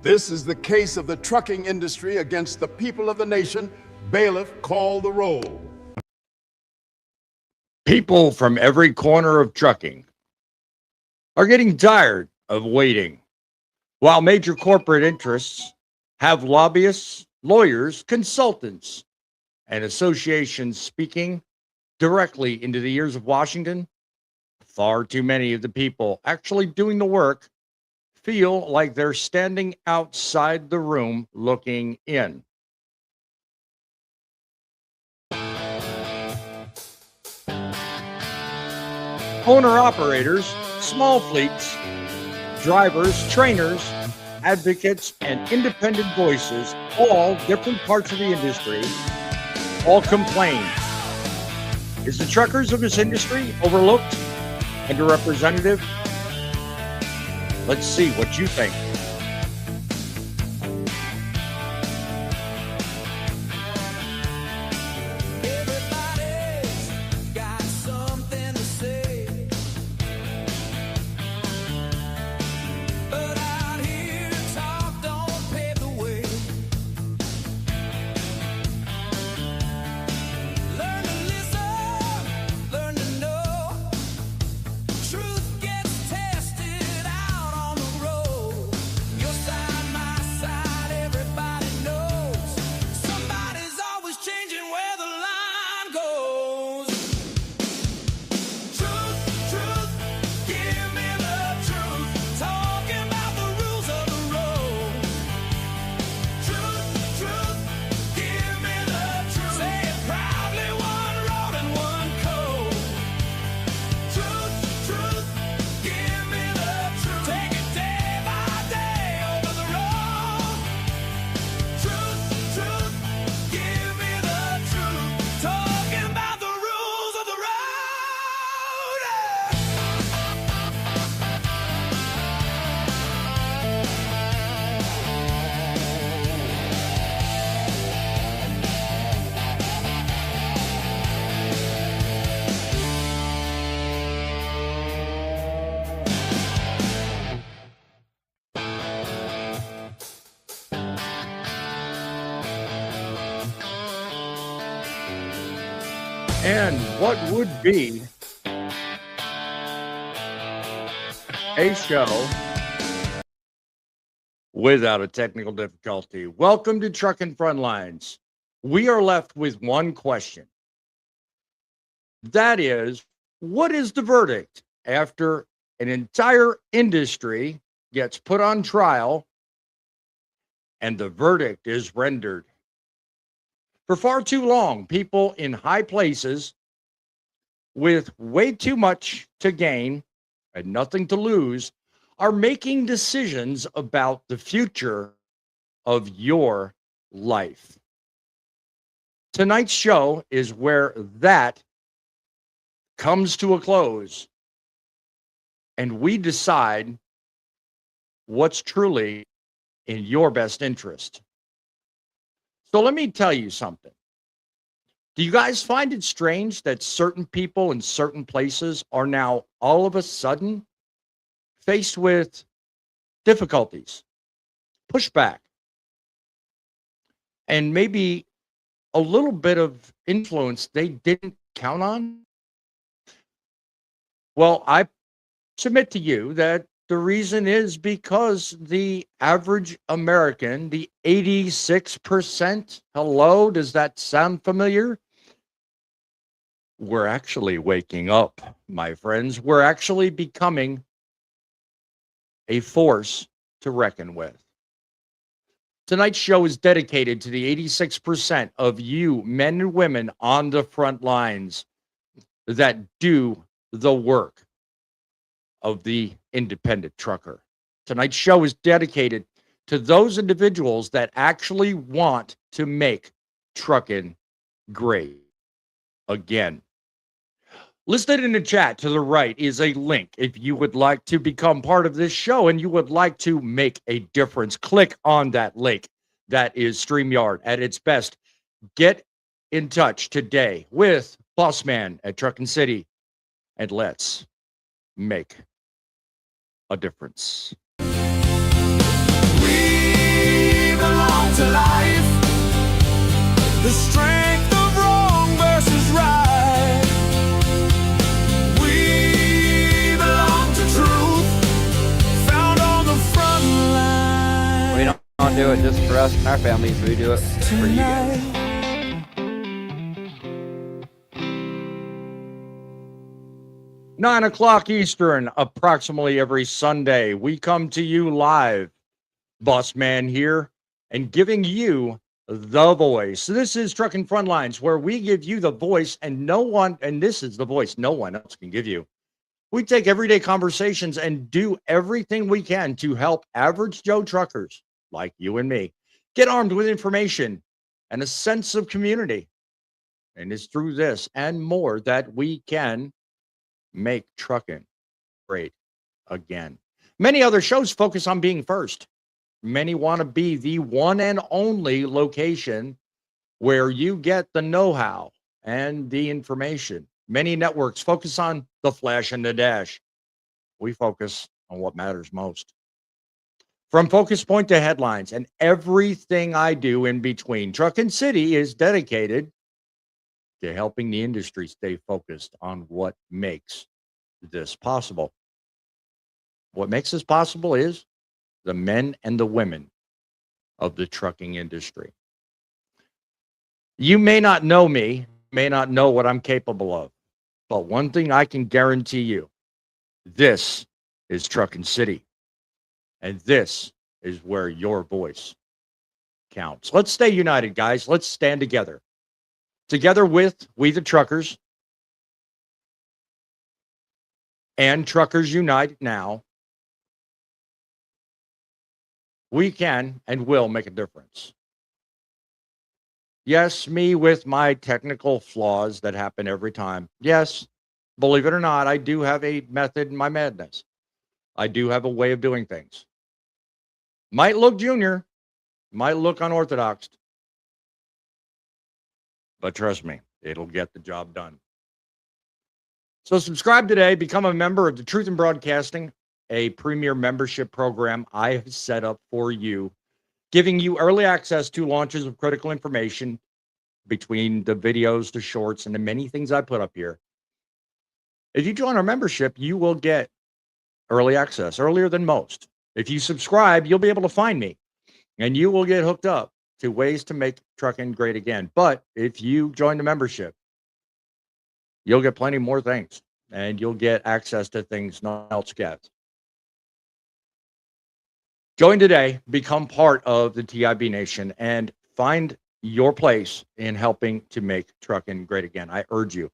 This is the case of the trucking industry against the people of the nation. Bailiff, call the roll. People from every corner of trucking are getting tired of waiting, while major corporate interests have lobbyists, lawyers, consultants, and associations speaking directly into the ears of Washington. Far too many of the people actually doing the work feel like they're standing outside the room looking in. Owner-operators, small fleets, drivers, trainers, advocates, and independent voices, all different parts of the industry, all complain. Is the truckers of this industry overlooked, underrepresented? Let's see what you think. And what would be a show without a technical difficulty? Welcome to Truckin' Frontlines. We are left with one question. That is, what is the verdict after an entire industry gets put on trial and the verdict is rendered? For far too long, people in high places with way too much to gain and nothing to lose are making decisions about the future of your life. Tonight's show is where that comes to a close, and we decide what's truly in your best interest. So let me tell you something. Do you guys find it strange that certain people in certain places are now all of a sudden faced with difficulties, pushback, and maybe a little bit of influence they didn't count on? Well, I submit to you that the reason is because the average American, the 86%, hello, does that sound familiar? We're actually waking up, my friends. We're actually becoming a force to reckon with. Tonight's show is dedicated to the 86% of you, men and women on the front lines that do the work of the independent trucker. Tonight's show is dedicated to those individuals that actually want to make trucking great again. Listed in the chat to the right is a link. If you would like to become part of this show and you would like to make a difference, click on that link. That is StreamYard at its best. Get in touch today with Bossman at Truckin' City, and let's make a difference. We to life. The strength of wrong versus right. We belong to truth, found on the front line. We don't do it just for us and our families. We do it for you guys. Tonight. 9 o'clock Eastern, approximately every Sunday, we come to you live. Boss Man here, and giving you the voice. So this is Truckin' Frontlines, where we give you the voice, and this is the voice no one else can give you. We take everyday conversations and do everything we can to help average Joe truckers like you and me get armed with information and a sense of community. And it's through this and more that we can make trucking great again. Many other shows focus on being first. Many want to be the one and only location where you get the know-how and the information. Many networks focus on the flash and the dash. We focus on what matters most. From focus point to headlines and everything I do in between, Truckin' City is dedicated to helping the industry stay focused on what makes this possible. What makes this possible is the men and the women of the trucking industry. You may not know me, may not know what I'm capable of, but one thing I can guarantee you, this is Truckin' City, and this is where your voice counts. Let's stay united, guys. Let's stand together. Together with We the Truckers and Truckers Unite Now, we can and will make a difference. Yes, me with my technical flaws that happen every time. Yes, believe it or not, I do have a method in my madness. I do have a way of doing things. Might look junior, might look unorthodox, but trust me, it'll get the job done. So subscribe today, become a member of the Truth in Broadcasting, a premier membership program I have set up for you, giving you early access to launches of critical information between the videos, the shorts, and the many things I put up here. If you join our membership, you will get early access, earlier than most. If you subscribe, you'll be able to find me, and you will get hooked up to ways to make trucking great again. But if you join the membership, you'll get plenty more things, and you'll get access to things no one else gets. Join today, become part of the TIB Nation, and find your place in helping to make trucking great again. I urge you.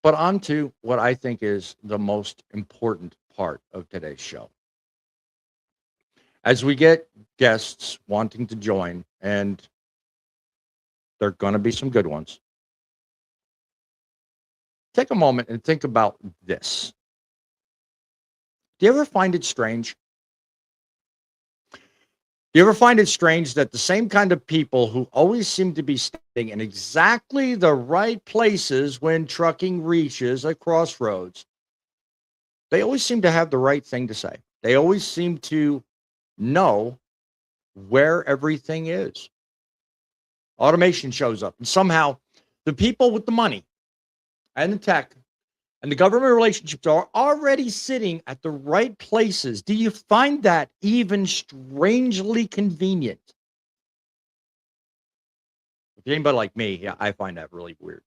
But on to what I think is the most important part of today's show. As we get guests wanting to join, and there are going to be some good ones, take a moment and think about this. Do you ever find it strange? Do you ever find it strange that the same kind of people who always seem to be standing in exactly the right places when trucking reaches a crossroads, they always seem to have the right thing to say. They always seem to know where everything is. Automation shows up, and somehow the people with the money and the tech and the government relationships are already sitting at the right places. Do you find that even strangely convenient? If you're anybody like me, yeah, I find that really weird.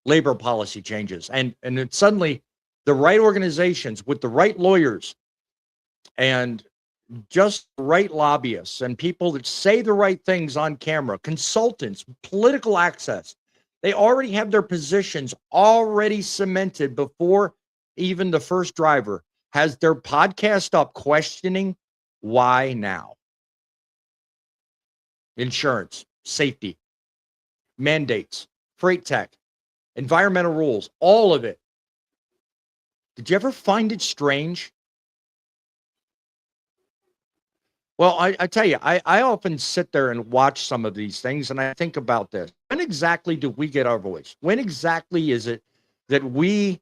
Labor policy changes, and then suddenly the right organizations with the right lawyers and just the right lobbyists and people that say the right things on camera, consultants, political access, they already have their positions already cemented before even the first driver has their podcast up questioning why now. Insurance, safety, mandates, freight tech, environmental rules, all of it. Did you ever find it strange? Well, I tell you, I often sit there and watch some of these things, and I think about this. When exactly do we get our voice? When exactly is it that we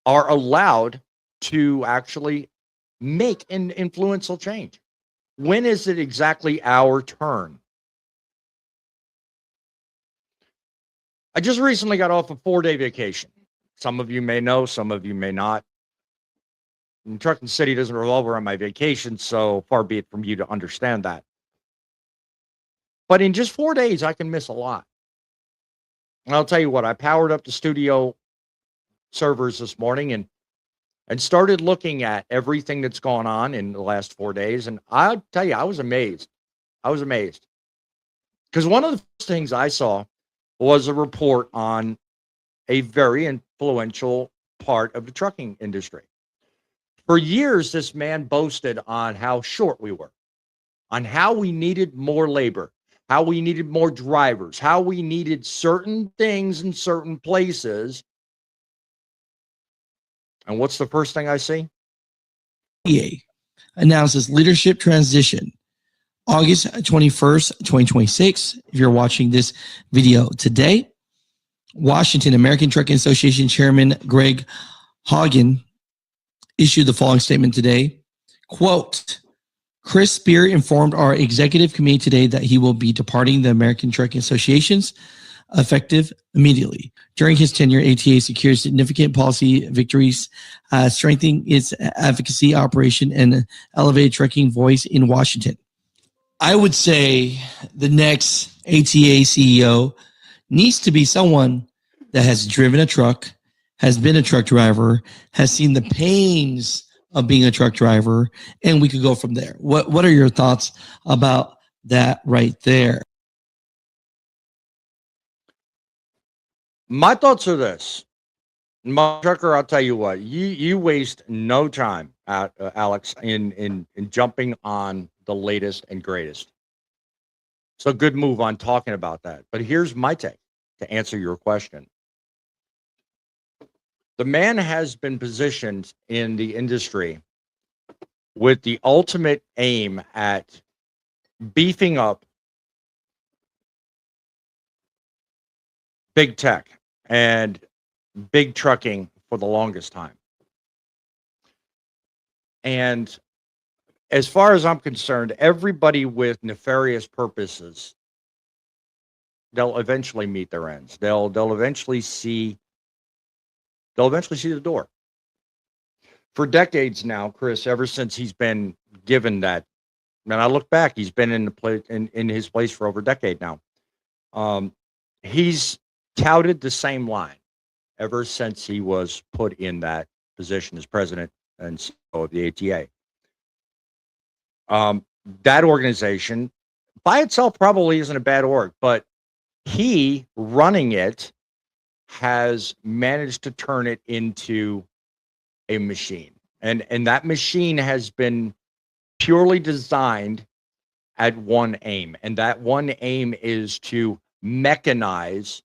are allowed to actually make an influential change? when is it exactly our turn? I just recently got off a 4-day vacation. Some of you may know, some of you may not. And Truckin City doesn't revolve around my vacation, so far be it from you to understand that. But in just 4 days, I can miss a lot. And I'll tell you what, I powered up the studio servers this morning and started looking at everything that's gone on in the last 4 days. And I'll tell you, I was amazed. I was amazed. Because one of the first things I saw was a report on a very influential part of the trucking industry. For years, this man boasted on how short we were, on how we needed more labor, how we needed more drivers, how we needed certain things in certain places. And what's the first thing I see? EA announces leadership transition August 21st, 2026. If you're watching this video today, Washington American Trucking Association Chairman Greg Hagen issued the following statement today. Quote, Chris Spear informed our executive committee today that he will be departing the American Trucking Associations effective immediately. During his tenure, ATA secured significant policy victories, strengthening its advocacy operation and elevated trucking voice in Washington. I would say the next ATA CEO needs to be someone that has driven a truck, has been a truck driver, has seen the pains of being a truck driver, and we could go from there. What are your thoughts about that right there? My thoughts are this. My trucker, I'll tell you what, you waste no time, Alex, in jumping on the latest and greatest. So good move on talking about that. But here's my take to answer your question. The man has been positioned in the industry with the ultimate aim at beefing up big tech and big trucking for the longest time. And as far as I'm concerned, everybody with nefarious purposes, they'll eventually meet their ends. They'll eventually see the door. For decades now, Chris, ever since he's been given that, and I look back, he's been in his place for over a decade now. He's touted the same line ever since he was put in that position as president and CEO of the ATA. That organization by itself probably isn't a bad org, but he running it has managed to turn it into a machine. And that machine has been purely designed at one aim. And that one aim is to mechanize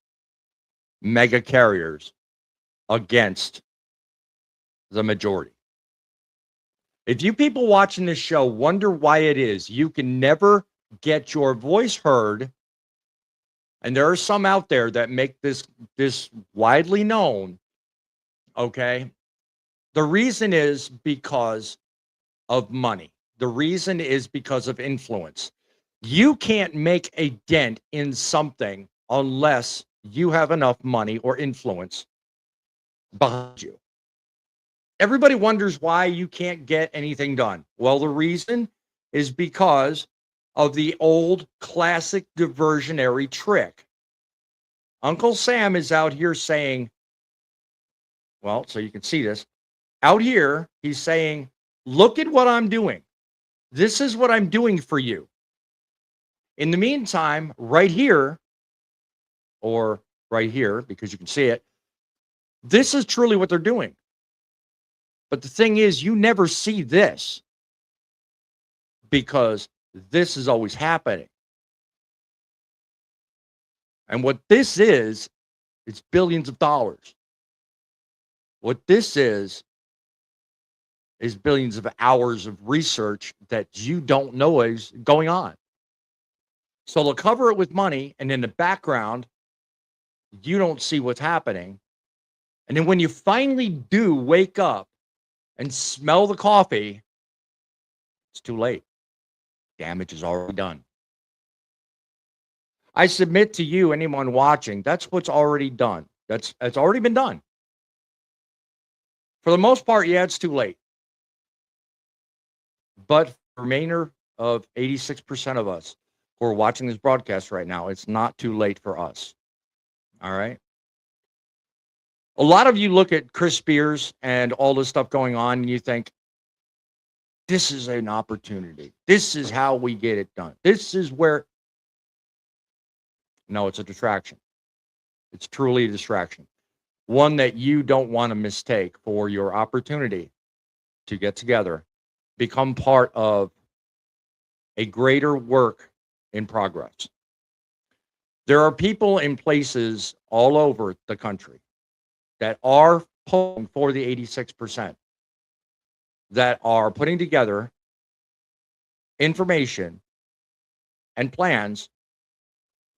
mega carriers against the majority. If you people watching this show wonder why it is you can never get your voice heard, and there are some out there that make this widely known, okay? The reason is because of money. The reason is because of influence. You can't make a dent in something unless you have enough money or influence behind you. Everybody wonders why you can't get anything done. Well, the reason is because of the old classic diversionary trick. Uncle Sam is out here saying, well, so you can see this. Out here, he's saying, look at what I'm doing. This is what I'm doing for you. In the meantime, right here, or right here, because you can see it, this is truly what they're doing. But the thing is, you never see this because this is always happening. And what this is, it's billions of dollars. What this is billions of hours of research that you don't know is going on. So they'll cover it with money, and in the background, you don't see what's happening. And then when you finally do wake up and smell the coffee, it's too late. damage is already done. I submit to you, anyone watching, that's what's already done. That's already been done. For the most part, yeah, it's too late. But for the remainder of 86% of us who are watching this broadcast right now, it's not too late for us. All right. A lot of you look at Chris Spears and all this stuff going on, and you think, this is an opportunity. This is how we get it done. This is where. No, it's a distraction. It's truly a distraction. One that you don't want to mistake for your opportunity to get together, become part of a greater work in progress. There are people in places all over the country that are pulling for the 86%, that are putting together information and plans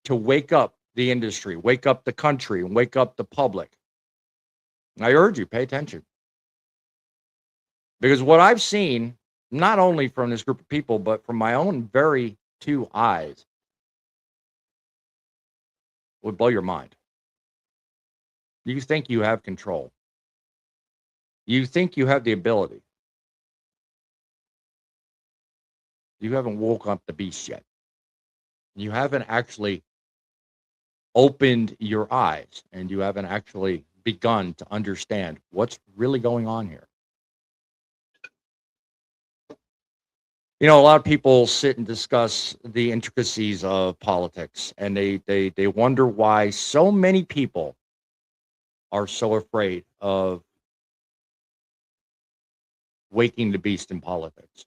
to wake up the industry, wake up the country, and wake up the public. I urge you, pay attention. Because what I've seen, not only from this group of people, but from my own very two eyes, would blow your mind. You think you have control. You think you have the ability. You haven't woke up the beast yet. You haven't actually opened your eyes, and you haven't actually begun to understand what's really going on here. You know, a lot of people sit and discuss the intricacies of politics, and they wonder why so many people are so afraid of waking the beast in politics.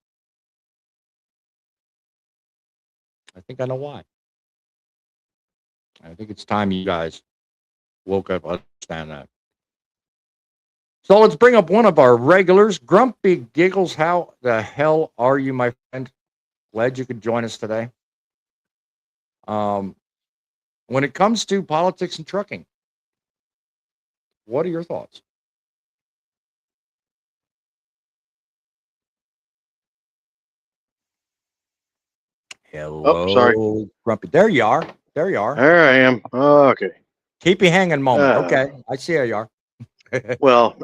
I think I know why. I think it's time you guys woke up, understand that. So let's bring up one of our regulars, Grumpy Giggles. How the hell are you, my friend? Glad you could join us today. When it comes to politics and trucking, what are your thoughts? Hello, Oh, sorry. Grumpy. There you are. There you are. There I am. Oh, okay. Keep you hanging a moment. Okay, I see how you are. Well,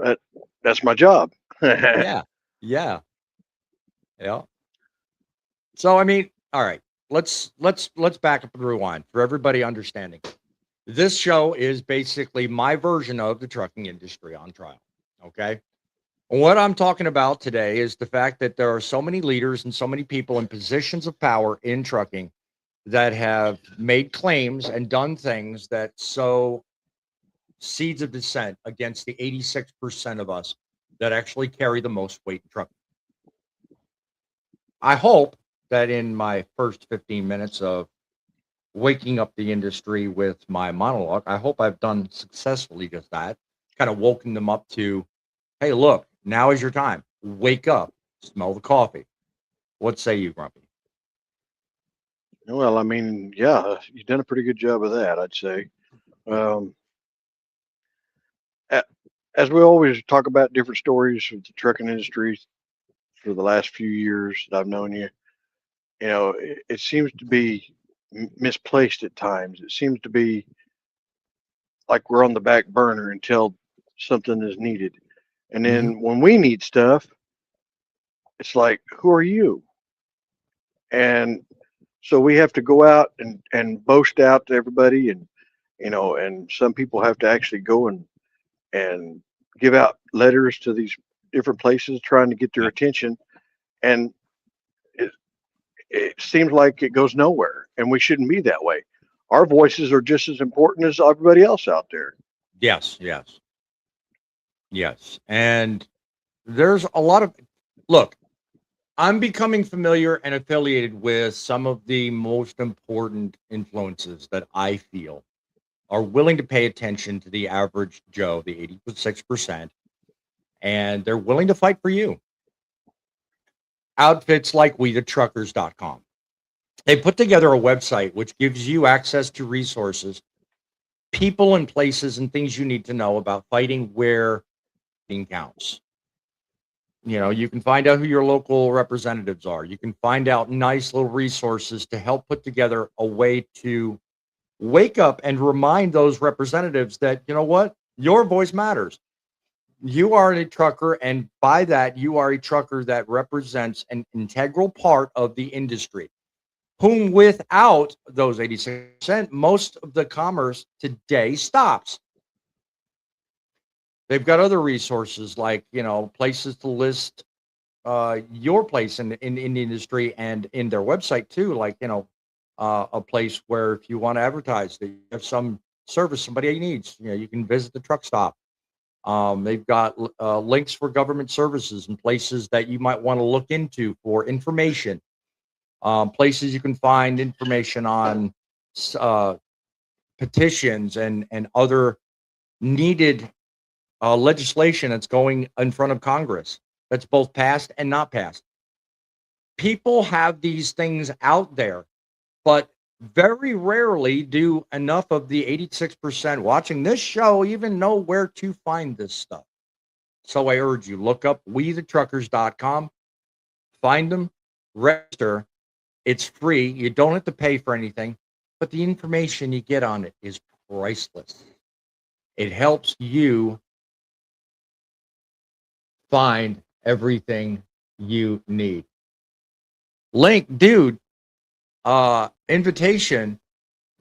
that's my job. Yeah. So I mean, all right. Let's back up and rewind for everybody understanding. This show is basically my version of the trucking industry on trial. Okay. What I'm talking about today is the fact that there are so many leaders and so many people in positions of power in trucking that have made claims and done things that sow seeds of dissent against the 86% of us that actually carry the most weight in trucking. I hope that in my first 15 minutes of waking up the industry with my monologue, I hope I've done successfully just that, kind of woken them up to, hey, look, now is your time. Wake up, smell the coffee. What say you, Grumpy? Well, I mean, yeah, you've done a pretty good job of that, I'd say. As we always talk about different stories of the trucking industry for the last few years that I've known you, you know, it seems to be misplaced at times. It seems to be like we're on the back burner until something is needed. And then when we need stuff, it's like, who are you? And so we have to go out and boast out to everybody, and you know, and some people have to actually go and give out letters to these different places trying to get their attention, and it seems like it goes nowhere, and we shouldn't be that way. Our voices are just as important as everybody else out there. Yes. And there's a lot of, look, I'm becoming familiar and affiliated with some of the most important influences that I feel are willing to pay attention to the average Joe, the 86%, and they're willing to fight for you. Outfits like WeTheTruckers.com. They put together a website which gives you access to resources, people and places and things you need to know about fighting where it counts. You know, you can find out who your local representatives are. You can find out nice little resources to help put together a way to wake up and remind those representatives that, you know what, your voice matters. You are a trucker, and by that, you are a trucker that represents an integral part of the industry, whom without those 86%, most of the commerce today stops. They've got other resources like, you know, places to list your place in the industry and in their website too, like, you know, a place where if you want to advertise that you have some service somebody needs, you know, you can visit the truck stop. They've got links for government services and places that you might want to look into for information. Places you can find information on petitions and other needed legislation that's going in front of Congress that's both passed and not passed. People have these things out there, but very rarely do enough of the 86% watching this show even know where to find this stuff. So I urge you, look up WeTheTruckers.com, find them, register. It's free. You don't have to pay for anything, but the information you get on it is priceless. It helps you find everything you need. Link, dude, invitation.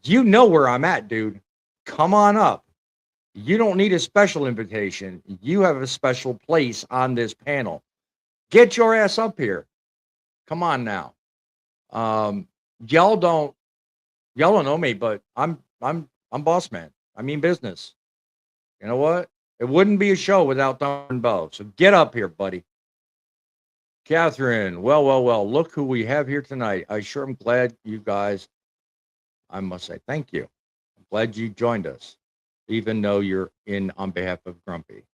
You know where I'm at, dude. Come on up. You don't need a special invitation. You have a special place on this panel. Get your ass up here. Come on now. Y'all don't know me, but I'm boss man. I mean business. You know what? It wouldn't be a show without Thumb and Bo. So get up here, buddy. Catherine, well. Look who we have here tonight. I sure am glad you guys, I must say thank you. I'm glad you joined us, even though you're in on behalf of Grumpy.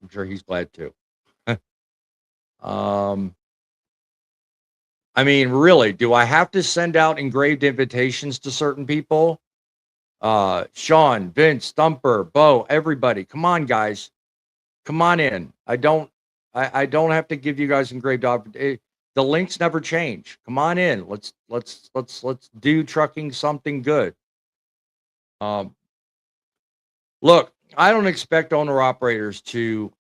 I'm sure he's glad too. I mean, really, do I have to send out engraved invitations to certain people? Sean, Vince, Thumper, Bo, everybody, come on, guys, come on in. I don't have to give you guys engraved. The links never change. Come on in. Let's do trucking something good. Look, I don't expect owner operators to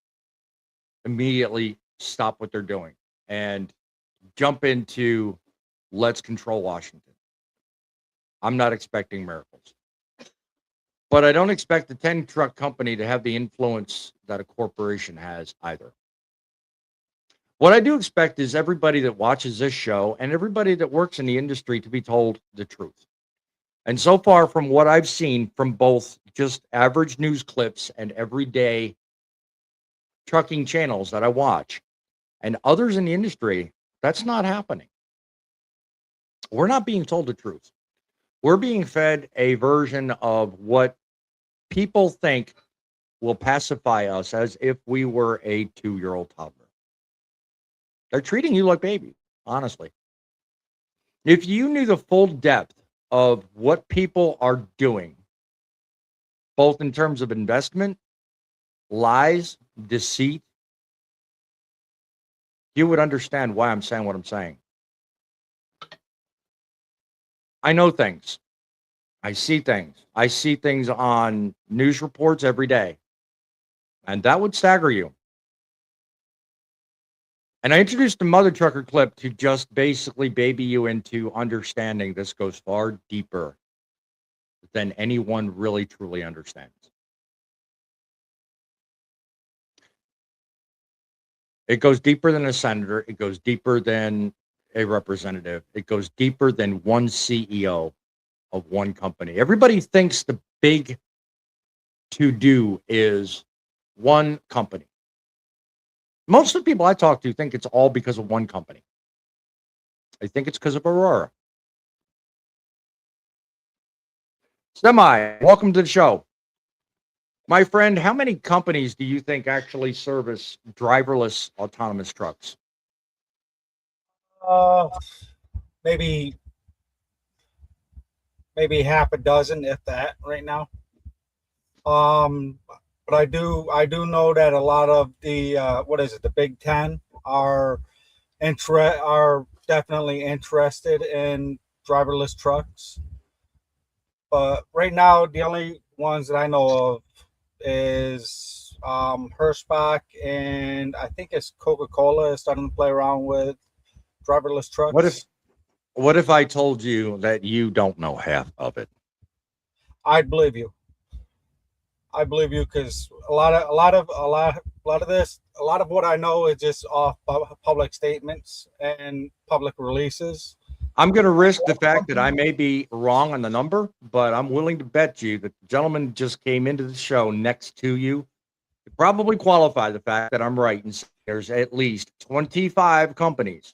immediately stop what they're doing and jump into let's control Washington. I'm not expecting miracles. But I don't expect the 10 truck company to have the influence that a corporation has either. What I do expect is everybody that watches this show and everybody that works in the industry to be told the truth. And so far from what I've seen from both just average news clips and everyday trucking channels that I watch and others in the industry, that's not happening. We're not being told the truth. We're being fed a version of what people think will pacify us as if we were a 2-year-old toddler. They're treating you like baby, honestly. If you knew the full depth of what people are doing, both in terms of investment, lies, deceit, you would understand why I'm saying what I'm saying. I know things. I see things. I see things on news reports every day. And that would stagger you. And I introduced the Mother Trucker clip to just basically baby you into understanding this goes far deeper than anyone really truly understands. It goes deeper than a senator. It goes deeper than a representative. It goes deeper than one CEO of one company. Everybody thinks the big to-do is one company. Most of the people I talk to think it's all because of one company. I think it's because of Aurora. Semi, welcome to the show. My friend, how many companies do you think actually service driverless autonomous trucks? Maybe half a dozen, if that, right now. But I do know that a lot of the the Big 10 are are definitely interested in driverless trucks. But right now, the only ones that I know of is Hirschbach, and I think it's Coca-Cola is starting to play around with driverless trucks. What if I told you that you don't know half of it? I'd believe you. I believe you because a lot of what I know is just off public statements and public releases. I'm going to risk the fact that I may be wrong on the number, but I'm willing to bet you that the gentleman just came into the show next to you to probably qualify the fact that I'm right. And there's at least 25 companies.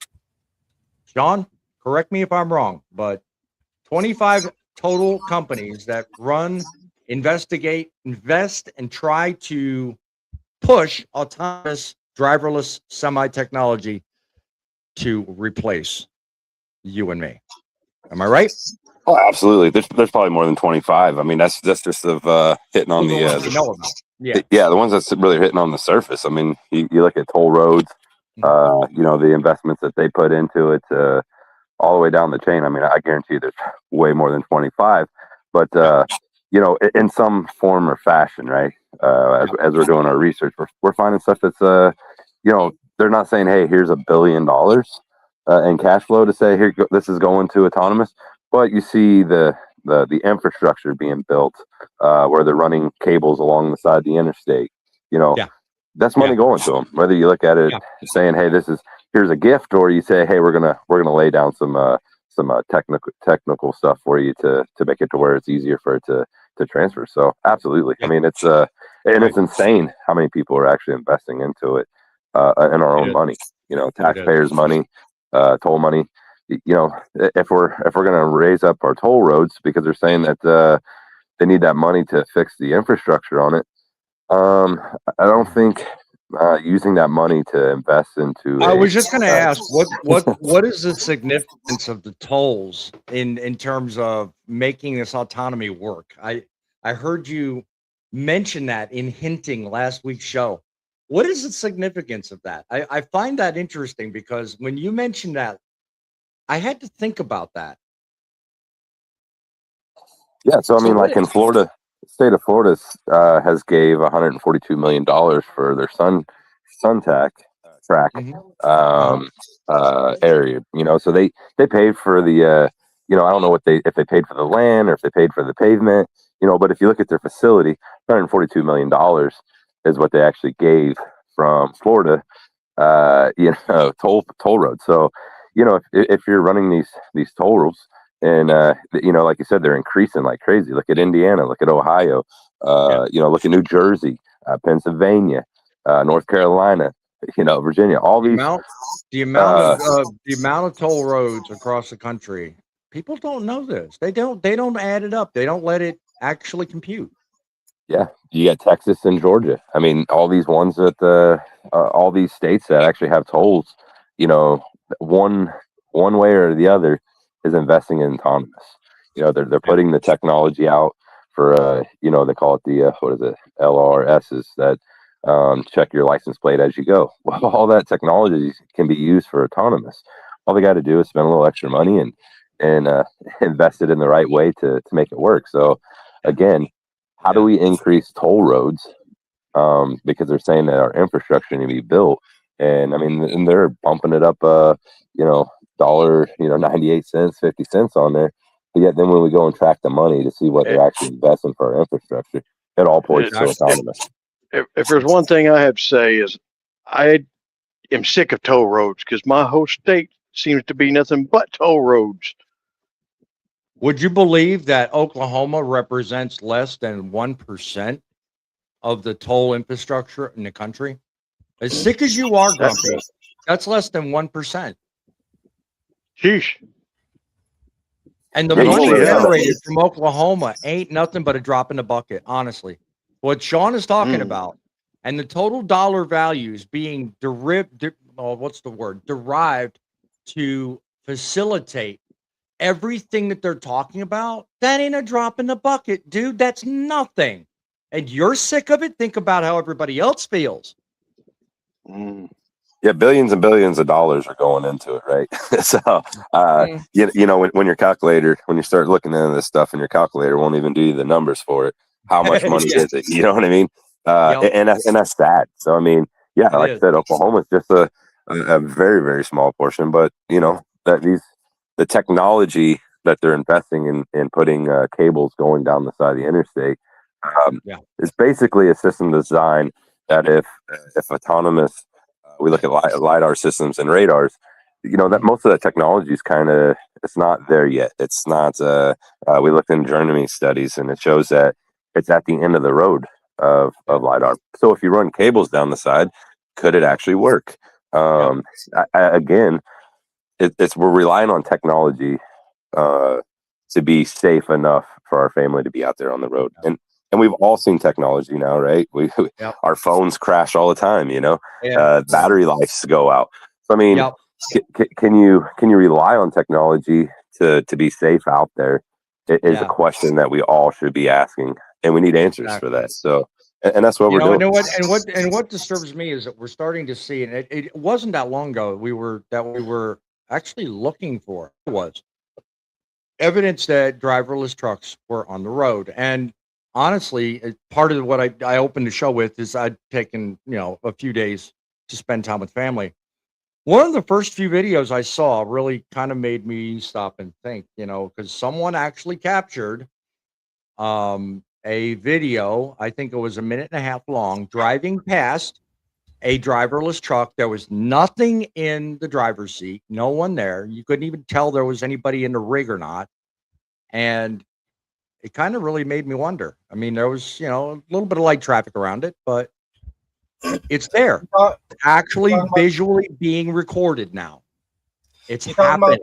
Sean, correct me if I'm wrong, but 25 total companies that run, investigate, invest, and try to push autonomous driverless semi-technology to replace you and me. Am I right? Oh, absolutely. There's probably more than 25. I mean, that's just of hitting on the the ones that's really hitting on the surface. I mean, you look at toll roads, you know, the investments that they put into it, all the way down the chain. I mean, I guarantee you there's way more than 25, but you know, in some form or fashion, right? As we're doing our research, we're finding stuff that's you know, they're not saying, hey, here's $1 billion in cash flow to say here this is going to autonomous, but you see the infrastructure being built where they're running cables along the side of the interstate. You know, that's money going to them. Whether you look at it saying, hey, here's a gift, or you say, hey, we're gonna lay down some technical stuff for you to make it to where it's easier for it to transfer. So absolutely. I mean, it's it's insane how many people are actually investing into it in our own money, you know, taxpayers' money, toll money. You know, if we're gonna raise up our toll roads because they're saying that they need that money to fix the infrastructure on it, I don't think using that money to invest into. I was just going to ask, what is the significance of the tolls in terms of making this autonomy work? I heard you mention that in hinting last week's show. What is the significance of that? I find that interesting because when you mentioned that, I had to think about that. Yeah, so I mean, like in Florida, the state of Florida has gave $142 million for their Suntac track area. You know, so they paid for the you know, I don't know if they paid for the land or if they paid for the pavement. You know, but if you look at their facility, $142 million is what they actually gave from Florida. You know, toll roads. So, you know, if you're running these toll roads, and you know, like you said, they're increasing like crazy. Look at Indiana, look at Ohio, you know, look at New Jersey, Pennsylvania, North Carolina, you know, Virginia. All these the amount of toll roads across the country. People don't know this. They don't add it up. They don't let it actually compute. Yeah, you got Texas and Georgia. I mean, all these ones that all these states that actually have tolls. You know, one way or the other is investing in autonomous. You know, they're putting the technology out for you know, they call it the what is it, LRSs that check your license plate as you go. Well, all that technology can be used for autonomous. All they got to do is spend a little extra money and invest it in the right way to make it work. So again, how do we increase toll roads? Because they're saying that our infrastructure need to be built, and I mean, and they're bumping it up, you know, $1, you know, 98 cents, 50 cents on there. But yet, then when we go and track the money to see what they're actually investing for our infrastructure, it all points to autonomous. If there's one thing I have to say is, I am sick of toll roads because my whole state seems to be nothing but toll roads. Would you believe that Oklahoma represents less than 1% of the toll infrastructure in the country? As sick as you are, Grumpy, that's less than 1%. Sheesh. And the money generated from Oklahoma ain't nothing but a drop in the bucket, honestly. What Sean is talking about, and the total dollar values being derived to facilitate everything that they're talking about, that ain't a drop in the bucket, dude. That's nothing. And you're sick of it. Think about how everybody else feels. Yeah, Yeah, billions and billions of dollars are going into it, right? So, you know, when your calculator, when you start looking into this stuff, and your calculator won't even do you the numbers for it, how much money is it? You know what I mean? And that's sad. So, I mean, yeah, like I said, Oklahoma is just a very, very small portion, but you know that the technology that they're investing in putting cables going down the side of the interstate is basically a system design that if autonomous, we look at LiDAR systems and radars, you know, that most of that technology is kind of, it's not there yet. It's not, we looked in Germany studies and it shows that it's at the end of the road of LiDAR. So if you run cables down the side, could it actually work? Again, we're relying on technology to be safe enough for our family to be out there on the road. And we've all seen technology now, right? Our phones crash all the time, you know, battery lives go out. So, I mean, can you rely on technology to be safe out there? It is a question that we all should be asking, and we need answers for that. So, and that's what we're doing. And what disturbs me is that we're starting to see, and it wasn't that long ago we were actually looking for was evidence that driverless trucks were on the road. And honestly, part of what I opened the show with is I'd taken, you know, a few days to spend time with family. One of the first few videos I saw really kind of made me stop and think, you know, because someone actually captured a video, I think it was 1.5 minutes long, driving past a driverless truck. There was nothing in the driver's seat, no one there. You couldn't even tell there was anybody in the rig or not. And it kind of really made me wonder. I mean, there was, you know, a little bit of light traffic around it, but it's there. It's actually visually being recorded now. It's happening.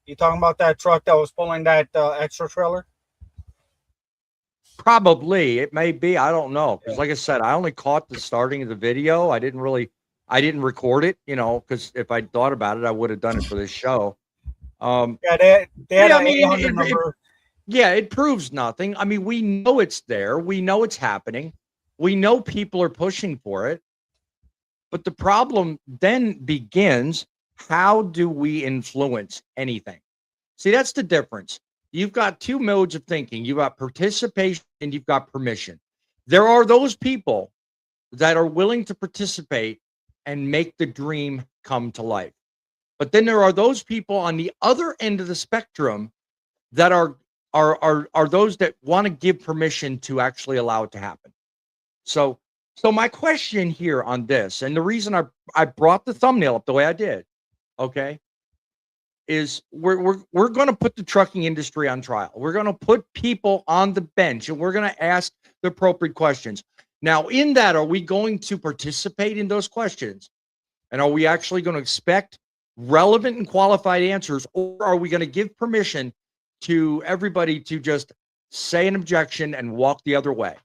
You talking about that truck that was pulling that extra trailer? Probably. It may be. I don't know. Because like I said, I only caught the starting of the video. I didn't record it, you know, because if I'd thought about it, I would have done it for this show. They had an 800 number. It proves nothing. I mean, we know it's there. We know it's happening. We know people are pushing for it. But the problem then begins, how do we influence anything? See, that's the difference. You've got two modes of thinking. You've got participation and you've got permission. There are those people that are willing to participate and make the dream come to life. But then there are those people on the other end of the spectrum that are those that want to give permission to actually allow it to happen. So my question here on this, and the reason I brought the thumbnail up the way I did, okay, is we're going to put the trucking industry on trial. We're going to put people on the bench, and we're going to ask the appropriate questions. Now, in that, are we going to participate in those questions? And are we actually going to expect relevant and qualified answers, or are we going to give permission to everybody to just say an objection and walk the other way?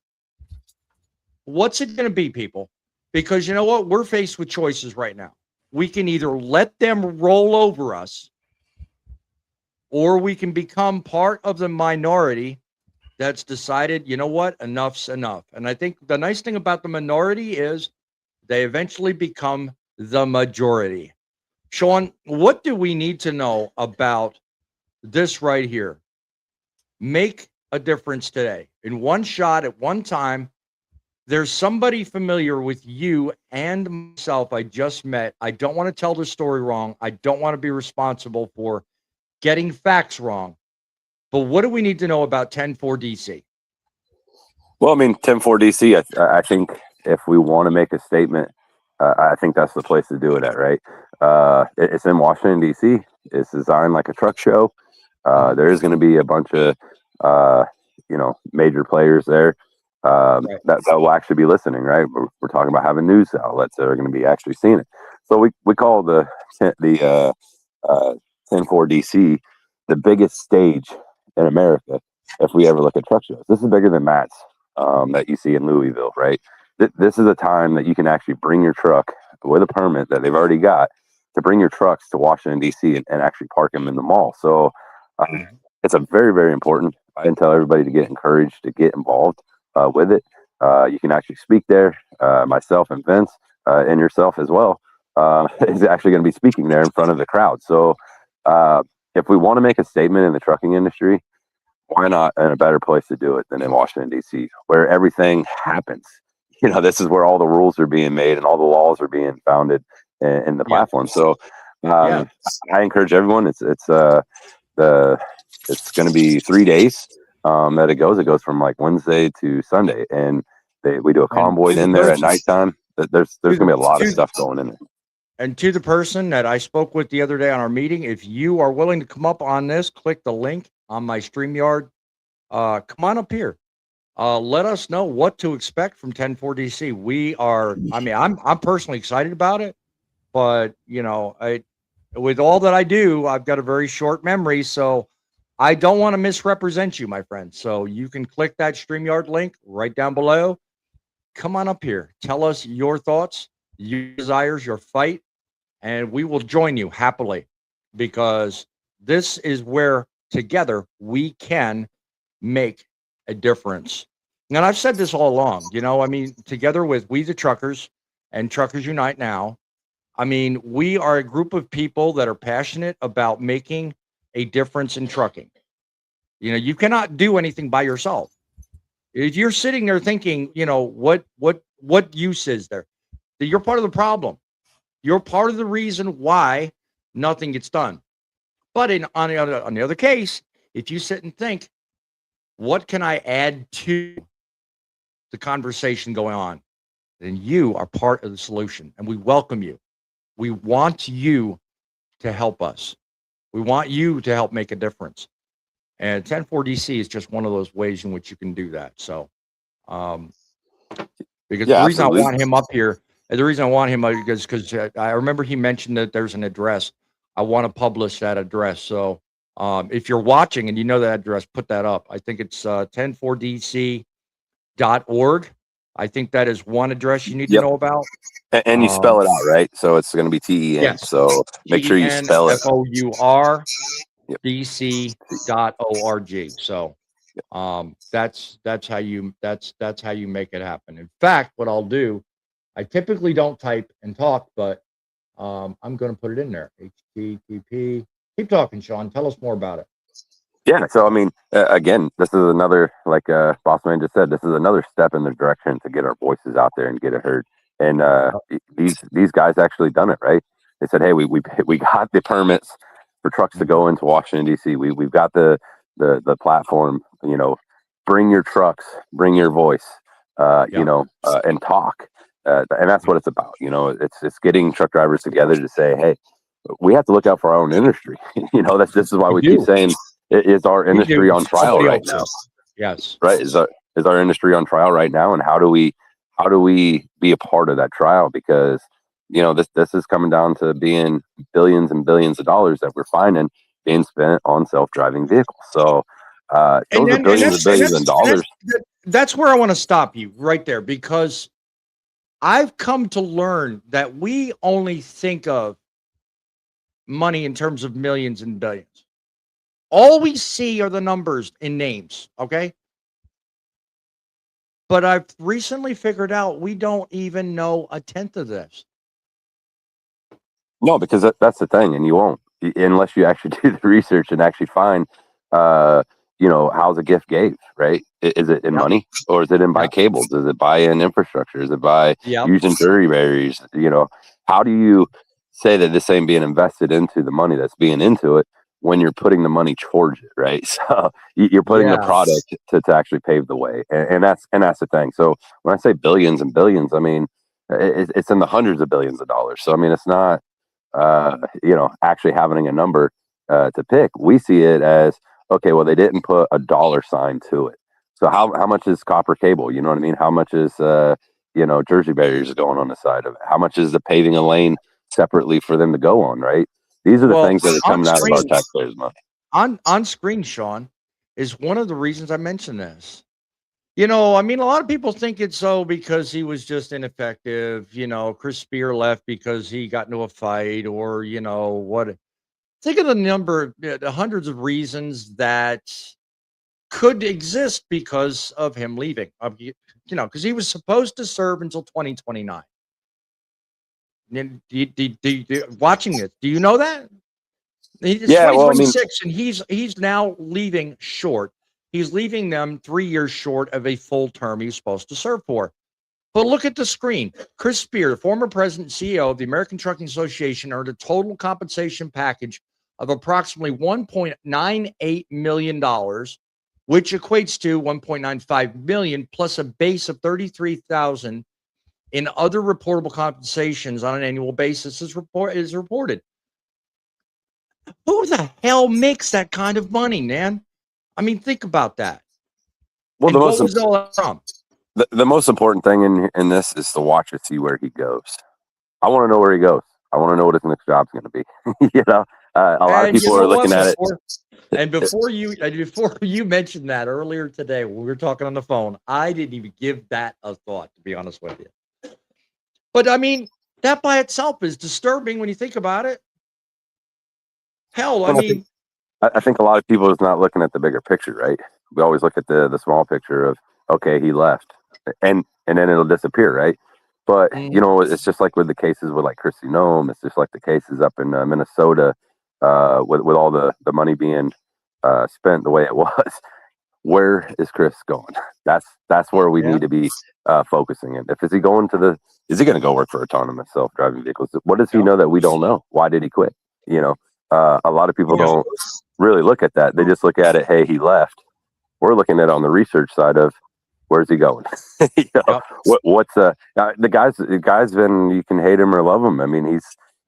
What's it going to be, people? Because you know what? We're faced with choices right now. We can either let them roll over us, or we can become part of the minority that's decided, you know what, enough's enough. And I think the nice thing about the minority is they eventually become the majority. Sean, what do we need to know about this right here? Make a difference today. In one shot, at one time, there's somebody familiar with you and myself I just met. I don't want to tell the story wrong. I don't want to be responsible for getting facts wrong. But what do we need to know about 10-4 DC? Well, I mean, 10-4 DC, I think if we want to make a statement, I think that's the place to do it at, right? It's in Washington, D.C. It's designed like a truck show. There is going to be a bunch of, major players there that will actually be listening, right? We're talking about having news outlets that are going to be actually seeing it. So we call the 10-4 DC the biggest stage in America if we ever look at truck shows. This is bigger than Matt's that you see in Louisville, right? This is a time that you can actually bring your truck with a permit that they've already got to bring your trucks to Washington, D.C. and actually park them in the mall. So it's a very, very important. I tell everybody to get encouraged to get involved with it. You can actually speak there, myself and Vince and yourself as well. is actually going to be speaking there in front of the crowd. So if we want to make a statement in the trucking industry, why not in a better place to do it than in Washington, D.C., where everything happens? You know, this is where all the rules are being made and all the laws are being founded in the platform. So I encourage everyone. It's going to be 3 days that it goes. It goes from like Wednesday to Sunday, and we do a convoy in there at nighttime. There's going to be a lot of stuff going in there. And to the person that I spoke with the other day on our meeting, if you are willing to come up on this, click the link on my StreamYard. Come on up here. Let us know what to expect from 10-4 DC. I'm personally excited about it, but you know, with all that I do, I've got a very short memory, so I don't want to misrepresent you, my friend. So you can click that StreamYard link right down below. Come on up here. Tell us your thoughts, your desires, your fight, and we will join you happily, because this is where together we can make a difference. And I've said this all along, you know, I mean, together with We the Truckers and Truckers Unite Now, I mean, we are a group of people that are passionate about making a difference in trucking. You know, you cannot do anything by yourself. If you're sitting there thinking, you know, what use is there? You're part of the problem. You're part of the reason why nothing gets done. But on the other case, if you sit and think, what can I add to the conversation going on? Then you are part of the solution, and we welcome you. We want you to help us. We want you to help make a difference. And 10-4 DC is just one of those ways in which you can do that. So, because the reason I want him up here, and the reason I want him is because I remember he mentioned that there's an address. I want to publish that address. So if you're watching and you know that address, put that up. I think it's 10-4dc.org. I think that is one address you need to know about. And you spell it out, right? So it's going to be TEN. Yes. So make sure you spell it. FOUR DC.org. So that's how you make it happen. In fact, what I'll do, I typically don't type and talk, but I'm going to put it in there. HTTP. Keep talking, Sean. Tell us more about it. Yeah. So, I mean, again, this is another, like Bossman just said, this is another step in the direction to get our voices out there and get it heard. And these guys actually done it, right? They said, hey, we got the permits for trucks to go into Washington, D.C. We've got the platform, you know, bring your trucks, bring your voice, you know, and talk. And that's what it's about. You know, it's getting truck drivers together to say, hey, we have to look out for our own industry. You know, this is why we keep saying, is our industry on trial right now? Yes. Right. Is our industry on trial right now? And how do we be a part of that trial? Because, you know, this is coming down to being billions and billions of dollars that we're finding being spent on self-driving vehicles. So those are billions and billions of dollars. That's where I want to stop you right there, because I've come to learn that we only think of money in terms of millions and billions. All we see are the numbers in names, okay? But I've recently figured out we don't even know a tenth of this. No, because that's the thing, and you won't unless you actually do the research and actually find, you know, how's a gift gave, right? Is it in money, or is it in by cables? Is it by in infrastructure? Is it by using jury barriers? You know, how do you say that this ain't being invested into the money that's being into it when you're putting the money towards it, right? So you're putting the product to actually pave the way, and that's the thing. So when I say billions and billions, I mean it's in the hundreds of billions of dollars. So I mean, it's not you know, actually having a number to pick. We see it as, okay, well, they didn't put a dollar sign to it. So how much is copper cable? You know what I mean? How much is you know, Jersey barriers going on the side of it? How much is the paving a lane separately for them to go on, right? These are the things that are coming out of our taxpayers' money. On screen, Sean, is one of the reasons I mentioned this. You know, I mean, a lot of people think it's so because he was just ineffective. You know, Chris Spear left because he got into a fight, or, you know, what. Think of the hundreds of reasons that could exist because of him leaving. You know, because he was supposed to serve until 2029. Watching this, do you know that? It's Yeah, well, I mean, 2026, and he's now leaving short. He's leaving them 3 years short of a full term he's supposed to serve for. But look at the screen. Chris Spear, former president and CEO of the American Trucking Association, earned a total compensation package of approximately $1.98 million, which equates to $1.95 million plus a base of $33,000 in other reportable compensations on an annual basis is reported. Who the hell makes that kind of money, man? I mean, think about that. Well, and what was all that from? The most important thing in this is to watch and see where he goes. I want to know where he goes. I want to know what his next job's going to be. You know, a lot of people are looking at it. And before you mentioned that earlier today when we were talking on the phone, I didn't even give that a thought, to be honest with you. But I mean, that by itself is disturbing when you think about it. Hell, I mean, I think a lot of people is not looking at the bigger picture, right? We always look at the small picture of, okay, he left, and then it'll disappear, right? But you know, it's just like with the cases with like Chrissy Nome. It's just like the cases up in Minnesota with all the money being spent the way it was. Where is Chris going? That's where we need to be focusing in. Is he going to is he going to go work for autonomous self-driving vehicles? What does he know that we don't know? Why did he quit? You know, a lot of people don't really look at that. They just look at it. Hey, he left. We're looking at it on the research side of where's he going? You know, what's the guy's been, you can hate him or love him. I mean,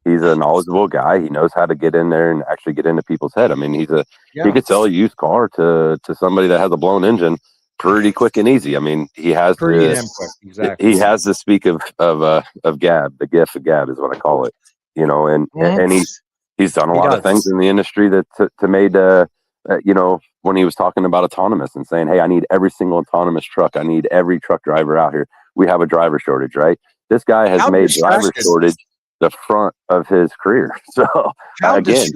he's a knowledgeable guy. He knows how to get in there and actually get into people's head. I mean, he could sell a used car to somebody that has a blown engine pretty quick and easy. I mean, he has pretty damn quick. Exactly. He has to speak of gab. The gift of gab is what I call it. You know, and he's done a lot of things in the industry that to made you know, when he was talking about autonomous and saying, hey, I need every single autonomous truck. I need every truck driver out here. We have a driver shortage, right? This guy has made driver shortage the front of his career. So how again,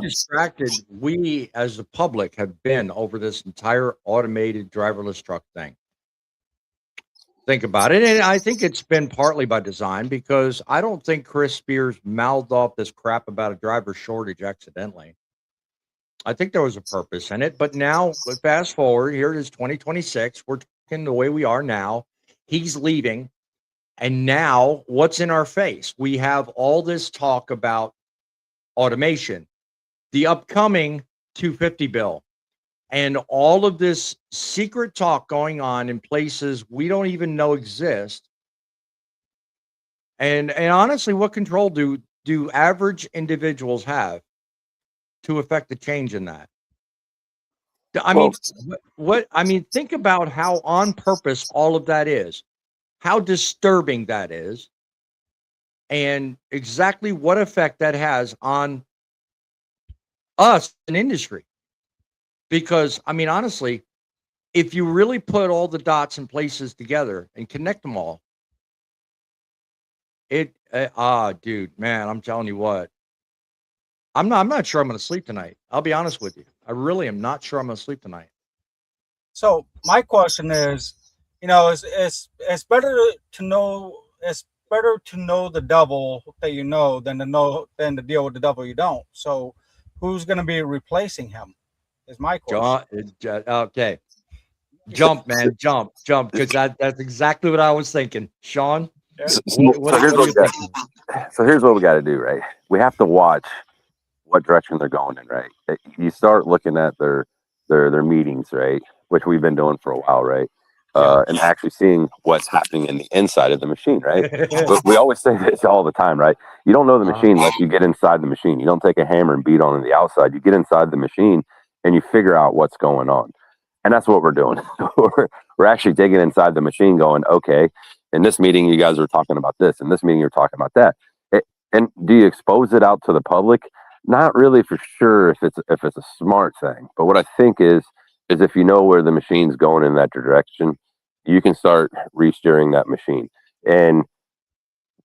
distracted we as the public have been over this entire automated driverless truck thing. Think about it. And I think it's been partly by design, because I don't think Chris Spears mouthed off this crap about a driver shortage accidentally. I think there was a purpose in it. But now, fast forward, here it is 2026. We're talking the way we are now. He's leaving. And now what's in our face? We have all this talk about automation, the upcoming 250 bill, and all of this secret talk going on in places we don't even know exist. And honestly, what control do average individuals have to affect the change in that? I mean, think about how on purpose all of that is, how disturbing that is, and exactly what effect that has on us in industry. Because, I mean, honestly, if you really put all the dots and places together and connect them all, dude, man, I'm telling you what, I'm not sure I'm going to sleep tonight. I'll be honest with you. I really am not sure I'm going to sleep tonight. So my question is, you know, it's better to know the devil that you know than to deal with the devil you don't. So who's going to be replacing him is my question. Okay. Jump, man, jump, because that's exactly what I was thinking. Sean, so here's what we got to do, right? We have to watch what direction they're going in, right? You start looking at their meetings, right? Which we've been doing for a while, right? And actually seeing what's happening in the inside of the machine, right? But we always say this all the time, right? You don't know the machine unless you get inside the machine. You don't take a hammer and beat on the outside. You get inside the machine and you figure out what's going on. And that's what we're doing. We're actually digging inside the machine going, okay, in this meeting, you guys were talking about this. In this meeting, you're talking about that. And do you expose it out to the public? Not really for sure if it's a smart thing. But what I think is if you know where the machine's going in that direction, you can start re-steering that machine. And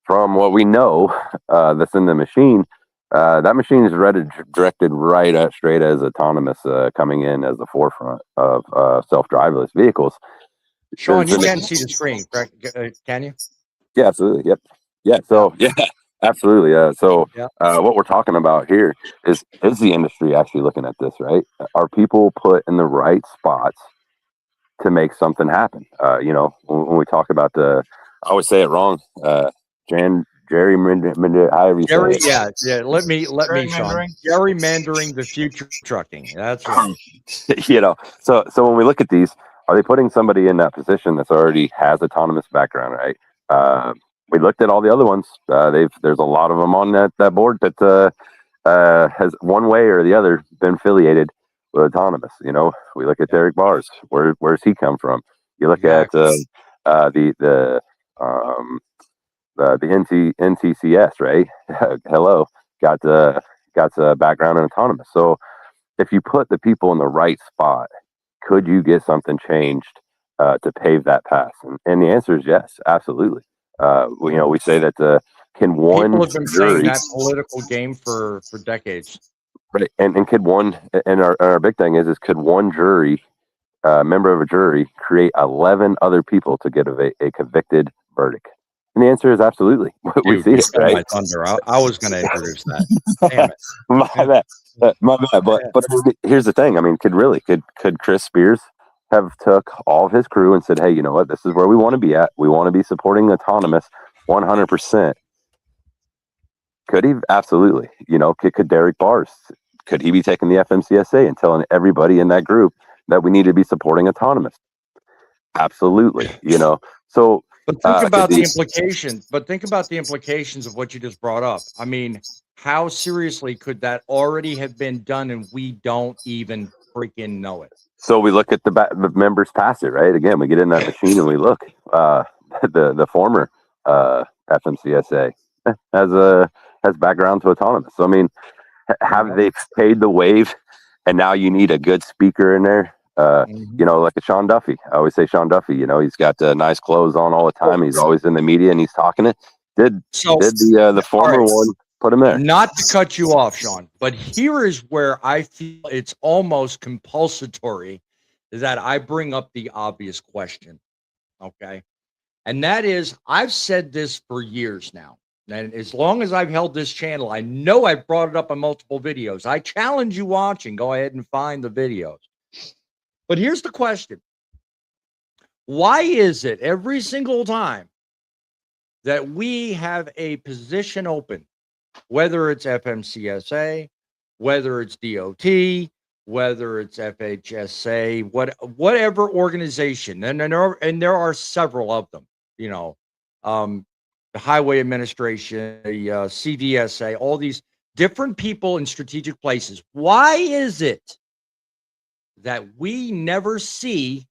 from what we know that's in the machine, that machine is directed right at straight as autonomous coming in as the forefront of self-driverless vehicles. Sean, you can't see the screen, correct? Can you? Yeah, absolutely. Yep. Yeah. So yeah, absolutely. So Yeah. what we're talking about here is the industry actually looking at this, right? Are people put in the right spots to make something happen? You know, when we talk about I always say it wrong. However you say Jerry, it. yeah. Let me, Sean. Gerrymandering. Gerrymandering the future trucking. That's right. You know, so when we look at these, are they putting somebody in that position that's already has autonomous background, right? We looked at all the other ones. There's a lot of them on that board that has one way or the other been affiliated with autonomous. You know, we look at Derek Bars. Where's he come from? You look at the NTCS, right? Hello, got a background in autonomous. So if you put the people in the right spot, could you get something changed to pave that path? And the answer is yes, absolutely. You know, we say that can one People have been jury, playing that political game for decades. right? And could one, and our big thing is could one jury, member of a jury, create 11 other people to get a convicted verdict? And the answer is absolutely. We Dude, see you it, stole right? my thunder. I was going to introduce that. Damn it. My bad. But here's the thing. I mean, could Chris Spears have took all of his crew and said, hey, you know what? This is where we want to be at. We want to be supporting autonomous 100%. Could he? Absolutely. You know, could Derek Bars, could he be taking the FMCSA and telling everybody in that group that we need to be supporting autonomous? Absolutely. You know, so But think about the implications. But think about the implications of what you just brought up. I mean, how seriously could that already have been done, and we don't even freaking know it? So we look at the members pass it, right? Again, we get in that machine and we look. The former FMCSA has background to autonomous. So I mean, have they paid the wave, and now you need a good speaker in there? You know, like a Sean Duffy. I always say Sean Duffy. You know, he's got nice clothes on all the time. He's always in the media and he's talking it. Did the former one put him there? Not to cut you off, Sean, but here is where I feel it's almost compulsory that I bring up the obvious question. Okay. And that is, I've said this for years now. And as long as I've held this channel, I know I've brought it up in multiple videos. I challenge you watching. Go ahead and find the videos. But here's the question. Why is it every single time that we have a position open, whether it's FMCSA, whether it's DOT, whether it's FHSA, whatever organization, and there are several of them, you know, the Highway Administration, the CVSA, all these different people in strategic places. Why is it that we never see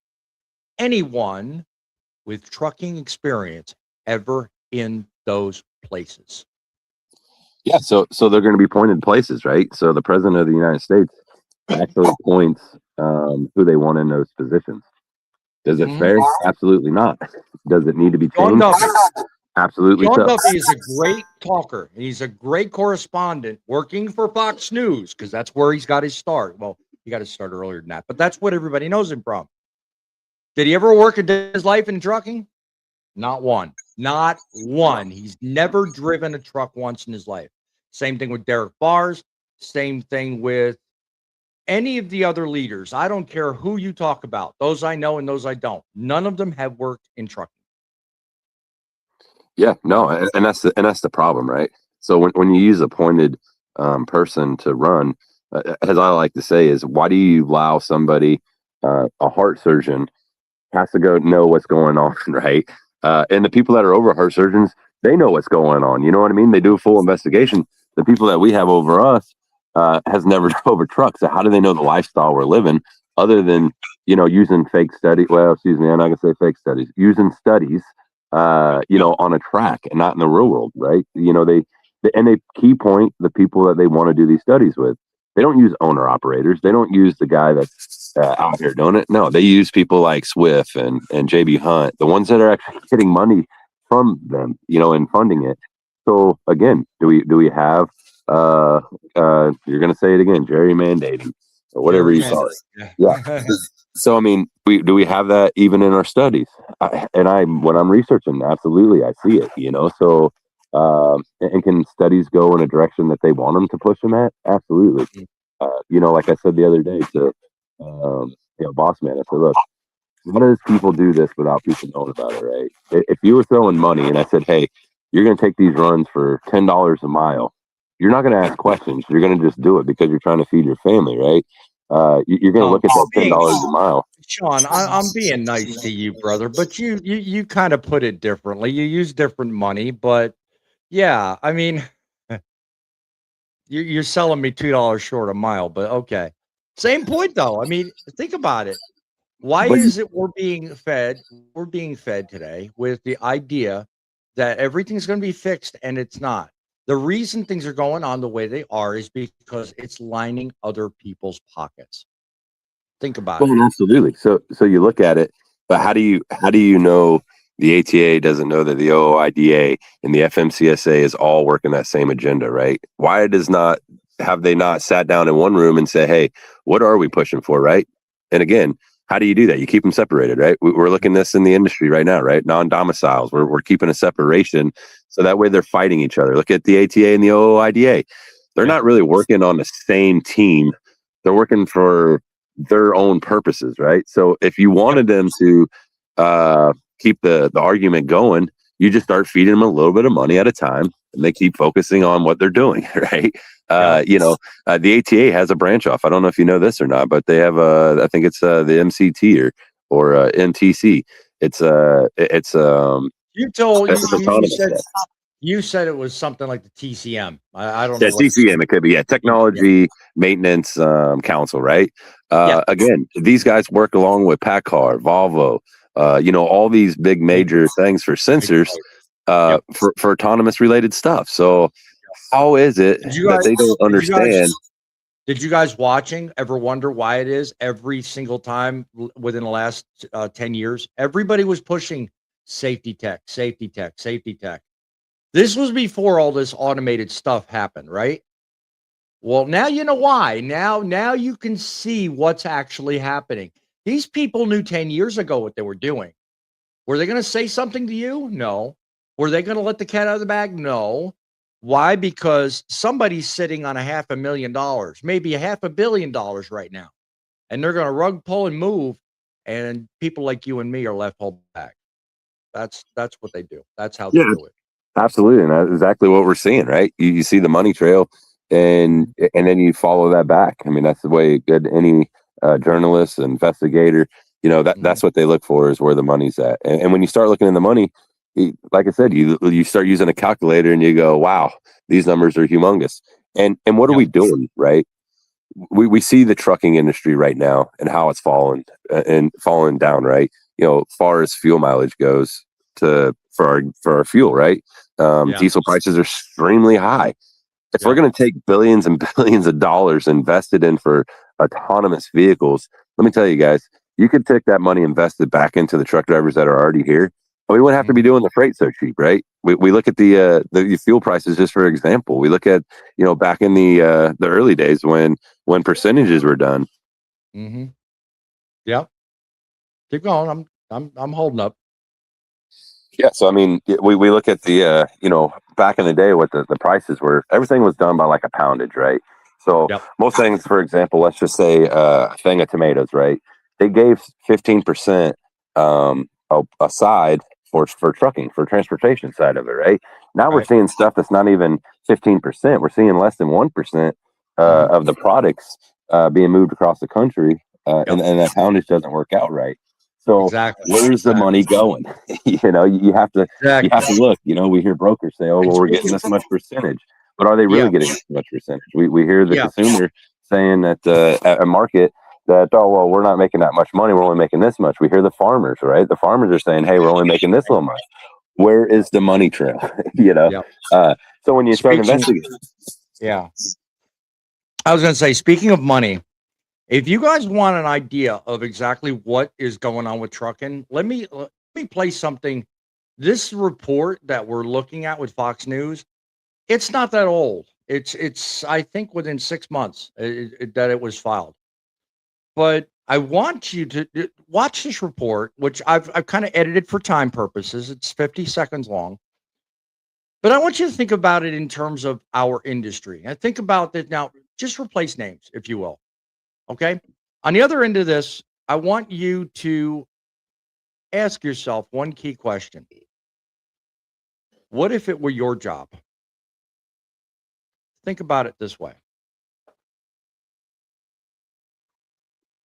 anyone with trucking experience ever in those places? Yeah, so they're going to be pointed places, right? So the president of the United States actually points who they want in those positions. Is it fair? Absolutely not. Does it need to be changed? Absolutely. John Duffy is a great talker. He's a great correspondent working for Fox News because that's where he's got his start. Well, he got his start earlier than that, but that's what everybody knows him from. Did he ever work a day in his life in trucking? Not one. Not one. He's never driven a truck once in his life. Same thing with Derek Bars. Same thing with any of the other leaders. I don't care who you talk about. Those I know and those I don't. None of them have worked in trucking. Yeah, no, and that's the problem, right? So when you use appointed person to run, as I like to say, is why do you allow somebody, a heart surgeon, has to go know what's going on, right? And the people that are over heart surgeons, they know what's going on. You know what I mean? They do a full investigation. The people that we have over us has never drove a truck. So how do they know the lifestyle we're living other than, you know, using fake studies? Well, excuse me, I'm not going to say fake studies. Using studies, you know, on a track and not in the real world, right? You know, they key point the people that they want to do these studies with. They don't use owner operators. They don't use the guy that's out here doing it. No, they use people like Swift and JB Hunt, the ones that are actually getting money from them, you know, and funding it. So again, do we have you're going to say it again, gerrymandating or whatever you call it? Yeah. So I mean, do we have that even in our studies? When I'm researching, absolutely, I see it. You know, so And can studies go in a direction that they want them to push them at? Absolutely. Like I said the other day to, boss man, I said, look, how does people do this without people knowing about it, right? If you were throwing money and I said, hey, you're going to take these runs for $10 a mile, you're not going to ask questions. You're going to just do it because you're trying to feed your family, right? You're going to look at that $10 a mile. Sean, I'm being nice to you, brother, but you kind of put it differently. You use different money, but yeah, I mean, you're selling me $2 short a mile, but okay. Same point though. I mean, think about it. Why is it we're being fed today with the idea that everything's going to be fixed and it's not? The reason things are going on the way they are is because it's lining other people's pockets. Think about it. Absolutely. So you look at it, but how do you know the ATA doesn't know that the OOIDA and the FMCSA is all working that same agenda, right? Why have they not sat down in one room and say, hey, what are we pushing for, right? And again, how do you do that? You keep them separated, right? We're looking at this in the industry right now, right? Non-domiciles. We're keeping a separation so that way they're fighting each other. Look at the ATA and the OOIDA. They're not really working on the same team. They're working for their own purposes, right? So if you wanted them to keep the argument going, you just start feeding them a little bit of money at a time, and they keep focusing on what they're doing, right? The ATA has a branch off. I don't know if you know this or not, but they have I think it's the MCT or MTC. You said it was something like the TCM. I don't know. TCM. It could be Technology Maintenance Council, right? Again, these guys work along with PACCAR, Volvo, all these big major things for sensors, for autonomous related stuff. So how is it that they don't understand? Did you guys watching ever wonder why it is every single time within the last 10 years, everybody was pushing safety tech. This was before all this automated stuff happened, right? Well, now you know why. Now you can see what's actually happening. These people knew 10 years ago what they were doing. Were they going to say something to you? No. Were they going to let the cat out of the bag? No. Why? Because somebody's sitting on $500,000, maybe $500 million right now, and they're going to rug pull and move, and people like you and me are left holding back. That's what they do. That's how they do it. Absolutely, and that's exactly what we're seeing, right? You see the money trail, and then you follow that back. I mean, that's the way any journalist, investigator, that's what they look for, is where the money's at. And when you start looking in the money, like I said, you start using a calculator and you go, wow, these numbers are humongous. And what are we doing, right? We see the trucking industry right now and how it's fallen down, right? Far as fuel mileage goes for our fuel, right? Diesel prices are extremely high. If we're going to take billions and billions of dollars invested in for autonomous vehicles, let me tell you guys, you could take that money invested back into the truck drivers that are already here. We wouldn't have to be doing the freight so cheap, right? We look at the fuel prices, just for example. We look at back in the early days when percentages were done. Mm-hmm. Yep. Keep going. I'm holding up. Yeah, so I mean, we look at the back in the day what the prices were. Everything was done by like a poundage, right? So most things, for example, let's just say a thing of tomatoes, right? They gave 15% aside for trucking, for transportation side of it, right? Now we're seeing stuff that's not even 15%. We're seeing less than 1% of the products being moved across the country, and that poundage doesn't work out right. So where's the money going? You have to look. We hear brokers say, "Oh, well, we're getting this much percentage," but are they really getting this much percentage? We hear the consumer saying that at a market that, "Oh, well, we're not making that much money. We're only making this much." We hear the farmers, right? The farmers are saying, "Hey, we're only making this little much." Where is the money trail? So when you start investigating, I was going to say, speaking of money, if you guys want an idea of exactly what is going on with trucking, let me play something. This report that we're looking at with Fox News, it's not that old. It's I think within 6 months that it was filed. But I want you to watch this report, which I've kind of edited for time purposes. It's 50 seconds long. But I want you to think about it in terms of our industry. And think about that now, just replace names, if you will. Okay. On the other end of this, I want you to ask yourself one key question. What if it were your job? Think about it this way.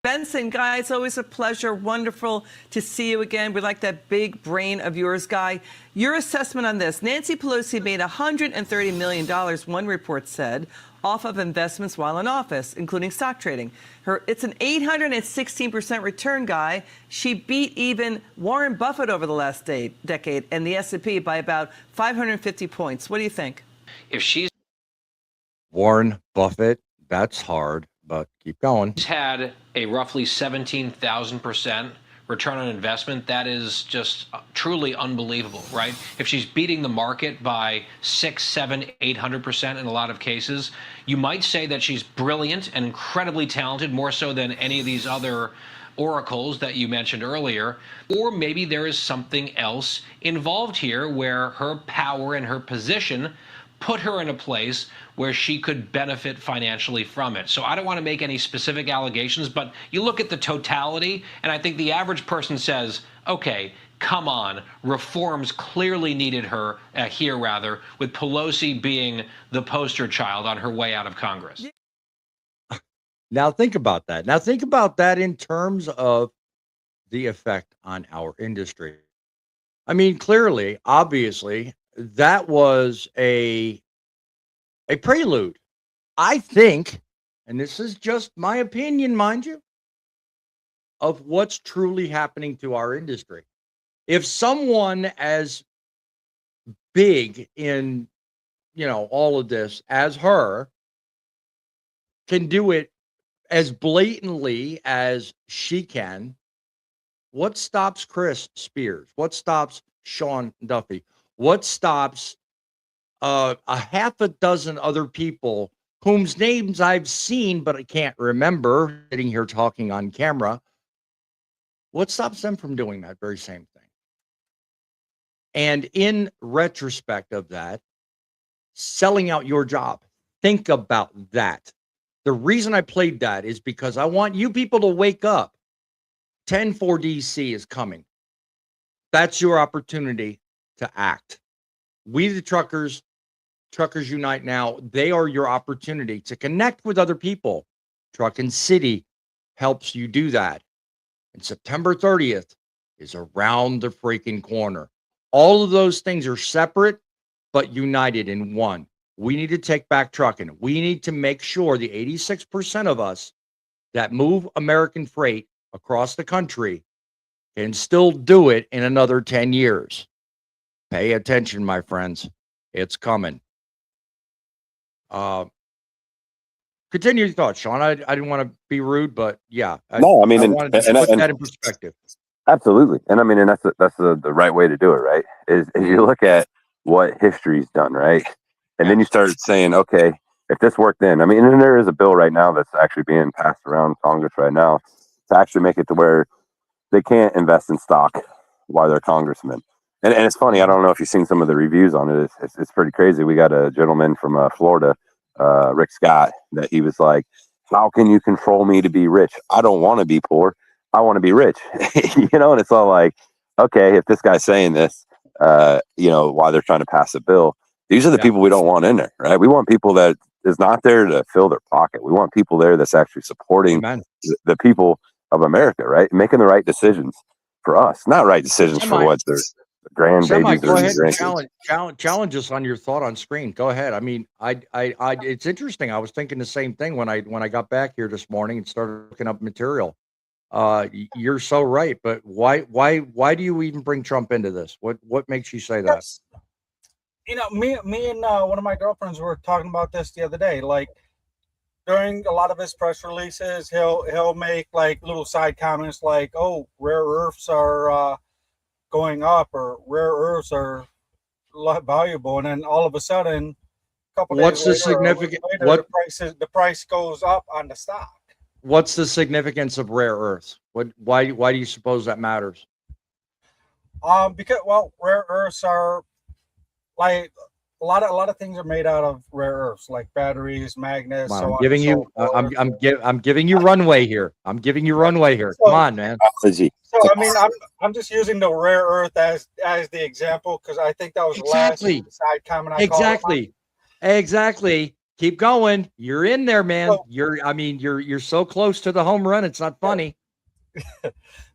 Benson, Guy, it's always a pleasure. Wonderful to see you again. We like that big brain of yours, Guy. Your assessment on this. Nancy Pelosi made $130 million, one report said, off of investments while in office, including stock trading. It's an 816% return, Guy. She beat even Warren Buffett over the last decade and the S&P by about 550 points. What do you think? If she's Warren Buffett, that's hard, but keep going. had a roughly 17,000% return on investment, that is just truly unbelievable, right? If she's beating the market by 6, 7, 800% in a lot of cases, you might say that she's brilliant and incredibly talented, more so than any of these other oracles that you mentioned earlier. Or maybe there is something else involved here where her power and her position put her in a place where she could benefit financially from it. So I don't want to make any specific allegations, but you look at the totality, and I think the average person says, okay, come on, reforms clearly needed here, with Pelosi being the poster child on her way out of Congress. Now think about that. Now think about that in terms of the effect on our industry. I mean, clearly, obviously, that was a prelude, I think, and this is just my opinion, mind you, of what's truly happening to our industry. If someone as big in, all of this as her can do it as blatantly as she can, what stops Chris Spears? What stops Sean Duffy? What stops a half a dozen other people whose names I've seen, but I can't remember sitting here talking on camera? What stops them from doing that very same thing? And in retrospect of that, selling out your job, think about that. The reason I played that is because I want you people to wake up. 10-4 DC is coming. That's your opportunity to act. We, the Truckers Unite Now, they are your opportunity to connect with other people. Truckin City helps you do that. And September 30th is around the freaking corner. All of those things are separate, but united in one. We need to take back trucking. We need to make sure the 86% of us that move American freight across the country can still do it in another 10 years. Pay attention, my friends. It's coming. Continue your thoughts, Sean. I didn't want to be rude, but yeah. I mean, wanted to put that in perspective. Absolutely. And I mean, and that's the right way to do it, right? Is you look at what history's done, right? And then you start saying, okay, if this worked then, I mean, and there is a bill right now that's actually being passed around Congress right now to actually make it to where they can't invest in stock while they're congressmen. And it's funny, I don't know if you've seen some of the reviews on it. It's pretty crazy. We got a gentleman from Florida, Rick Scott, that he was like, how can you control me to be rich? I don't want to be poor. I want to be rich. And it's all like, okay, if this guy's saying this, while they're trying to pass a bill, these are the people we don't want in there, right? We want people that is not there to fill their pocket. We want people there that's actually supporting the people of America, right? Making the right decisions for us, not right decisions for what their grandbabies go ahead and challenge us on your thought on screen. Go ahead. I mean, I it's interesting. I was thinking the same thing when I got back here this morning and started looking up material. You're so right, but why do you even bring Trump into this? What makes you say that? Me and one of my girlfriends were talking about this the other day. Like during a lot of his press releases, he'll make like little side comments like, "Oh, rare earths are going up," or "Rare earths are a lot valuable," and then all of a sudden, a couple what's days the later, significant? Later, the price goes up on the stock. What's the significance of rare earths? Why do you suppose that matters? Because rare earths are like a lot of things are made out of rare earths, like batteries, magnets. I'm So on giving and you, so forth. I'm giving you runway here. I'm giving you runway here. Come on, man. So I mean, I'm just using the rare earth as the example because I think that was the last side comment I called. Exactly. Keep going. You're in there, man. You're so close to the home run. It's not funny.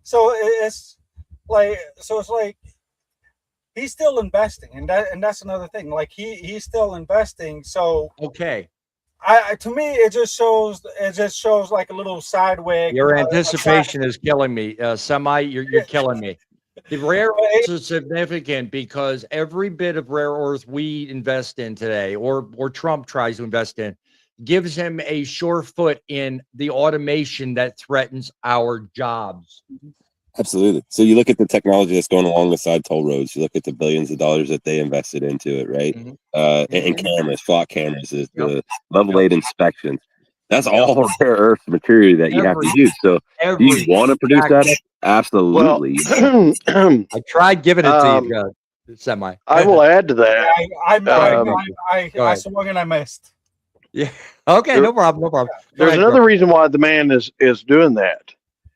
So it's like he's still investing, and that's another thing. Like he's still investing. So okay. To me, it just shows like a little sideway. Your anticipation is killing me. You're killing me. The rare earths is significant because every bit of rare earth we invest in today, or Trump tries to invest in, gives him a sure foot in the automation that threatens our jobs. Absolutely. So you look at the technology that's going along beside toll roads. You look at the billions of dollars that they invested into it, right? And cameras, flock cameras, is the level 8 inspections. That's all rare earth material that you have to use. So do you want to produce that? Absolutely. Well, I tried giving it to you, Semi. I will add to that. I swung and I missed. Yeah. Okay. No problem. No problem. There's another reason why the man is doing that.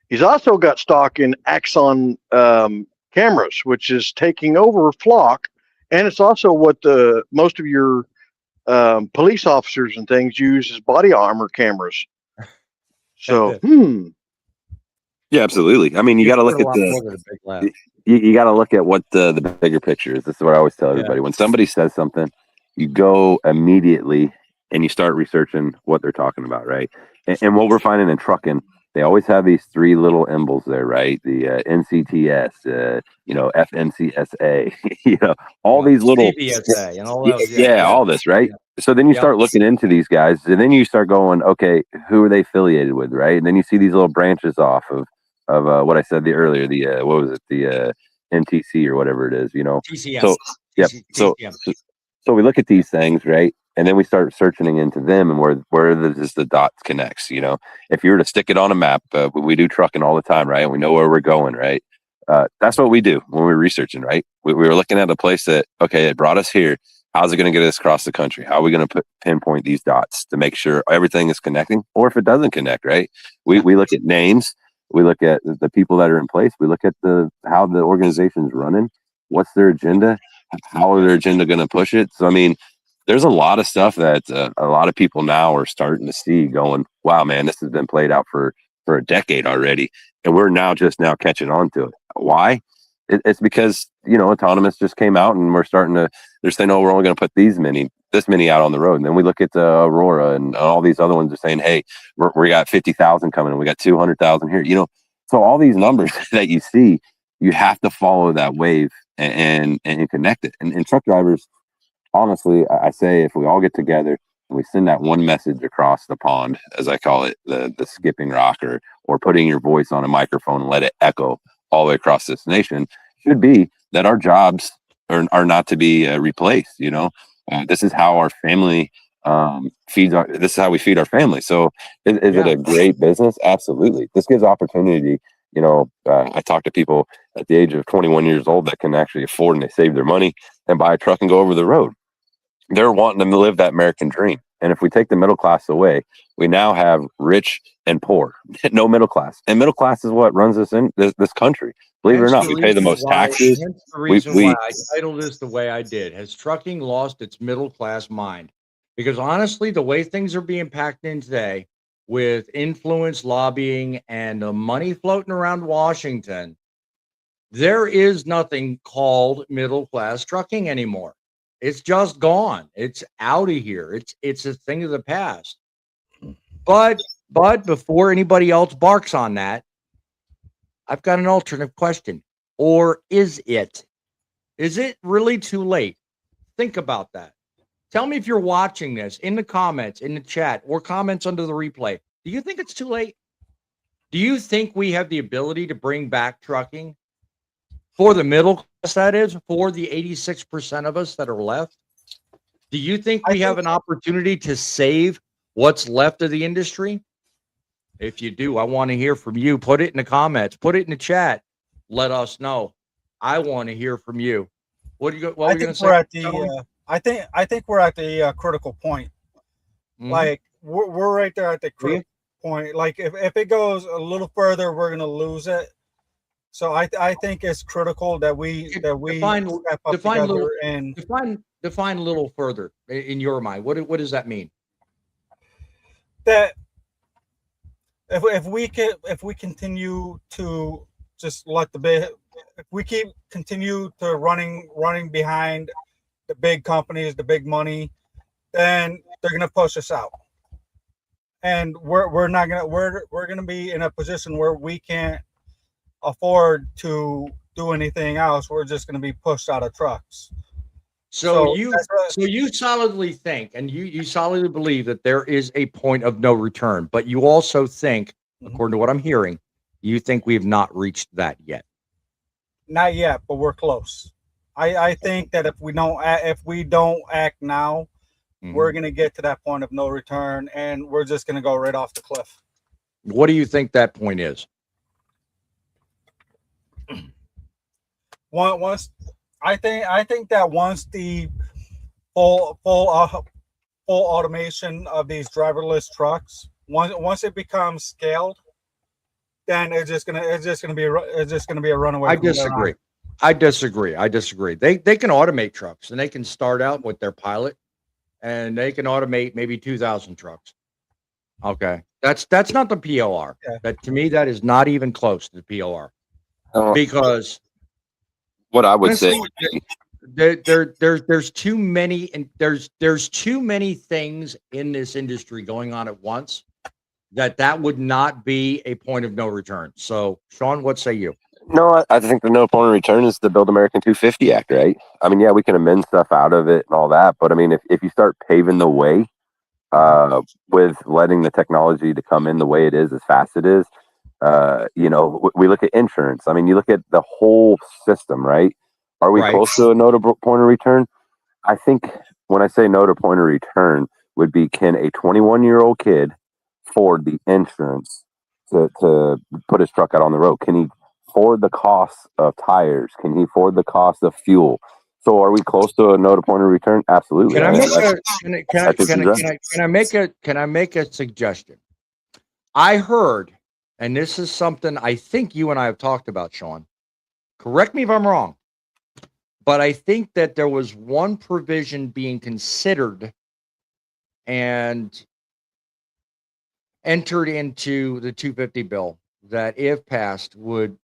He's also got stock in Axon cameras, which is taking over Flock, and it's also what most of your police officers and things use as body armor cameras. So, yeah, absolutely. I mean, you got to look at you got to look at what the bigger picture is. This is what I always tell everybody. When somebody says something, you go immediately and you start researching what they're talking about, right? And what we're finding in Truckin, they always have these 3 little emblems there, right? The NCTS, FNCSA, all these little CBSA and all those, all this, right? So then you start looking into these guys, and then you start going, okay, who are they affiliated with, right? And then you see these little branches off of what I said earlier, the what was it, the NTC or whatever it is, TCS. So so we look at these things, right? And then we start searching into them and where the dots connects. If you were to stick it on a map, we do trucking all the time, right? And we know where we're going, right? That's what we do when we're researching, right? We were looking at a place that, okay, it brought us here. How's it going to get us across the country? How are we going to pinpoint these dots to make sure everything is connecting? Or if it doesn't connect, right? We look at names. We look at the people that are in place. We look at how the organization's running. What's their agenda? How are their agenda going to push it? So, I mean, there's a lot of stuff that a lot of people now are starting to see going, wow, man, this has been played out for a decade already. And we're now catching on to it. Why? It's because, autonomous just came out and we're starting to, they're saying, oh, we're only going to put this many out on the road. And then we look at Aurora and all these other ones are saying, hey, we got 50,000 coming and we got 200,000 here, so all these numbers that you see, you have to follow that wave and connect it. And truck drivers, honestly, I say if we all get together and we send that one message across the pond, as I call it, the skipping rock or putting your voice on a microphone and let it echo all the way across this nation, should be that our jobs are not to be replaced. This is how our family this is how we feed our family. So is it a great business? Absolutely. This gives opportunity. I talk to people at the age of 21 years old that can actually afford and they save their money and buy a truck and go over the road. They're wanting them to live that American dream. And if we take the middle class away, we now have rich and poor, no middle class. And middle class is what runs us in this country. Believe it or not, we pay the most taxes. That's the reason why I titled this the way I did. Has trucking lost its middle class mind? Because honestly, the way things are being packed in today with influence, lobbying, and the money floating around Washington, there is nothing called middle class trucking anymore. It's just gone. It's out of here. It's a thing of the past. But before anybody else barks on that, I've got an alternate question. Or is it? Is it really too late? Think about that. Tell me if you're watching this in the comments, in the chat, or comments under the replay. Do you think it's too late? Do you think we have the ability to bring back trucking for the middle class, that is, for the 86% of us that are left? Do you think we have an opportunity to save what's left of the industry? If you do, I want to hear from you. Put it in the comments. Put it in the chat. Let us know. I want to hear from you. What are you going to say? I think we're at the critical point. Like we're right there at the critical point. Like if it goes a little further, we're gonna lose it. So I think it's critical that we step up together and define a little further in your mind. What does that mean? That if we continue to just let if we continue to running behind the big companies, the big money, then they're gonna push us out, and we're gonna be in a position where we can't afford to do anything else. We're just gonna be pushed out of trucks. So you solidly think, and you solidly believe that there is a point of no return, but you also think, according to what I'm hearing, you think we have not reached that yet. Not yet, but we're close. I think that if we don't act now, we're gonna get to that point of no return, and we're just gonna go right off the cliff. What do you think that point is? Once I think that once the full automation of these driverless trucks, once it becomes scaled, then it's just gonna be a runaway. I disagree. They can automate trucks, and they can start out with their pilot, and they can automate maybe 2,000 trucks. Okay, that's not the POR. Yeah. That to me, that is not even close to the POR, because what I would say, there's too many, and there's too many things in this industry going on at once that would not be a point of no return. So, Sean, what say you? no, I think the no point of return is the Build American 250 Act, right? I mean, yeah, we can amend stuff out of it and all that, but I mean, if you start paving the way with letting the technology to come in the way it is, as fast it is, we look at insurance. I mean, you look at the whole system, right? Are we close to a no to point of return? I think when I say no to point of return would be, can a 21-year-old kid afford the insurance to put his truck out on the road? Can he afford the cost of tires? Can he afford the cost of fuel? So are we close to a no to point of return? Absolutely. Can I make a suggestion? I heard, and this is something I think you and I have talked about, Sean. Correct me if I'm wrong, but I think that there was one provision being considered and entered into the 250 bill that, if passed, would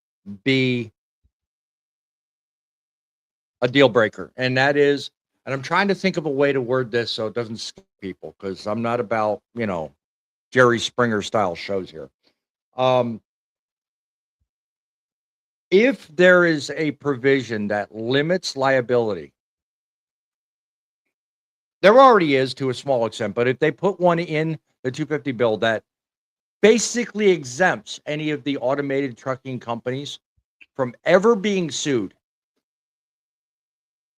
be a deal breaker. And that is, and I'm trying to think of a way to word this so it doesn't scare people, because I'm not about, Jerry Springer style shows here. If there is a provision that limits liability, there already is to a small extent, but if they put one in the 250 bill that basically exempts any of the automated trucking companies from ever being sued,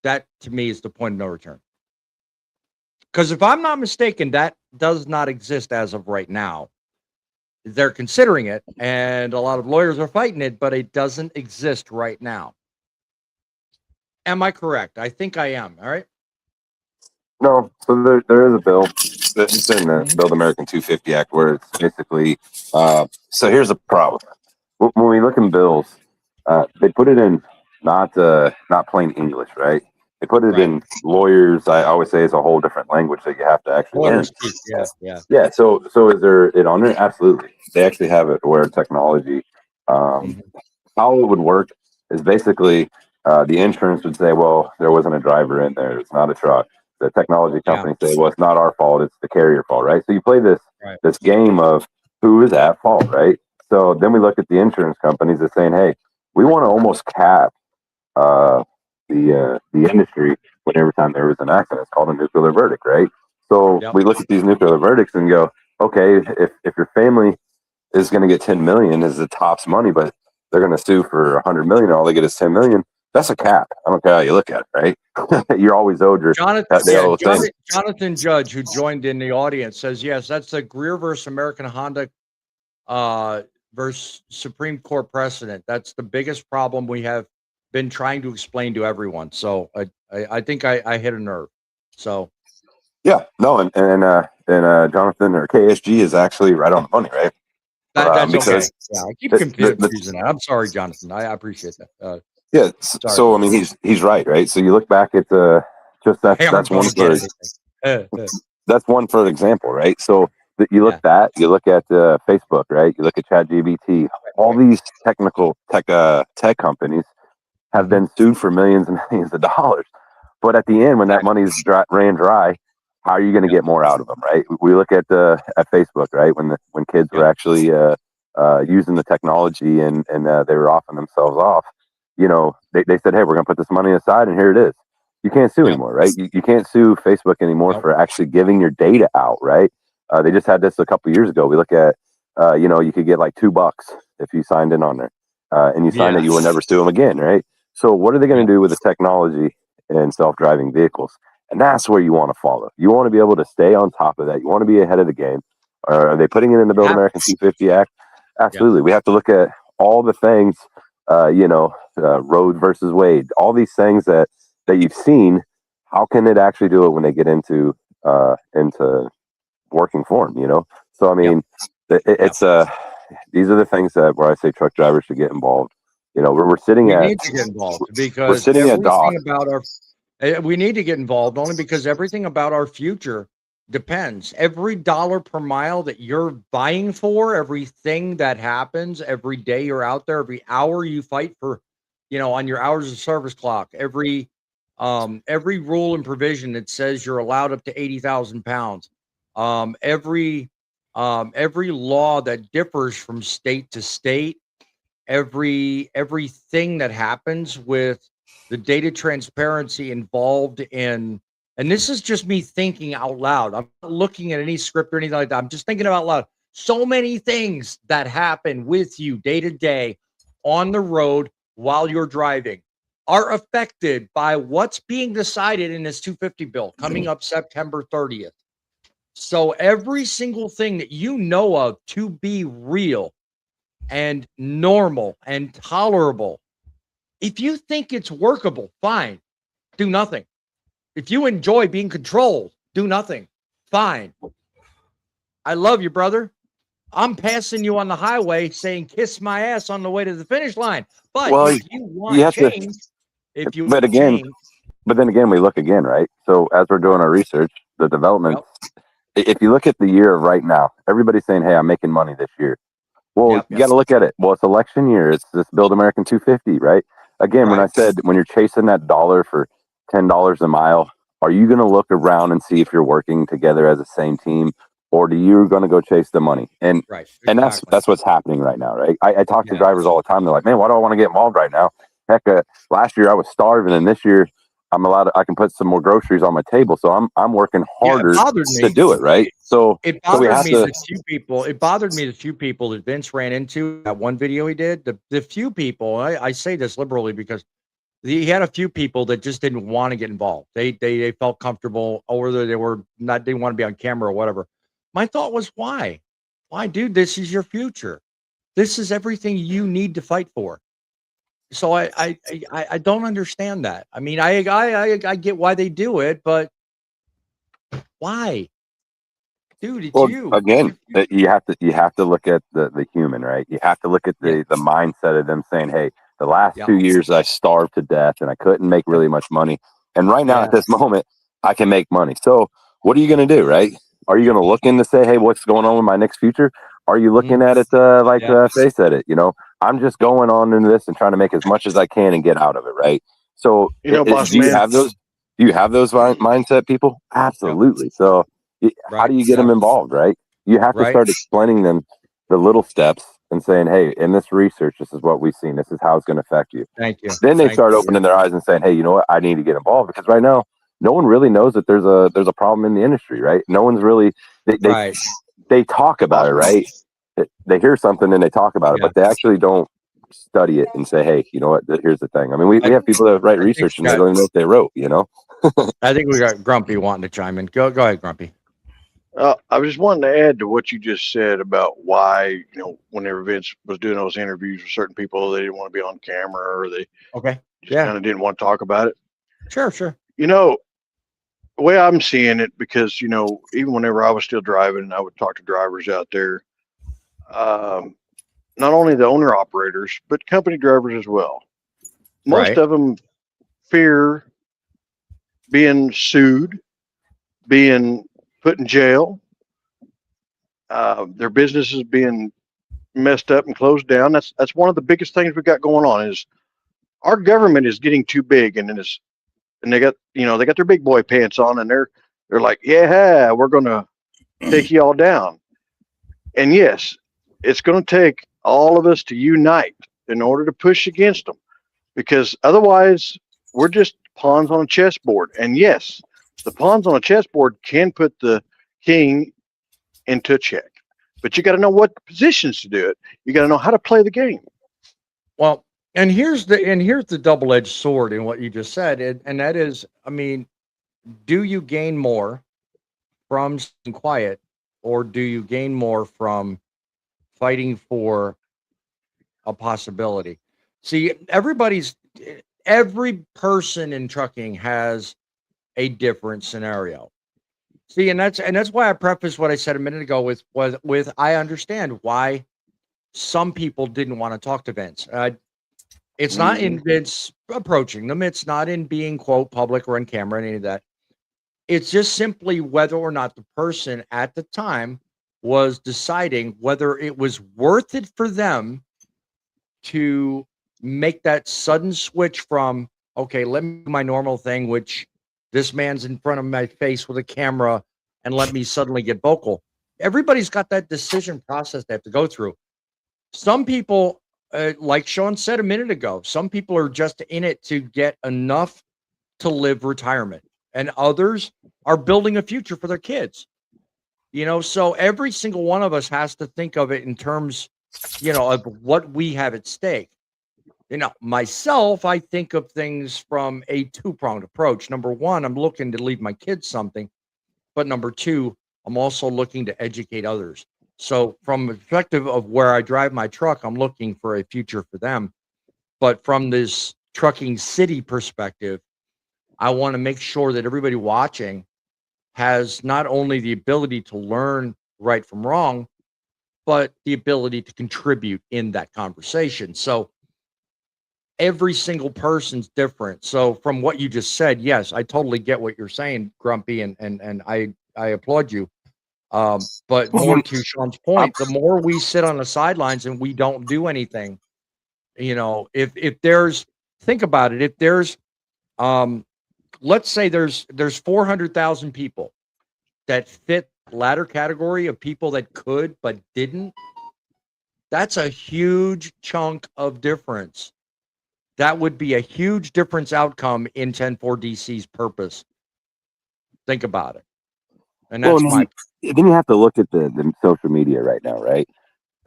that to me is the point of no return. Because if I'm not mistaken, that does not exist as of right now. They're considering it, and a lot of lawyers are fighting it, but it doesn't exist right now. Am I correct? I think I am. All right. No, so there is a bill that's in the Build American 250 Act where it's basically, so here's the problem. When we look in bills, they put it in not plain English, right? They put it in lawyers. I always say it's a whole different language that you have to actually learn. Yeah. So is there it on there? Absolutely. They actually have it where technology, how it would work is basically the insurance would say, well, there wasn't a driver in there. It's not a truck. The technology company say, well, it's not our fault. It's the carrier fault, right? So you play this game of who is at fault, right? So then we look at the insurance companies that's saying, hey, we want to almost cap the industry when every time there was an accident. It's called a nuclear verdict, right? So we look at these nuclear verdicts and go, okay, if your family is going to get 10 million as the top's money, but they're going to sue for 100 million, all they get is 10 million. That's a cap. I don't care how you look at it, right? You're always owed your Jonathan Judge, who joined in the audience, says yes, that's the Greer versus American Honda versus Supreme Court precedent. That's the biggest problem we have been trying to explain to everyone. So I think I hit a nerve. So, yeah, no, and Jonathan or KSG is actually right on the money, right? that's Because okay. Yeah, I keep confusing that. I'm sorry, Jonathan. I appreciate that. yeah, sorry. so I mean, he's right, right? So you look back at just that's one for that's one for example, right? So you look you look at Facebook, right? You look at ChatGPT. All these tech companies have been sued for millions and millions of dollars. But at the end, when that money's ran dry, how are you going to get more out of them, right? We look at Facebook, right? When kids were actually using the technology and they were offing themselves off, you know, they said, hey, we're going to put this money aside, and here it is. You can't sue anymore, right? You can't sue Facebook anymore for actually giving your data out, right? They just had this a couple years ago. We look at, you know, you could get like $2 if you signed in on there, and you signed that you would never sue them again, right? So what are they going to do with the technology and self-driving vehicles? And that's where you want to follow. You want to be able to stay on top of that. You want to be ahead of the game. Are they putting it in the Build American 250 Act? Absolutely. We have to look at all the things, you know, Roe versus Wade, all these things that you've seen. How can it actually do it when they get into working form, you know? So, I mean, it's these are the things that where I say truck drivers should get involved. You know, we're sitting we need to get involved because we're sitting at dock. About our we need to get involved only because everything about our future depends. Every dollar per mile that you're buying for, everything that happens, every day you're out there, every hour you fight for, you know, on your hours of service clock, every rule and provision that says you're allowed up to 80,000 pounds, every law that differs from state to state, everything that happens with the data transparency involved in, and this is just me thinking out loud. I'm not looking at any script or anything like that. I'm just thinking out loud. So many things that happen with you day to day on the road while you're driving are affected by what's being decided in this 250 bill coming up September 30th. So every single thing that you know of to be real and normal and tolerable, if you think it's workable, fine, do nothing. If you enjoy being controlled, do nothing, fine. I love you, brother. I'm passing you on the highway saying kiss my ass on the way to the finish line. But if you want change, but then again, we look again, right? So as we're doing our research, the development, if you look at the year of right now, everybody's saying, hey, I'm making money this year. Well, you got to look at it. Well, it's election year. It's this Build American 250, right? Again, when I said, when you're chasing that dollar for $10 a mile, are you going to look around and see if you're working together as a same team, or do you going to go chase the money? And and that's what's happening right now, right? I talk to drivers all the time. They're like, man, why do I want to get involved right now? Heck, last year I was starving, and this year I can put some more groceries on my table, so I'm working harder to do it, right? So it bothered me the few people. It bothered me the few people that Vince ran into that one video he did. The few people, I say this liberally because he had a few people that just didn't want to get involved. They felt comfortable, or they didn't want to be on camera or whatever. My thought was, why, dude? This is your future. This is everything you need to fight for. So I don't understand that. I mean, I get why they do it, but why, dude? It's you again. You have to look at the human, right? You have to look at the mindset of them saying, hey, the last 2 years I starved to death and I couldn't make really much money, and right now at this moment I can make money. So what are you going to do, right? Are you going to look in to say, hey, what's going on with my next future? Are you looking at it like they said it? You know, I'm just going on into this and trying to make as much as I can and get out of it, right? So, you know, boss do you have those mindset people? Absolutely. So, how do you get them involved, right? You have to start explaining them the little steps and saying, hey, in this research, this is what we've seen. This is how it's going to affect you. Thank you. Then they start opening their eyes and saying, hey, you know what? I need to get involved, because right now, no one really knows that there's a problem in the industry, right? No one's really they talk about it, right? They hear something and they talk about it, but they actually don't study it and say, hey, you know what? Here's the thing. I mean, we have people that write research and they don't even know what they wrote, you know? I think we got Grumpy wanting to chime in. Go ahead, Grumpy. I was just wanting to add to what you just said about why, you know, whenever Vince was doing those interviews with certain people, they didn't want to be on camera, or they just kind of didn't want to talk about it. Sure. You know, the way I'm seeing it, because, you know, even whenever I was still driving, I would talk to drivers out there, not only the owner operators, but company drivers as well. Most Right. of them fear being sued, being put in jail, their businesses being messed up and closed down. That's one of the biggest things we got going on is our government is getting too big, and they got, you know, they got their big boy pants on, and they're like, yeah, we're gonna take you all down. And yes, it's gonna take all of us to unite in order to push against them, because otherwise we're just pawns on a chessboard. And yes, the pawns on a chessboard can put the king into check, but you got to know what positions to do it. You got to know how to play the game. Well, and here's the double-edged sword in what you just said, and that is, I mean, do you gain more from staying quiet, or do you gain more from fighting for a possibility? See, every person in trucking has a different scenario. See, and that's why I prefaced what I said a minute ago with I understand why some people didn't want to talk to Vince. It's not in Vince approaching them. It's not in being, quote, public or on camera, any of that. It's just simply whether or not the person at the time was deciding whether it was worth it for them to make that sudden switch from, okay, let me do my normal thing, which this man's in front of my face with a camera, and let me suddenly get vocal. Everybody's got that decision process they have to go through. Some people, like Sean said a minute ago, some people are just in it to get enough to live retirement, and others are building a future for their kids. You know, so every single one of us has to think of it in terms, you know, of what we have at stake. You know, myself, I think of things from a two-pronged approach. Number one, I'm looking to leave my kids something, but number two, I'm also looking to educate others. So from the perspective of where I drive my truck, I'm looking for a future for them. But from this trucking city perspective, I want to make sure that everybody watching has not only the ability to learn right from wrong, but the ability to contribute in that conversation. So every single person's different. So from what you just said, yes, I totally get what you're saying, Grumpy, and I applaud you. But more to Sean's point, the more we sit on the sidelines and we don't do anything, you know, if there's, think about it, if there's, let's say there's 400,000 people that fit the latter category of people that could but didn't, that's a huge chunk of difference. That would be a huge difference outcome in 10-4DC's purpose. Think about it. And that's then you have to look at the social media right now, right?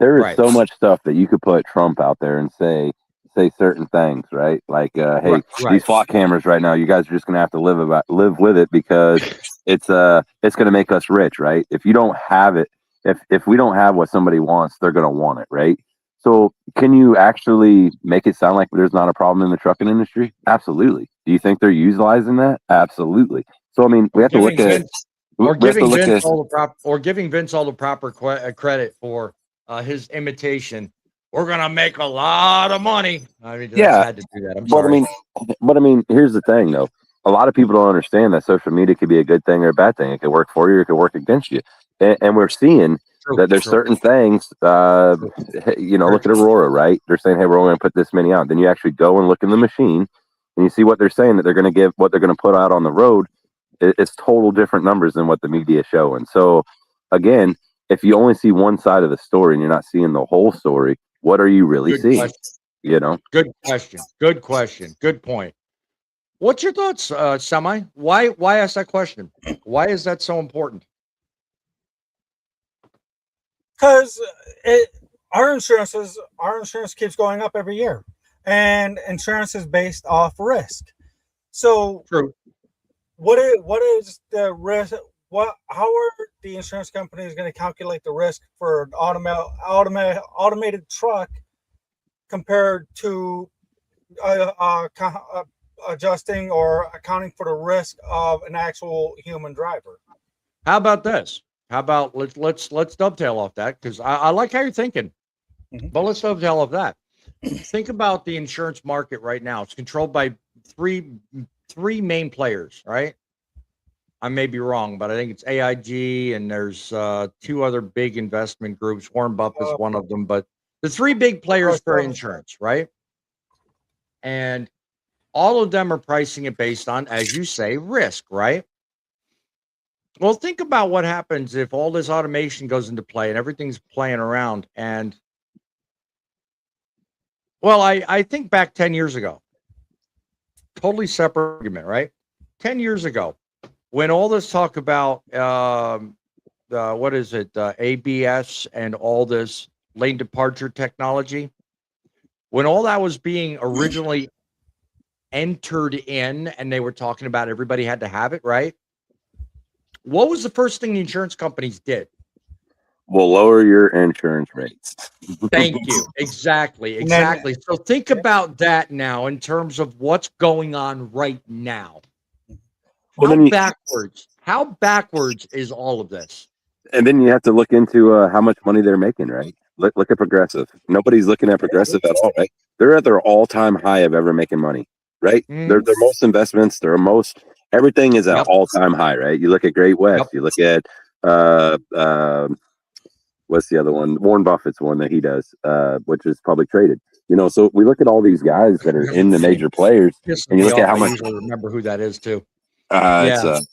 There is so much stuff that you could put Trump out there and say certain things, right? Like, hey, these flock cameras right now, you guys are just gonna have to live with it because it's gonna make us rich, right? If you don't have it, if we don't have what somebody wants, they're gonna want it, right? So can you actually make it sound like there's not a problem in the trucking industry? Absolutely. Do you think they're utilizing that? Absolutely. So I mean, we have to look at giving Vince all the proper credit for his imitation. We're gonna make a lot of money. I mean, yeah, had to do that. I'm sorry. But I mean, here's the thing, though. A lot of people don't understand that social media could be a good thing or a bad thing. It could work for you, or it could work against you. And we're seeing that there's certain things. You know, look at Aurora, right? They're saying, hey, we're only going to put this many out. Then you actually go and look in the machine, and you see what they're saying that they're going to give, what they're going to put out on the road. It's total different numbers than what the media is showing. So again, if you only see one side of the story and you're not seeing the whole story, what are you really seeing? You know? Good question. Good question. Good point. What's your thoughts, Semi? Why ask that question? Why is that so important? Because our insurance keeps going up every year, and insurance is based off risk. So true. What is the risk? How are the insurance companies going to calculate the risk for an automated truck compared to adjusting or accounting for the risk of an actual human driver. How about this? How about let's dovetail off that, because I like how you're thinking, but let's dovetail off that. Think about the insurance market right now. It's controlled by three main players, right? I may be wrong, but I think it's AIG and there's two other big investment groups. Warren Buffett's one of them, but the three big players for insurance, right? And all of them are pricing it based on, as you say, risk, right? Well, think about what happens if all this automation goes into play and everything's playing around. And, well, I think back 10 years ago, totally separate argument, right? 10 years ago, when all this talk about, what is it, ABS and all this lane departure technology, when all that was being originally entered in and they were talking about everybody had to have it, right? What was the first thing the insurance companies did? We'll lower your insurance rates. Thank you. Exactly. So think about that now in terms of what's going on right now. How backwards is all of this? And then you have to look into how much money they're making, right? Look at Progressive. Nobody's looking at Progressive at all, right? They're at their all-time high of ever making money, right? Their most investments, everything is at all-time high, right? You look at Great West, you look at what's the other one? Warren Buffett's one that he does, which is public traded. So we look at all these guys that are in the major players, and you look at how much. I usually remember who that is too. It's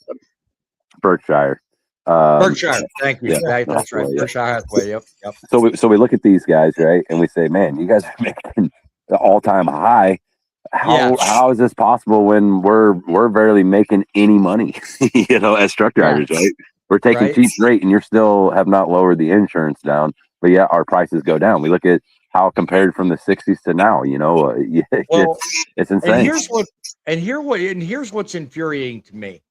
Berkshire. Berkshire, thank you. Yeah, that's right. Berkshire Hathaway. Yep. So we look at these guys, right, and we say, man, you guys are making the all-time high. How is this possible when we're barely making any money? As truck drivers, right? We're taking cheap rate, and you still have not lowered the insurance down, but yet our prices go down. We look at how compared from the 60s to now. It's insane. And here's what's infuriating to me.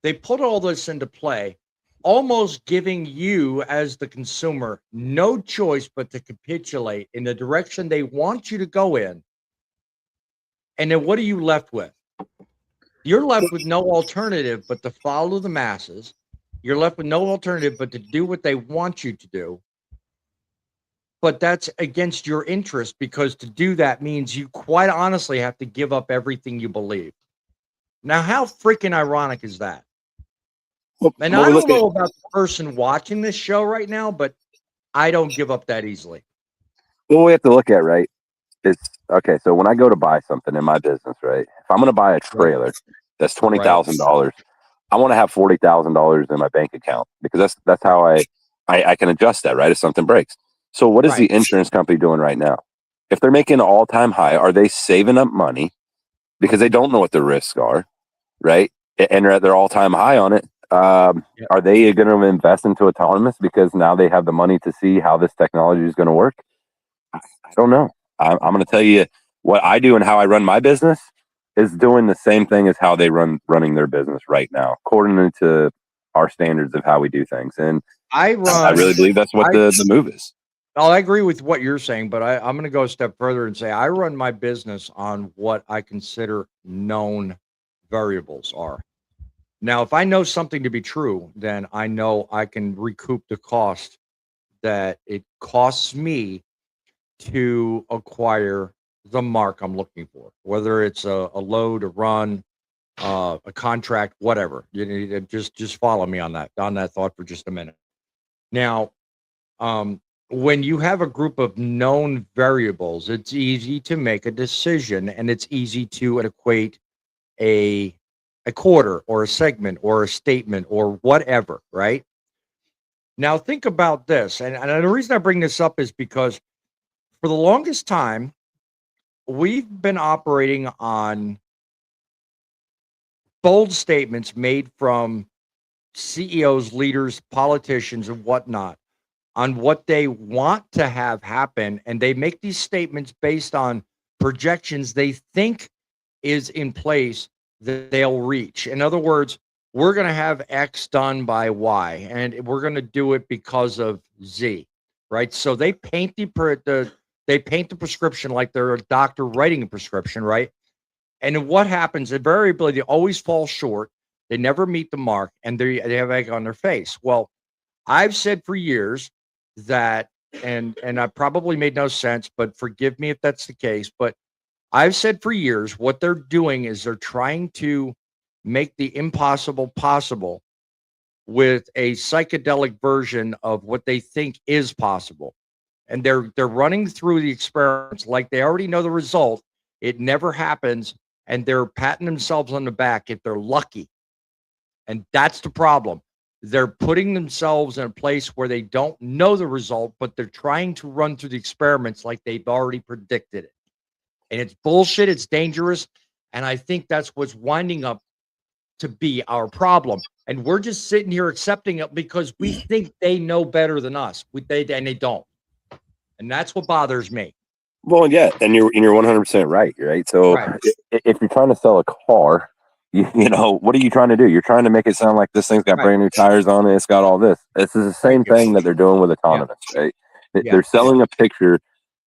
They put all this into play, almost giving you as the consumer no choice but to capitulate in the direction they want you to go in. And then what are you left with? You're left with no alternative but to follow the masses. You're left with no alternative but to do what they want you to do. But that's against your interest, because to do that means you quite honestly have to give up everything you believe. Now, how freaking ironic is that? And I don't know about the person watching this show right now, but I don't give up that easily. What we have to look at, right, is, okay, so when I go to buy something in my business, right, if I'm going to buy a trailer that's $20,000, I want to have $40,000 in my bank account, because that's how I can adjust that, right, if something breaks. So what is the insurance company doing right now? If they're making an all-time high, are they saving up money because they don't know what the risks are, right, and they're at their all-time high on it? Are they going to invest into autonomous because now they have the money to see how this technology is going to work? I don't know. I'm going to tell you what I do and how I run my business is doing the same thing as how they running their business right now, according to our standards of how we do things. And I really believe that's what the move is. I agree with what you're saying, but I'm going to go a step further and say I run my business on what I consider known variables are. Now, if I know something to be true, then I know I can recoup the cost that it costs me to acquire the mark I'm looking for, whether it's a load, a run, a contract, whatever. You just follow me on that thought for just a minute. Now, when you have a group of known variables, it's easy to make a decision, and it's easy to equate a quarter or a segment or a statement or whatever, right? Now think about this. And the reason I bring this up is because for the longest time, we've been operating on bold statements made from CEOs, leaders, politicians, and whatnot on what they want to have happen. And they make these statements based on projections they think is in place that they'll reach. In other words, we're going to have X done by Y, and we're going to do it because of Z, right? So they paint the prescription like they're a doctor writing a prescription, right? And what happens, invariably, they always fall short. They never meet the mark, and they have egg on their face. Well, I've said for years that, and I probably made no sense, but forgive me if that's the case, but I've said for years what they're doing is they're trying to make the impossible possible with a psychedelic version of what they think is possible. And they're running through the experiments like they already know the result. It never happens, and they're patting themselves on the back if they're lucky. And that's the problem. They're putting themselves in a place where they don't know the result, but they're trying to run through the experiments like they've already predicted it. And it's bullshit. It's dangerous. And I think that's what's winding up to be our problem. And we're just sitting here accepting it because we think they know better than us. And they don't. And that's what bothers me. Well, yeah, and you're 100% right. So if you're trying to sell a car, you know, what are you trying to do? You're trying to make it sound like this thing's got brand new tires on it. It's got all this. This is the same thing that they're doing with autonomous, right? They're selling a picture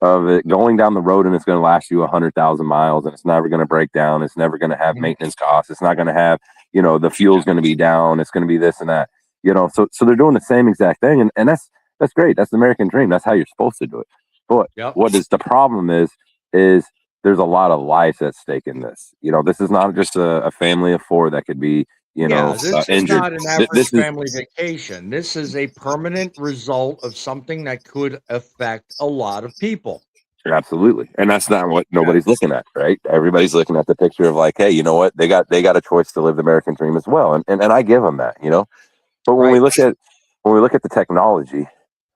of it going down the road, and it's going to last you 100,000 miles, and it's never going to break down. It's never going to have maintenance costs. It's not going to have, you know, the fuel's going to be down. It's going to be this and that, you know. So they're doing the same exact thing, and that's great. That's the American dream. That's how you're supposed to do it. But what is the problem is there's a lot of lives at stake in this. You know, this is not just a family of four that could be, you know, this injured. is not an average family vacation. This is a permanent result of something that could affect a lot of people. Absolutely. And that's not what nobody's looking at, right? Everybody's looking at the picture of like, hey, you know what? They got a choice to live the American dream as well. And I give them that, you know. But when we look at the technology,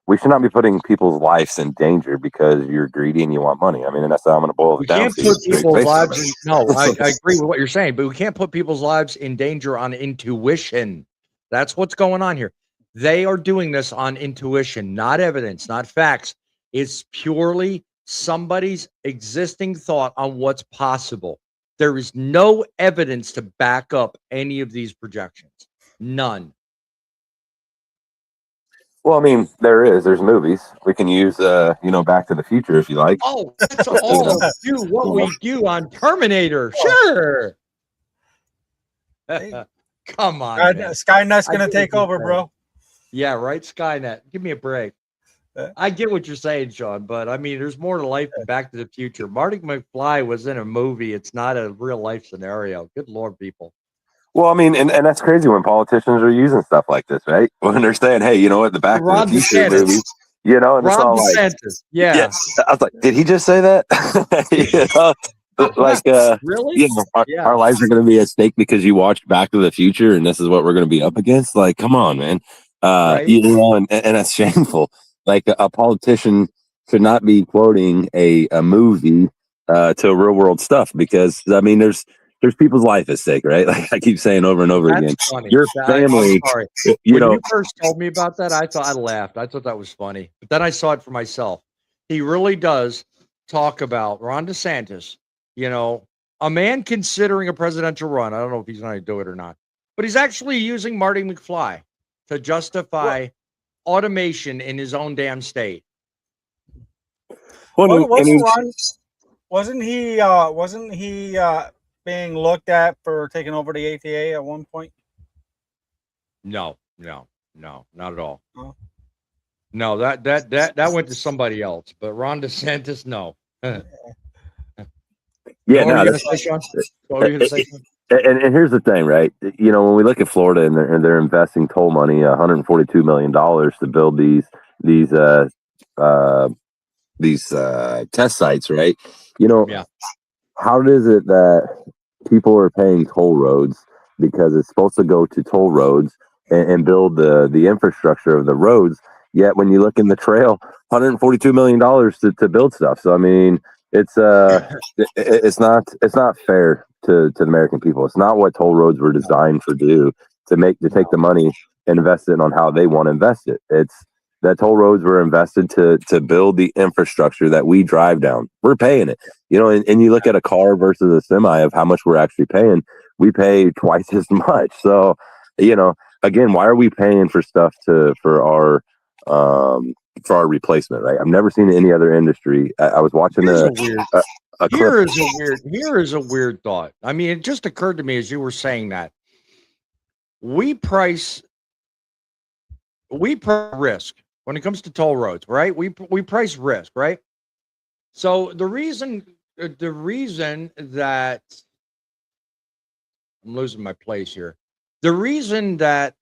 we should not be putting people's lives in danger because you're greedy and you want money. I mean, and that's how I'm going to boil it down to. We can't put people's lives in, no, I agree with what you're saying, but we can't put people's lives in danger on intuition. That's what's going on here. They are doing this on intuition, not evidence, not facts. It's purely somebody's existing thought on what's possible. There is no evidence to back up any of these projections. None. Well, I mean, there's movies. We can use, you know, Back to the Future if you like. Oh, that's all do what we do on Terminator. Sure. Come on. Skynet's going to take over, bro. Yeah, right. Skynet. Give me a break. I get what you're saying, Sean, but I mean, there's more to life than Back to the Future. Marty McFly was in a movie. It's not a real life scenario. Good Lord, people. Well, I mean, and that's crazy when politicians are using stuff like this, right? When they're saying, hey, you know what, the Back to the Future movie, you know, and it's all like, yeah. I was like, did he just say that? You know, like, really? You know, our lives are going to be at stake because you watched Back to the Future and this is what we're going to be up against. Like, come on, man. You know, and that's shameful. Like a politician should not be quoting a movie to real world stuff because, I mean, there's people's life at stake, right? Like I keep saying over and over again. Funny. Your family, when you first told me about that, I laughed. I thought that was funny. But then I saw it for myself. He really does talk about Ron DeSantis, you know, a man considering a presidential run. I don't know if he's going to do it or not, but he's actually using Marty McFly to justify automation in his own damn state. Well, wasn't he being looked at for taking over the ATA at one point? No, not at all. Oh. No, that went to somebody else, but Ron DeSantis, no. Yeah, no. And here's the thing, right? You know, when we look at Florida and they're investing toll money, $142 million to build these test sites, right? You know, how is it that people are paying toll roads because it's supposed to go to toll roads and build the infrastructure of the roads? Yet when you look in the trail, $142 million to build stuff. So I mean, it's not fair to the American people. It's not what toll roads were designed to do, to take the money and invest it on how they want to invest it. It's that toll roads were invested to build the infrastructure that we drive down. We're paying it, you know, and you look at a car versus a semi of how much we're actually paying. We pay twice as much. So, you know, again, why are we paying for stuff for our replacement, right? I've never seen any other industry. I was watching Here is a weird thought. I mean, it just occurred to me as you were saying that. We price risk when it comes to toll roads, right? We price risk, right? So the reason that I'm losing my place here, the reason that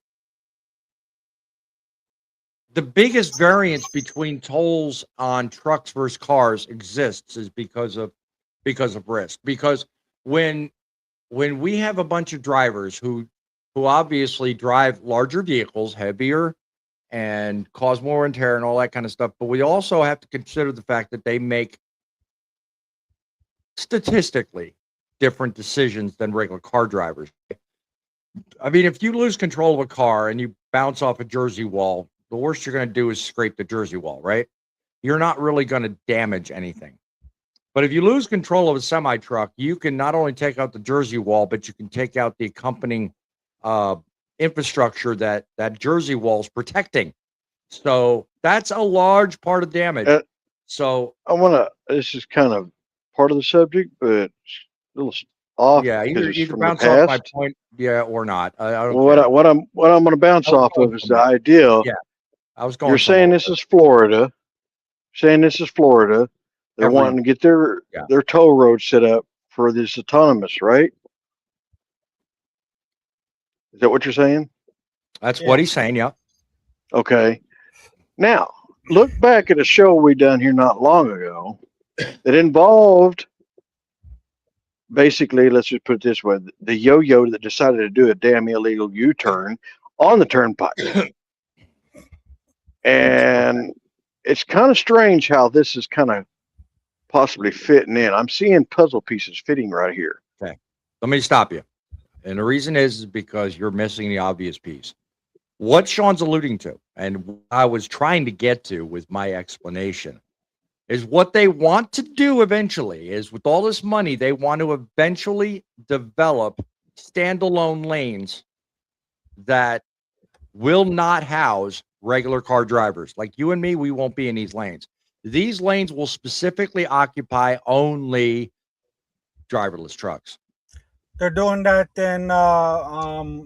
the biggest variance between tolls on trucks versus cars exists is because of risk. Because when we have a bunch of drivers who obviously drive larger vehicles, heavier, and cause more wear and tear and all that kind of stuff, but we also have to consider the fact that they make statistically different decisions than regular car drivers. I mean, if you lose control of a car and you bounce off a Jersey wall, the worst you're going to do is scrape the Jersey wall, right? You're not really going to damage anything. But if you lose control of a semi truck, you can not only take out the Jersey wall, but you can take out the accompanying infrastructure that Jersey wall is protecting. So that's a large part of damage. So this is kind of part of the subject, but a little off. Yeah, either bounce off my point, yeah, or not. I don't care. What I'm going to bounce off of is the ideal. Yeah, I was going. You're saying this is Florida. They're wanting to get their toll road set up for this autonomous, right? Is that what you're saying? That's what he's saying. Yeah. Okay. Now look back at a show we done here not long ago that involved, basically, let's just put it this way, the yo-yo that decided to do a damn illegal U-turn on the turnpike. And it's kind of strange how this is kind of possibly fitting in. I'm seeing puzzle pieces fitting right here. Okay. Let me stop you. And the reason is because you're missing the obvious piece. What Sean's alluding to, and what I was trying to get to with my explanation, is what they want to do eventually is, with all this money, they want to eventually develop standalone lanes that will not house regular car drivers. Like you and me, we won't be in these lanes. These lanes will specifically occupy only driverless trucks. They're doing that in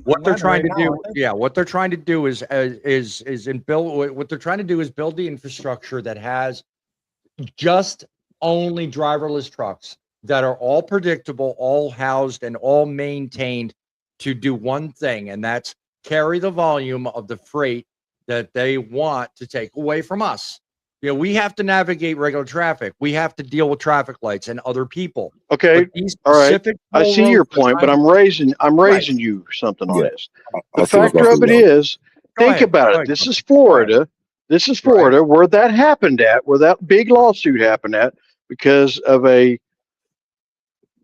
what they're trying to do. Yeah, what they're trying to do is what they're trying to do is build the infrastructure that has just only driverless trucks that are all predictable, all housed, and all maintained to do one thing, and that's carry the volume of the freight that they want to take away from us. You know, we have to navigate regular traffic. We have to deal with traffic lights and other people. Okay, all right. I see your point, but I'm raising you something on this. The factor of it is, think about it. This is Florida. This is Florida, where that happened at, where that big lawsuit happened at, because of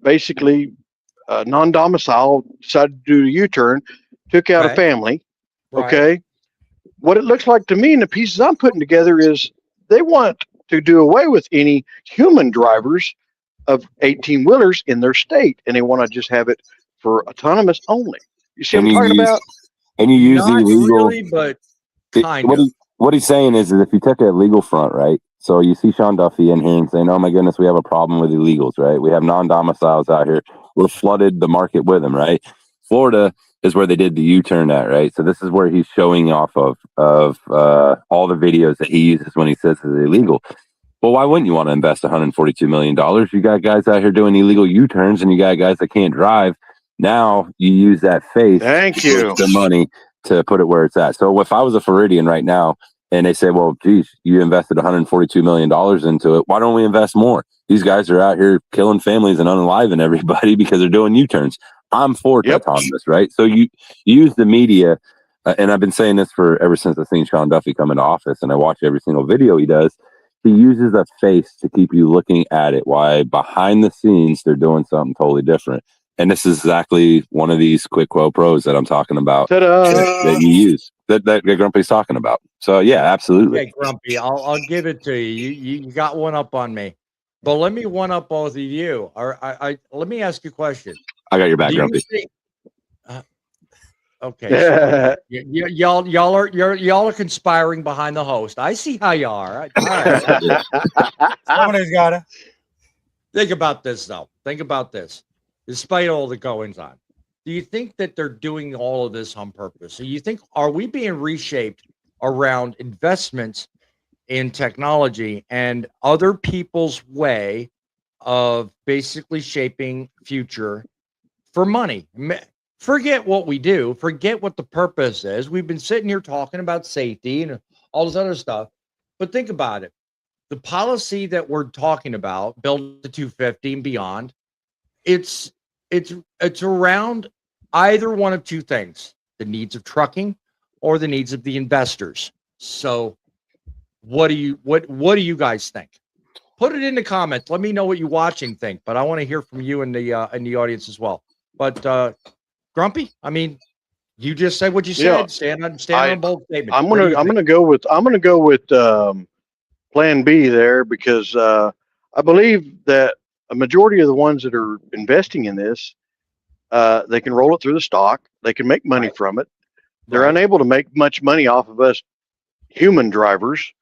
basically non-domicile decided to do a U-turn, took out a family. Okay, what it looks like to me, and the pieces I'm putting together, is they want to do away with any human drivers of 18-wheelers in their state, and they want to just have it for autonomous only. You see what I'm talking about? And you use not illegal, really, but kind of. What he's saying is if you took a legal front, right? So you see Sean Duffy in here and saying, oh my goodness, we have a problem with illegals, right? We have non-domiciles out here. We're flooded the market with them, right? Florida is where they did the U-turn at, right? So this is where he's showing off of all the videos that he uses when he says it's illegal. Well, why wouldn't you want to invest $142 million? You got guys out here doing illegal U-turns, and you got guys that can't drive. Now you use that face. Thank you. The money to put it where it's at. So if I was a Floridian right now, and they say, well, geez, you invested $142 million into it, why don't we invest more? These guys are out here killing families and unaliving everybody because they're doing U-turns. I'm for autonomous, right? So you use the media, and I've been saying this for ever since I've seen Sean Duffy come into office, and I watch every single video he does. He uses a face to keep you looking at it, why behind the scenes they're doing something totally different. And this is exactly one of these quick quo pros that I'm talking about that you use, that Grumpy's talking about. So yeah, absolutely. Okay, Grumpy, I'll give it to you. You got one up on me, but let me one up both of you. Let me ask you a question. I got your back, Grumpy. Okay, so y'all are conspiring behind the host. I see how you are. All right. Somebody's got it. Think about this, though. Think about this. Despite all the goings on, do you think that they're doing all of this on purpose? So you think, are we being reshaped around investments in technology and other people's way of basically shaping future for money? Forget what we do. Forget what the purpose is. We've been sitting here talking about safety and all this other stuff. But think about it. The policy that we're talking about, build to 250 and beyond, it's around either one of two things: the needs of trucking or the needs of the investors. So what do you guys think? Put it in the comments. Let me know what you watching think, but I want to hear from you in the audience as well. But Grumpy, I mean, you just said what you said. Stand on bold statement. I'm gonna go with Plan B there, because I believe that a majority of the ones that are investing in this, they can roll it through the stock. They can make money from it. They're unable to make much money off of us human drivers.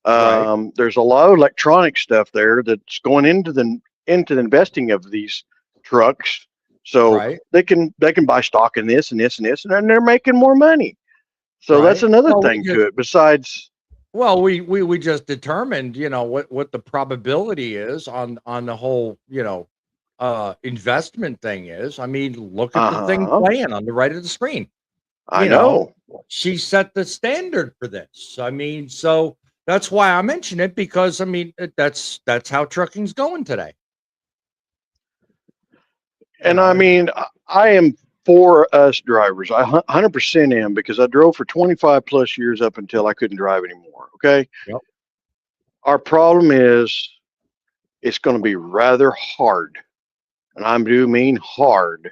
There's a lot of electronic stuff there that's going into the investing of these trucks. So they can buy stock in this and this and this, and then they're making more money. So that's another thing to it. Besides, well, we just determined, what the probability is on the whole, investment thing is. I mean, look at the thing playing on the right of the screen. I know. She set the standard for this. I mean, so that's why I mention it, because I mean, that's how trucking's going today. And I mean, I am for us drivers. I 100% am, because I drove for 25 plus years up until I couldn't drive anymore. Okay. Yep. Our problem is it's going to be rather hard. And I do mean hard.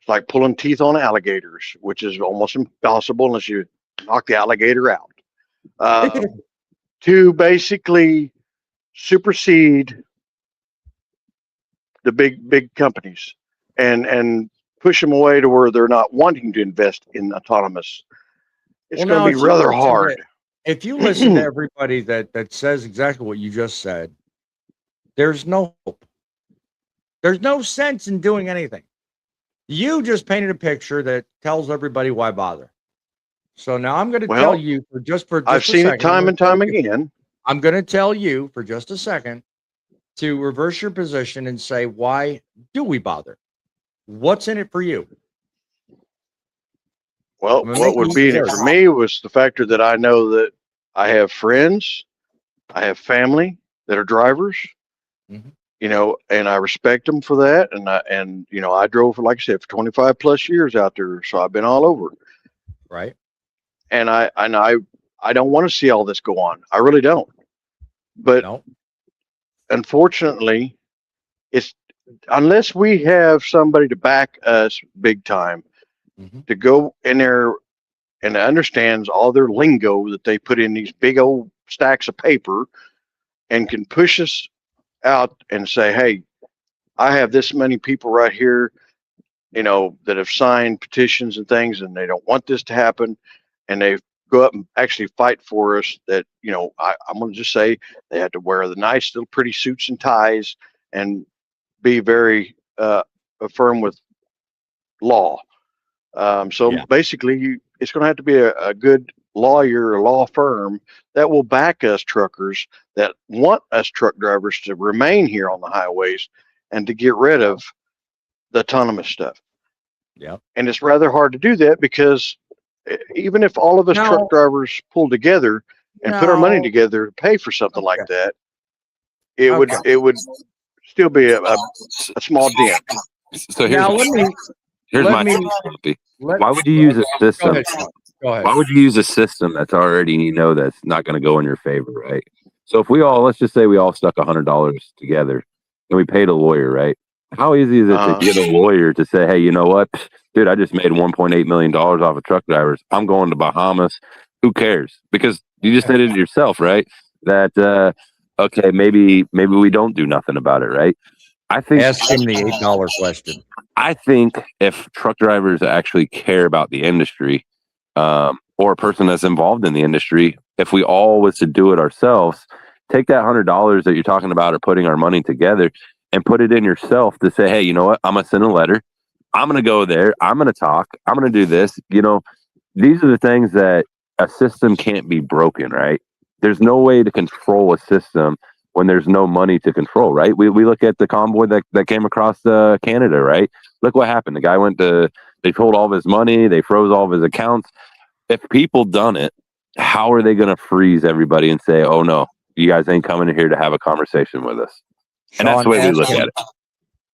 It's like pulling teeth on alligators, which is almost impossible unless you knock the alligator out. To basically supersede the big companies and push them away to where they're not wanting to invest in autonomous. It's going to be rather hard. If you listen to everybody that says exactly what you just said, there's no hope. There's no sense in doing anything. You just painted a picture that tells everybody why bother. So now I'm going to tell you I've seen it time and time again. I'm going to tell you for just a second to reverse your position and say, why do we bother? What's in it for you? Well, what would be in it for me was the factor that I know that I have friends, I have family that are drivers, and I respect them for that. And I drove for, like I said, for 25 plus years out there. So I've been all over. Right. And I don't want to see all this go on. I really don't. But unfortunately, it's unless we have somebody to back us big time to go in there and understands all their lingo that they put in these big old stacks of paper and can push us out and say, hey, I have this many people right here, that have signed petitions and things, and they don't want this to happen. And they go up and actually fight for us that, I'm going to just say they have to wear the nice little pretty suits and ties and be very firm with law. Basically, it's going to have to be a good lawyer or law firm that will back us truckers that want us truck drivers to remain here on the highways and to get rid of the autonomous stuff. Yeah. And it's rather hard to do that, because even if all of us truck drivers pull together and put our money together to pay for something like that, it would still be a small dent. So here's my thing. Why would you use a system? Go ahead. Why would you use a system that's already, that's not going to go in your favor, right? So if let's just say we all stuck $100 together and we paid a lawyer, right? How easy is it to get a lawyer to say, hey, you know what, dude, I just made $1.8 million off of truck drivers. I'm going to Bahamas. Who cares? Because you just did it yourself, right? That, okay, maybe we don't do nothing about it, right? I think ask him the $8 question. I think if truck drivers actually care about the industry, or a person that's involved in the industry, if we all was to do it ourselves, take that $100 that you're talking about or putting our money together and put it in yourself to say, hey, you know what? I'm going to send a letter. I'm going to go there. I'm going to talk. I'm going to do this. You know, these are the things that a system can't be broken, right? There's no way to control a system when there's no money to control, right? We look at the convoy that came across Canada, right? Look what happened. The guy they pulled all of his money. They froze all of his accounts. If people done it, how are they going to freeze everybody and say, oh no, you guys ain't coming in here to have a conversation with us? And that's the way we look at it.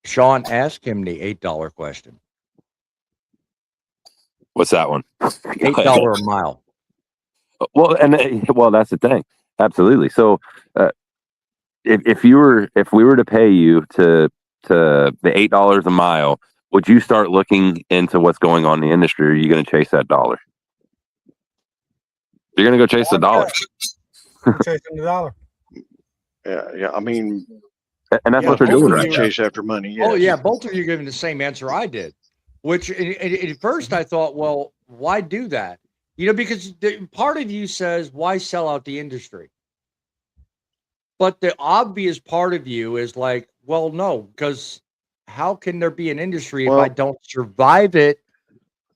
Sean, ask him the $8 question. What's that one? $8 a mile. Well, that's the thing. Absolutely. So, if we were to pay you to the $8 a mile, would you start looking into what's going on in the industry? Or are you going to chase that dollar? You're going to go chase the dollar. Chasing the dollar. Yeah. I mean, and that's what they're doing, right? Chase after money. Yes. Oh yeah, both of you giving the same answer I did. Which at first I thought, well, why do that? You know, because part of you says, why sell out the industry? But the obvious part of you is like, well, no, because how can there be an industry if I don't survive it?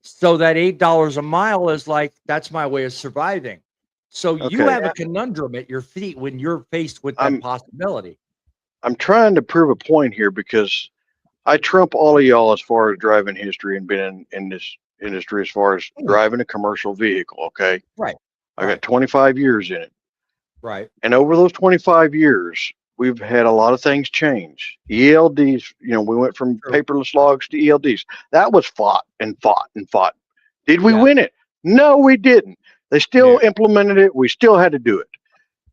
So that $8 a mile is like, that's my way of surviving. So you have a conundrum at your feet when you're faced with that possibility. I'm trying to prove a point here because I trump all of y'all as far as driving history and been in this industry as far as driving a commercial vehicle. Okay. Right. I got 25 years in it. Right. And over those 25 years, we've had a lot of things change. ELDs, you know, we went from paperless logs to ELDs. That was fought and fought and fought. Did we win it? No, we didn't. They still implemented it. We still had to do it.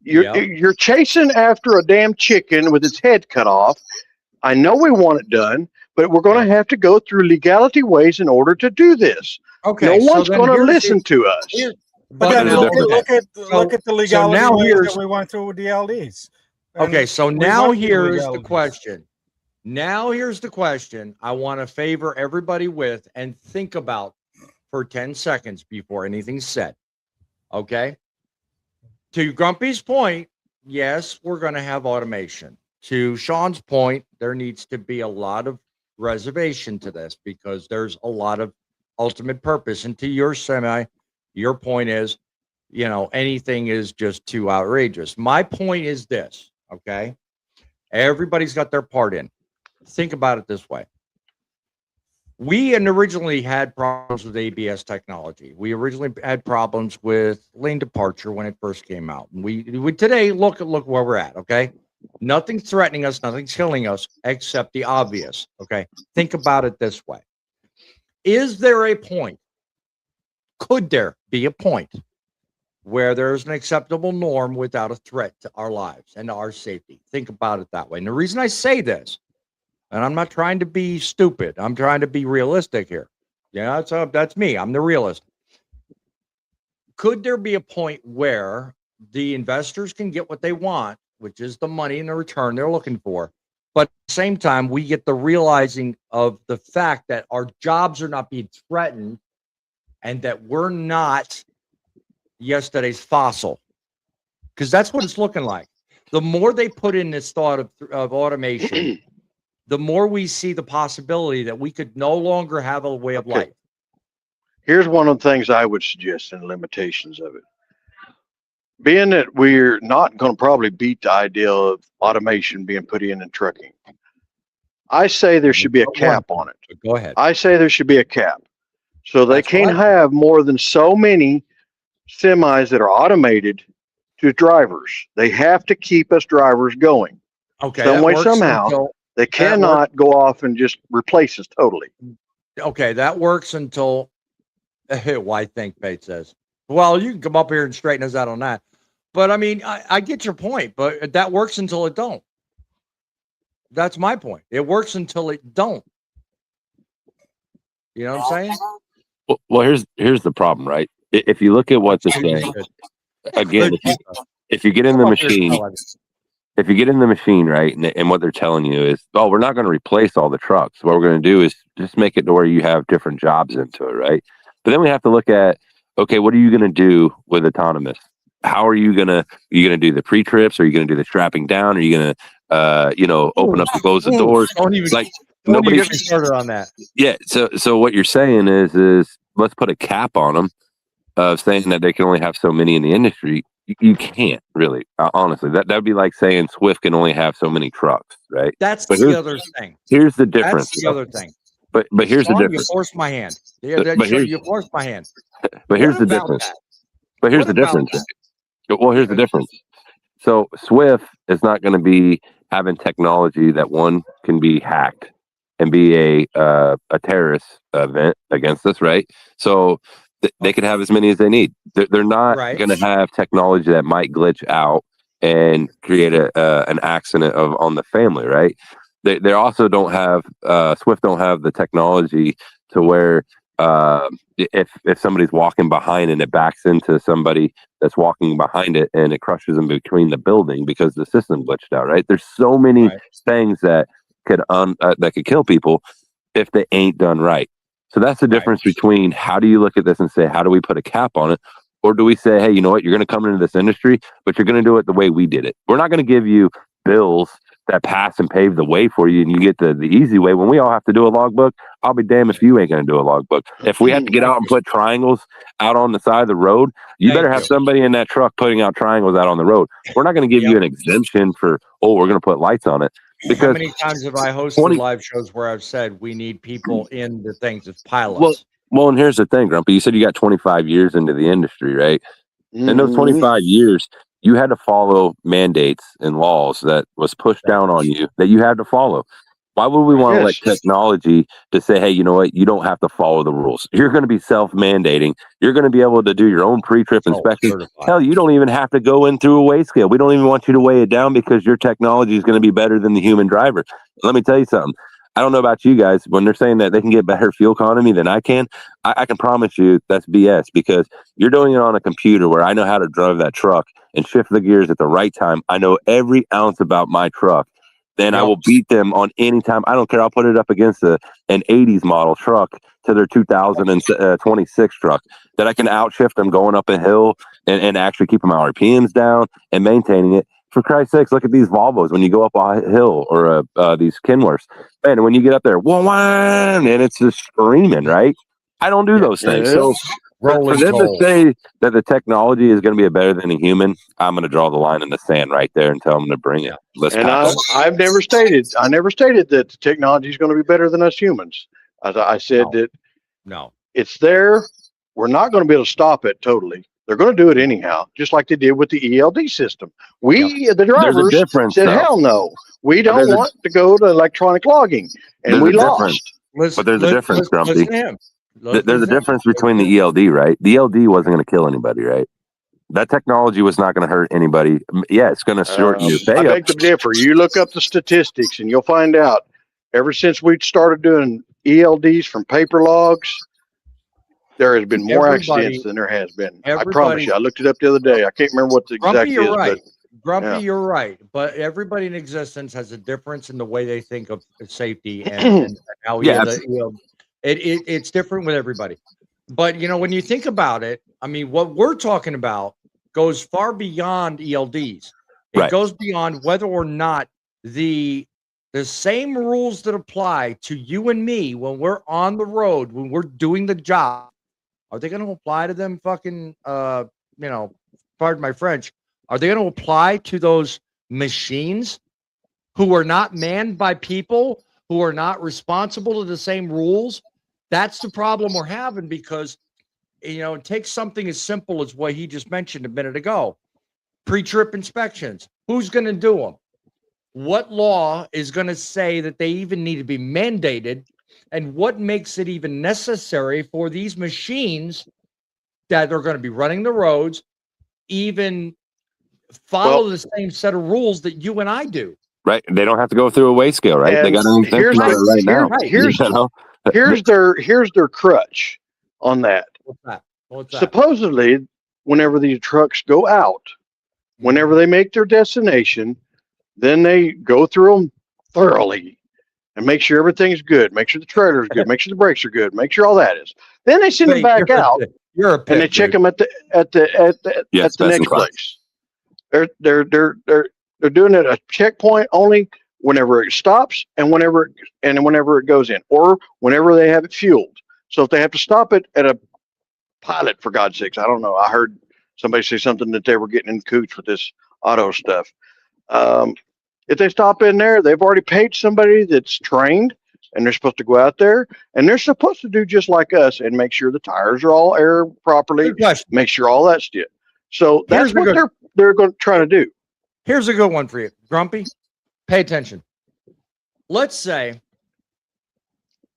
You're chasing after a damn chicken with its head cut off. I know we want it done, but we're going to have to go through legality ways in order to do this. Okay. No one's going to listen to us. But then look at the legality ways that we went through with the LDs. Okay, so now here's the question. Now here's the question I want to favor everybody with and think about for 10 seconds before anything's said. Okay? To Grumpy's point, yes, we're going to have automation. To Sean's point, there needs to be a lot of reservation to this because there's a lot of ultimate purpose. And to your point is, you know, anything is just too outrageous. My point is this, okay? Everybody's got their part in. Think about it this way. We originally had problems with ABS technology. We originally had problems with lane departure when it first came out. And we today look where we're at, okay? Nothing's threatening us, nothing's killing us except the obvious, okay? Think about it this way. Is there a point? Could there be a point where there's an acceptable norm without a threat to our lives and to our safety? Think about it that way. And the reason I say this, and I'm not trying to be stupid, I'm trying to be realistic here. Yeah, that's me. I'm the realist. Could there be a point where the investors can get what they want, which is the money and the return they're looking for, but at the same time, we get the realizing of the fact that our jobs are not being threatened and that we're not yesterday's fossil? Because that's what it's looking like. The more they put in this thought of automation, the more we see the possibility that we could no longer have a way of life. Here's one of the things I would suggest and limitations of it. Being that we're not going to probably beat the idea of automation being put in trucking, I say there should be a cap on it. Go ahead. I say there should be a cap. So they can't have more than so many semis that are automated to drivers. They have to keep us drivers going. Okay. Some way, somehow. They cannot go off and just replace us totally. Okay, that works until why think Pate says. Well, you can come up here and straighten us out on that. But I mean, I get your point, but that works until it don't. That's my point. It works until it don't. You know what I'm saying? Well, here's the problem, right? If you look at what they're saying, again, if you get in the machine, right, and what they're telling you is, oh, we're not going to replace all the trucks. What we're going to do is just make it to where you have different jobs into it, right? But then we have to look at, okay, what are you going to do with autonomous? How are you going to do the pre-trips? Are you going to do the strapping down? Are you going to open up and close the doors. Nobody get me started on that. Yeah. So what you're saying is let's put a cap on them of saying that they can only have so many in the industry. You can't really, honestly. That'd be like saying Swift can only have so many trucks, right? That's the other thing. Here's the difference. That's the other thing. But here's the difference. You forced my hand. You forced my hand. But here's the difference. But here's the difference. Well, here's the difference. So Swift is not going to be having technology that one can be hacked and be a terrorist event against us, right? So they can have as many as they need. They're not going to have technology that might glitch out and create an accident on the family, right? They also don't have Swift don't have the technology to where if somebody's walking behind and it backs into somebody that's walking behind it and it crushes them between the building because the system glitched out, right? There's so many things that could kill people if they ain't done right. So that's the difference between how do you look at this and say, how do we put a cap on it? Or do we say, hey, you know what? You're going to come into this industry, but you're going to do it the way we did it. We're not going to give you bills that pass and pave the way for you and you get the easy way. When we all have to do a logbook, I'll be damned if you ain't going to do a logbook. If we have to get out and put triangles out on the side of the road, you better have somebody in that truck putting out triangles out on the road. We're not going to give you an exemption for, we're going to put lights on it. Because how many times have I hosted live shows where I've said we need people in the things as pilots? Well, and here's the thing, Grumpy. You said you got 25 years into the industry, right? Mm-hmm. In those 25 years, you had to follow mandates and laws that was pushed down on you that you had to follow. Why would we want to let technology to say, hey, you know what? You don't have to follow the rules. You're going to be self-mandating. You're going to be able to do your own pre-trip inspection. Hell, you don't even have to go in through a weigh scale. We don't even want you to weigh it down because your technology is going to be better than the human driver. Let me tell you something. I don't know about you guys. When they're saying that they can get better fuel economy than I can promise you that's BS because you're doing it on a computer where I know how to drive that truck and shift the gears at the right time. I know every ounce about my truck. Then I will beat them on any time. I don't care. I'll put it up against an 80s model truck to their 2026 truck that I can outshift them going up a hill and actually keeping my RPMs down and maintaining it. For Christ's sakes, look at these Volvos when you go up a hill or these Kenworths. Man, when you get up there, and it's just screaming, right? I don't do those things. So for them to say that the technology is going to be better than a human, I'm going to draw the line in the sand right there and tell them to bring it. I never stated that the technology is going to be better than us humans. I said that it's there. We're not going to be able to stop it totally. They're going to do it anyhow, just like they did with the ELD system. The drivers, said, hell no. We don't want to go to electronic logging. And we lost. But there's a difference, Grumpy. There's a difference between the ELD, right? The ELD wasn't going to kill anybody, right? That technology was not going to hurt anybody. Yeah, it's going to shorten your pay. I beg to differ. You look up the statistics and you'll find out ever since we started doing ELDs from paper logs, there has been more accidents than there has been. I promise you. I looked it up the other day. I can't remember what the exact is. Right. Grumpy, you're right. But everybody in existence has a difference in the way they think of safety and how it's different with everybody. But, when you think about it, I mean, what we're talking about goes far beyond ELDs. It goes beyond whether or not the same rules that apply to you and me when we're on the road, when we're doing the job, are they going to apply to them fucking, pardon my French, are they going to apply to those machines who are not manned by people, who are not responsible to the same rules? That's the problem we're having because, it takes something as simple as what he just mentioned a minute ago. Pre-trip inspections. Who's going to do them? What law is going to say that they even need to be mandated? And what makes it even necessary for these machines that are going to be running the roads even follow the same set of rules that you and I do? Right. They don't have to go through a weigh scale, right? They got to here's their crutch on that. What's that? Supposedly, whenever these trucks go out, whenever they make their destination, then they go through them thoroughly and make sure everything's good, make sure the trailer is good, make sure the brakes are good, make sure all that is. Then they send them back out and they check them at the next place. They're doing it a checkpoint only whenever it stops and whenever it goes in, or whenever they have it fueled. So if they have to stop it at a pilot, for God's sakes, I don't know. I heard somebody say something that they were getting in cooch with this auto stuff. If they stop in there, they've already paid somebody that's trained, and they're supposed to go out there, and they're supposed to do just like us and make sure the tires are all aired properly, make sure all that's it. So that's what they're going to try to do. Here's a good one for you, Grumpy. Pay attention. Let's say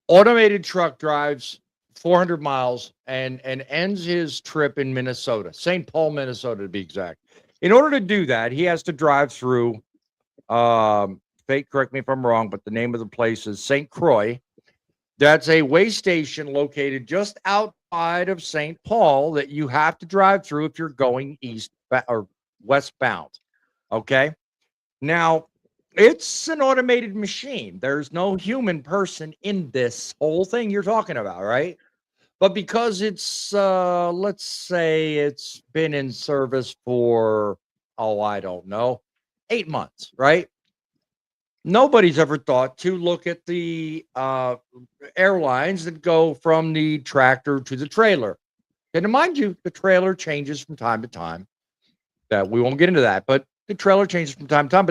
automated truck drives 400 miles and ends his trip in Minnesota, St. Paul, Minnesota, to be exact. In order to do that, he has to drive through, correct me if I'm wrong, but the name of the place is St. Croix. That's a way station located just outside of St. Paul that you have to drive through if you're going east or westbound. Okay. Now, it's an automated machine. There's no human person in this whole thing you're talking about, right? But because it's, let's say it's been in service for, I don't know, 8 months, right? Nobody's ever thought to look at the airlines that go from the tractor to the trailer. And mind you, the trailer changes from time to time. That we won't get into that, but the trailer changes from time to time.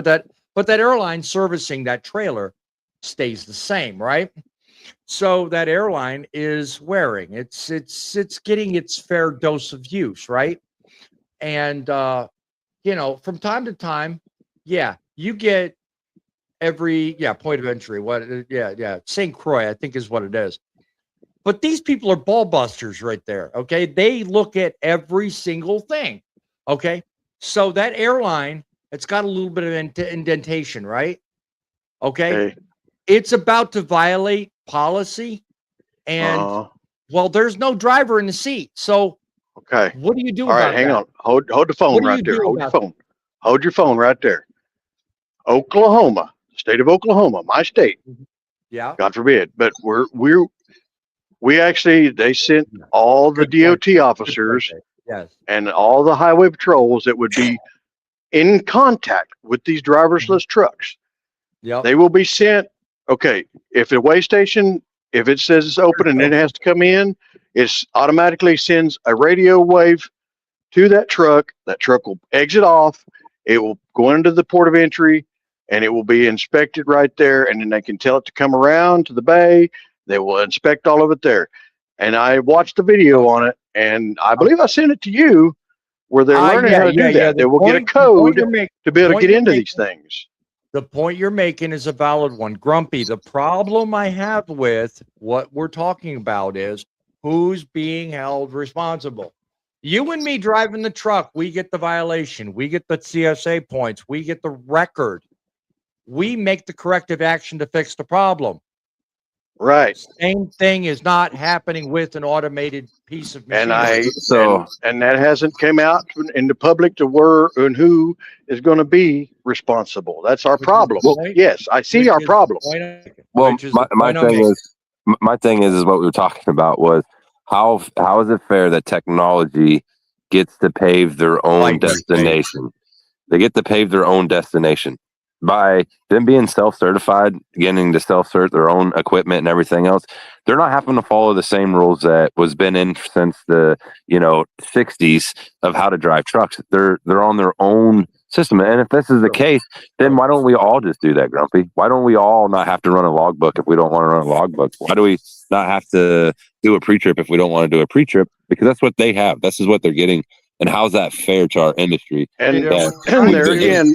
But that airline servicing that trailer stays the same, right? So that airline is wearing it's getting its fair dose of use, right? And from time to time, you get every point of entry. St. Croix, I think, is what it is. But these people are ball busters right there. Okay, they look at every single thing. Okay, so that airline, it's got a little bit of indentation, right? Okay. It's about to violate policy, and well, there's no driver in the seat. So, what do you do? All right, hang on. Hold the phone right there. Hold your phone. Hold your phone right there. Oklahoma, state of Oklahoma, my state. Yeah. God forbid, but we actually, they sent all the DOT officers and all the highway patrols that would be in contact with these driverless trucks. Yeah. They will be sent. Okay, if a way station, if it says it's open and it has to come in, it automatically sends a radio wave to that truck. That truck will exit off. It will go into the port of entry, and it will be inspected right there. And then they can tell it to come around to the bay. They will inspect all of it there. And I watched the video on it, and I believe I sent it to you, where they're learning how to do that. They will get a code to be able to get into these things. The point you're making is a valid one, Grumpy. The problem I have with what we're talking about is who's being held responsible. You and me driving the truck, we get the violation. We get the CSA points. We get the record. We make the corrective action to fix the problem. Right. Same thing is not happening with an automated piece of machinery. And that hasn't come out in the public to where and who is going to be responsible. That's our problem. Yes, I see our problem. Well, my thing is what we were talking about was how is it fair that technology gets to pave their own destination? They get to pave their own destination by them being self-certified, getting to self-cert their own equipment and everything else. They're not having to follow the same rules that was been in since the 60s of how to drive trucks. They're on their own system. And if this is the case, then why don't we all just do that, Grumpy? Why don't we all not have to run a logbook if we don't want to run a logbook? Why do we not have to do a pre-trip if we don't want to do a pre-trip? Because that's what they have. This is what they're getting. And how's that fair to our industry? And there again,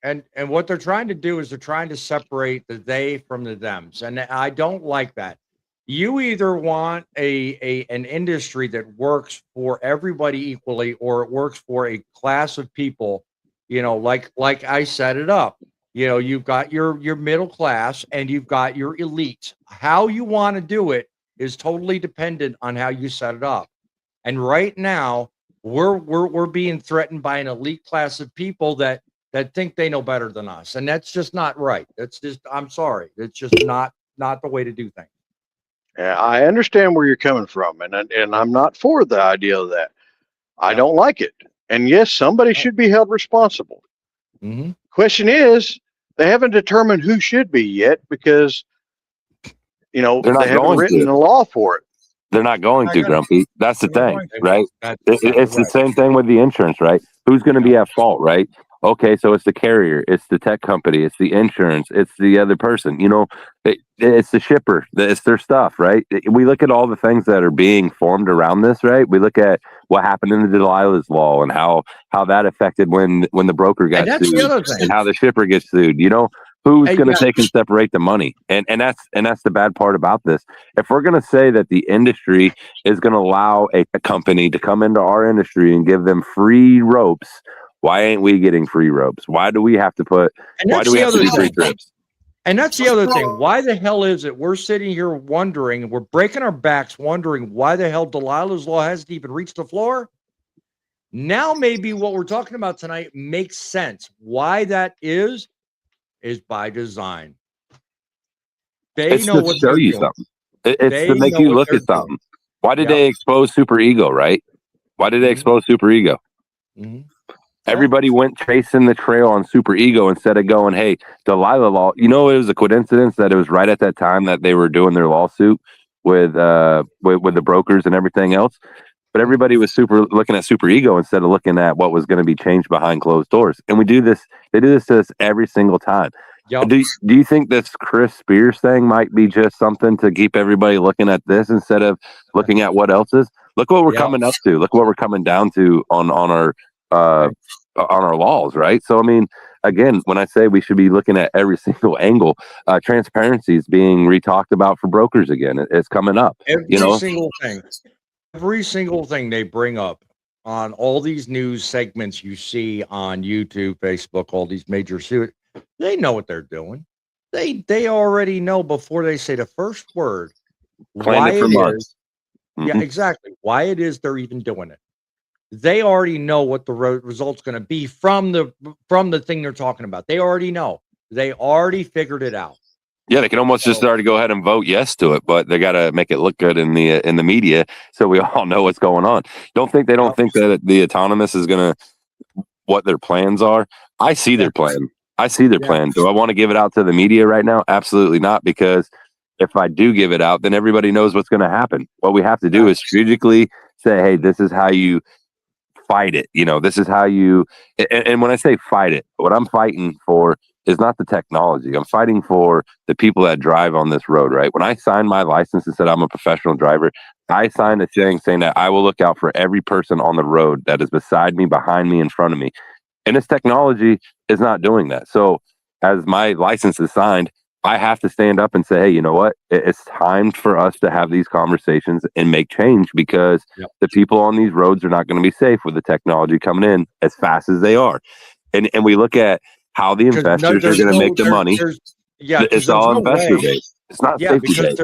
and what they're trying to do is they're trying to separate the they from the thems, and I don't like that. You either want an industry that works for everybody equally, or it works for a class of people. Like I set it up. You've got your middle class and you've got your elite. How you want to do it is totally dependent on how you set it up. And right now, we're being threatened by an elite class of people that think they know better than us, and that's just not right. That's just, I'm sorry, it's just not the way to do things. Yeah, I understand where you're coming from, and I'm not for the idea of that. I don't like it. And yes, somebody should be held responsible. Mm-hmm. Question is, they haven't determined who should be yet because, you know, They're not they haven't going written to. the law for it. They're not going to, Grumpy. That's the thing, right? That's It's the same thing with the insurance, right? Who's going to be at fault, right? Okay, so it's the carrier, it's the tech company, it's the insurance, it's the other person. You know, it's the shipper. It's their stuff, right? We look at all the things that are being formed around this, right? We look at what happened in the Delilah's law and how that affected when the broker got that's sued the other thing. and how the shipper gets sued. You know, who's going to take and separate the money? And that's the bad part about this. If we're going to say that the industry is going to allow a company to come into our industry and give them free ropes, why ain't we getting free ropes? Why do we have to put? Why do we have to do free trips? And that's the other thing. Why the hell is it we're sitting here wondering, we're breaking our backs wondering why the hell Delilah's law hasn't even reached the floor? Now maybe what we're talking about tonight makes sense. Why that is by design. They know what show you something. It's to make you look at something. Why did they expose super ego, right? Why did they expose super ego? Everybody went chasing the trail on super ego instead of going, hey, Delilah law. You know, it was a coincidence that it was right at that time that they were doing their lawsuit with the brokers and everything else. But everybody was looking at super ego instead of looking at what was going to be changed behind closed doors. And we do this. They do this to us every single time. Yep. Do you think this Chris Spears thing might be just something to keep everybody looking at this instead of looking at what else is? Look what we're coming up to. Look what we're coming down to on our laws, right? So I mean, again, when I say we should be looking at every single angle, transparency is being re-talked about for brokers again. It's coming up. Every single thing they bring up on all these news segments you see on YouTube, Facebook, all these major suits, they know what they're doing. They already know before they say the first word why it is. Yeah, exactly. Why it is they're even doing it. They already know what the result's going to be from the thing they're talking about. They already know. They already figured it out. Yeah, they can almost just already go ahead and vote yes to it, but they got to make it look good in the media so we all know what's going on. They don't think that the autonomous is going to what their plans are. I see their plan. Plan. Do I want to give it out to the media right now? Absolutely not, because if I do give it out, then everybody knows what's going to happen. What we have to do is strategically say, hey, this is how you fight it. You know, this is how you, and when I say fight it, what I'm fighting for is not the technology. I'm fighting for the people that drive on this road, right? When I signed my license and said I'm a professional driver, I signed a thing saying that I will look out for every person on the road that is beside me, behind me, in front of me. And this technology is not doing that. So as my license is signed, I have to stand up and say, hey, you know what? It's time for us to have these conversations and make change, because the people on these roads are not going to be safe with the technology coming in as fast as they are. And we look at how the investors are going to make the money. It's all investor based. It's not safety based.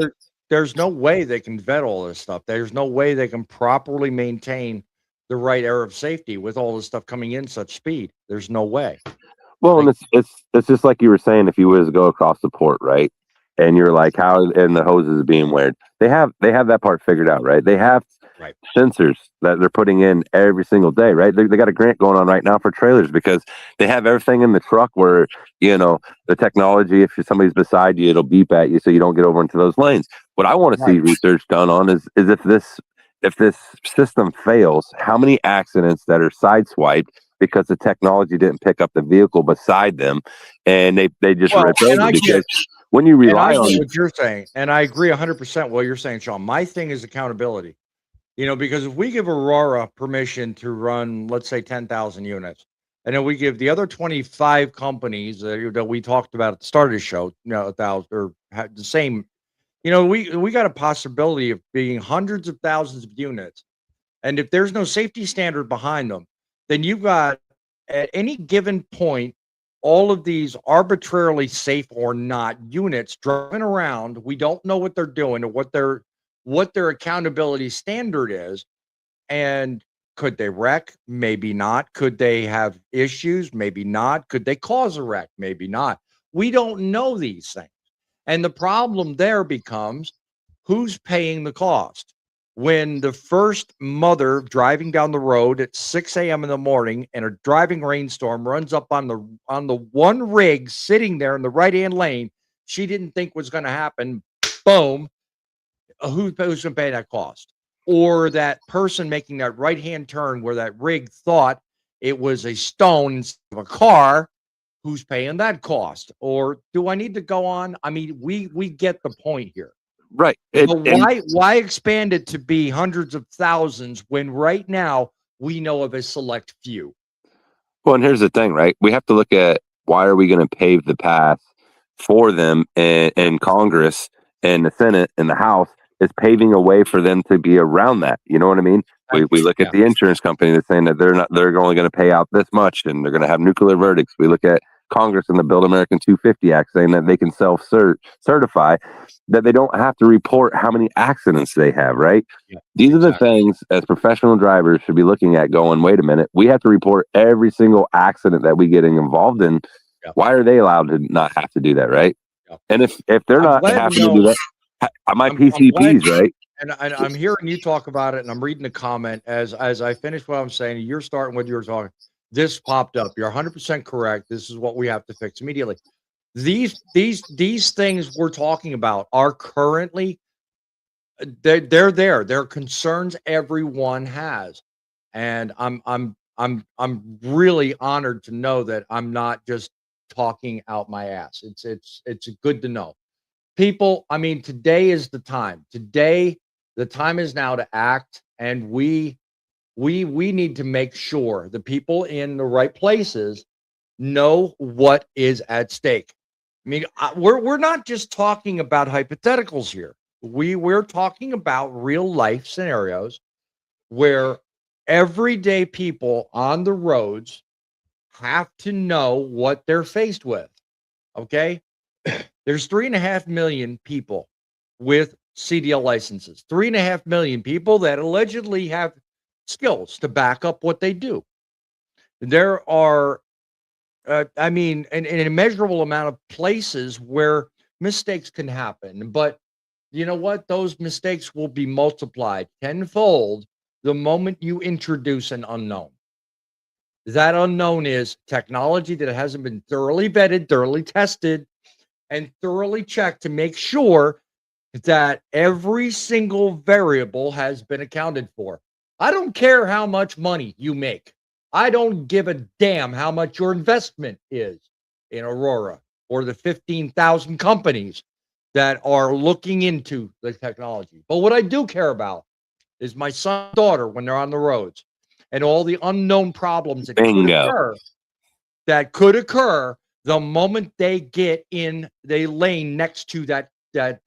There's no way they can vet all this stuff. There's no way they can properly maintain the right air of safety with all this stuff coming in such speed. There's no way. Well, and it's just like you were saying, if you was to go across the port, right? And you're like, how and the hoses being weared. They have that part figured out, right? They have sensors that they're putting in every single day, right? They got a grant going on right now for trailers because they have everything in the truck where, you know, the technology, if somebody's beside you, it'll beep at you so you don't get over into those lanes. What I want to see research done on is if this system fails, how many accidents that are sideswiped because the technology didn't pick up the vehicle beside them, and they just ripped over. Because when you rely on what you're saying, and I agree 100% what you're saying, Sean. My thing is accountability. You know, because if we give Aurora permission to run, let's say 10,000 units, and then we give the other 25 companies that we talked about at the start of the show, you know, 1,000 or the same, you know, we got a possibility of being hundreds of thousands of units, and if there's no safety standard behind them, then you've got at any given point all of these arbitrarily safe or not units driving around. We don't know what they're doing or what their accountability standard is. And could they wreck? Maybe not. Could they have issues? Maybe not. Could they cause a wreck? Maybe not. We don't know these things. And the problem there becomes who's paying the cost. when the first mother driving down the road at 6 a.m. in the morning and a driving rainstorm runs up on the one rig sitting there in the right-hand lane she didn't think was going to happen, boom, who's going to pay that cost? Or that person making that right-hand turn where that rig thought it was a stone instead of a car, who's paying that cost? Or do I need to go on? I mean, we get the point here. Right. Why expand it to be hundreds of thousands when right now we know of a select few? Well, and here's the thing, right? We have to look at why are we going to pave the path for them, and Congress and the Senate and the House is paving a way for them to be around that. You know what I mean? We look at the insurance company that's saying that they're only going to pay out this much and they're going to have nuclear verdicts. We look at Congress and the Build American 250 Act saying that they can self-certify, that they don't have to report how many accidents they have, right? Yeah, These are the things as professional drivers should be looking at going, wait a minute, we have to report every single accident that we get involved in. Yeah. Why are they allowed to not have to do that, right? Yeah. And if they're not having to do that, my PCPs, right? And I'm hearing you talk about it, and I'm reading the comment as I finish what I'm saying. You're starting what you were talking. This popped up. You're 100% correct. This is what we have to fix immediately. These things we're talking about are currently they're there. They're concerns everyone has, and I'm really honored to know that I'm not just talking out my ass. It's good to know. People, I mean, today is the time. Today, the time is now to act, and we need to make sure the people in the right places know what is at stake. I mean, we're not just talking about hypotheticals here. We're talking about real life scenarios where everyday people on the roads have to know what they're faced with. Okay? There's 3.5 million people with CDL licenses, 3.5 million people that allegedly have skills to back up what they do. There are, I mean, an immeasurable amount of places where mistakes can happen. But you know what? Those mistakes will be multiplied tenfold the moment you introduce an unknown. That unknown is technology that hasn't been thoroughly vetted, thoroughly tested, and thoroughly checked to make sure that every single variable has been accounted for. I don't care how much money you make. I don't give a damn how much your investment is in Aurora or the 15,000 companies that are looking into the technology. But what I do care about is my son and daughter when they're on the roads and all the unknown problems that could occur the moment they get in the lane next to that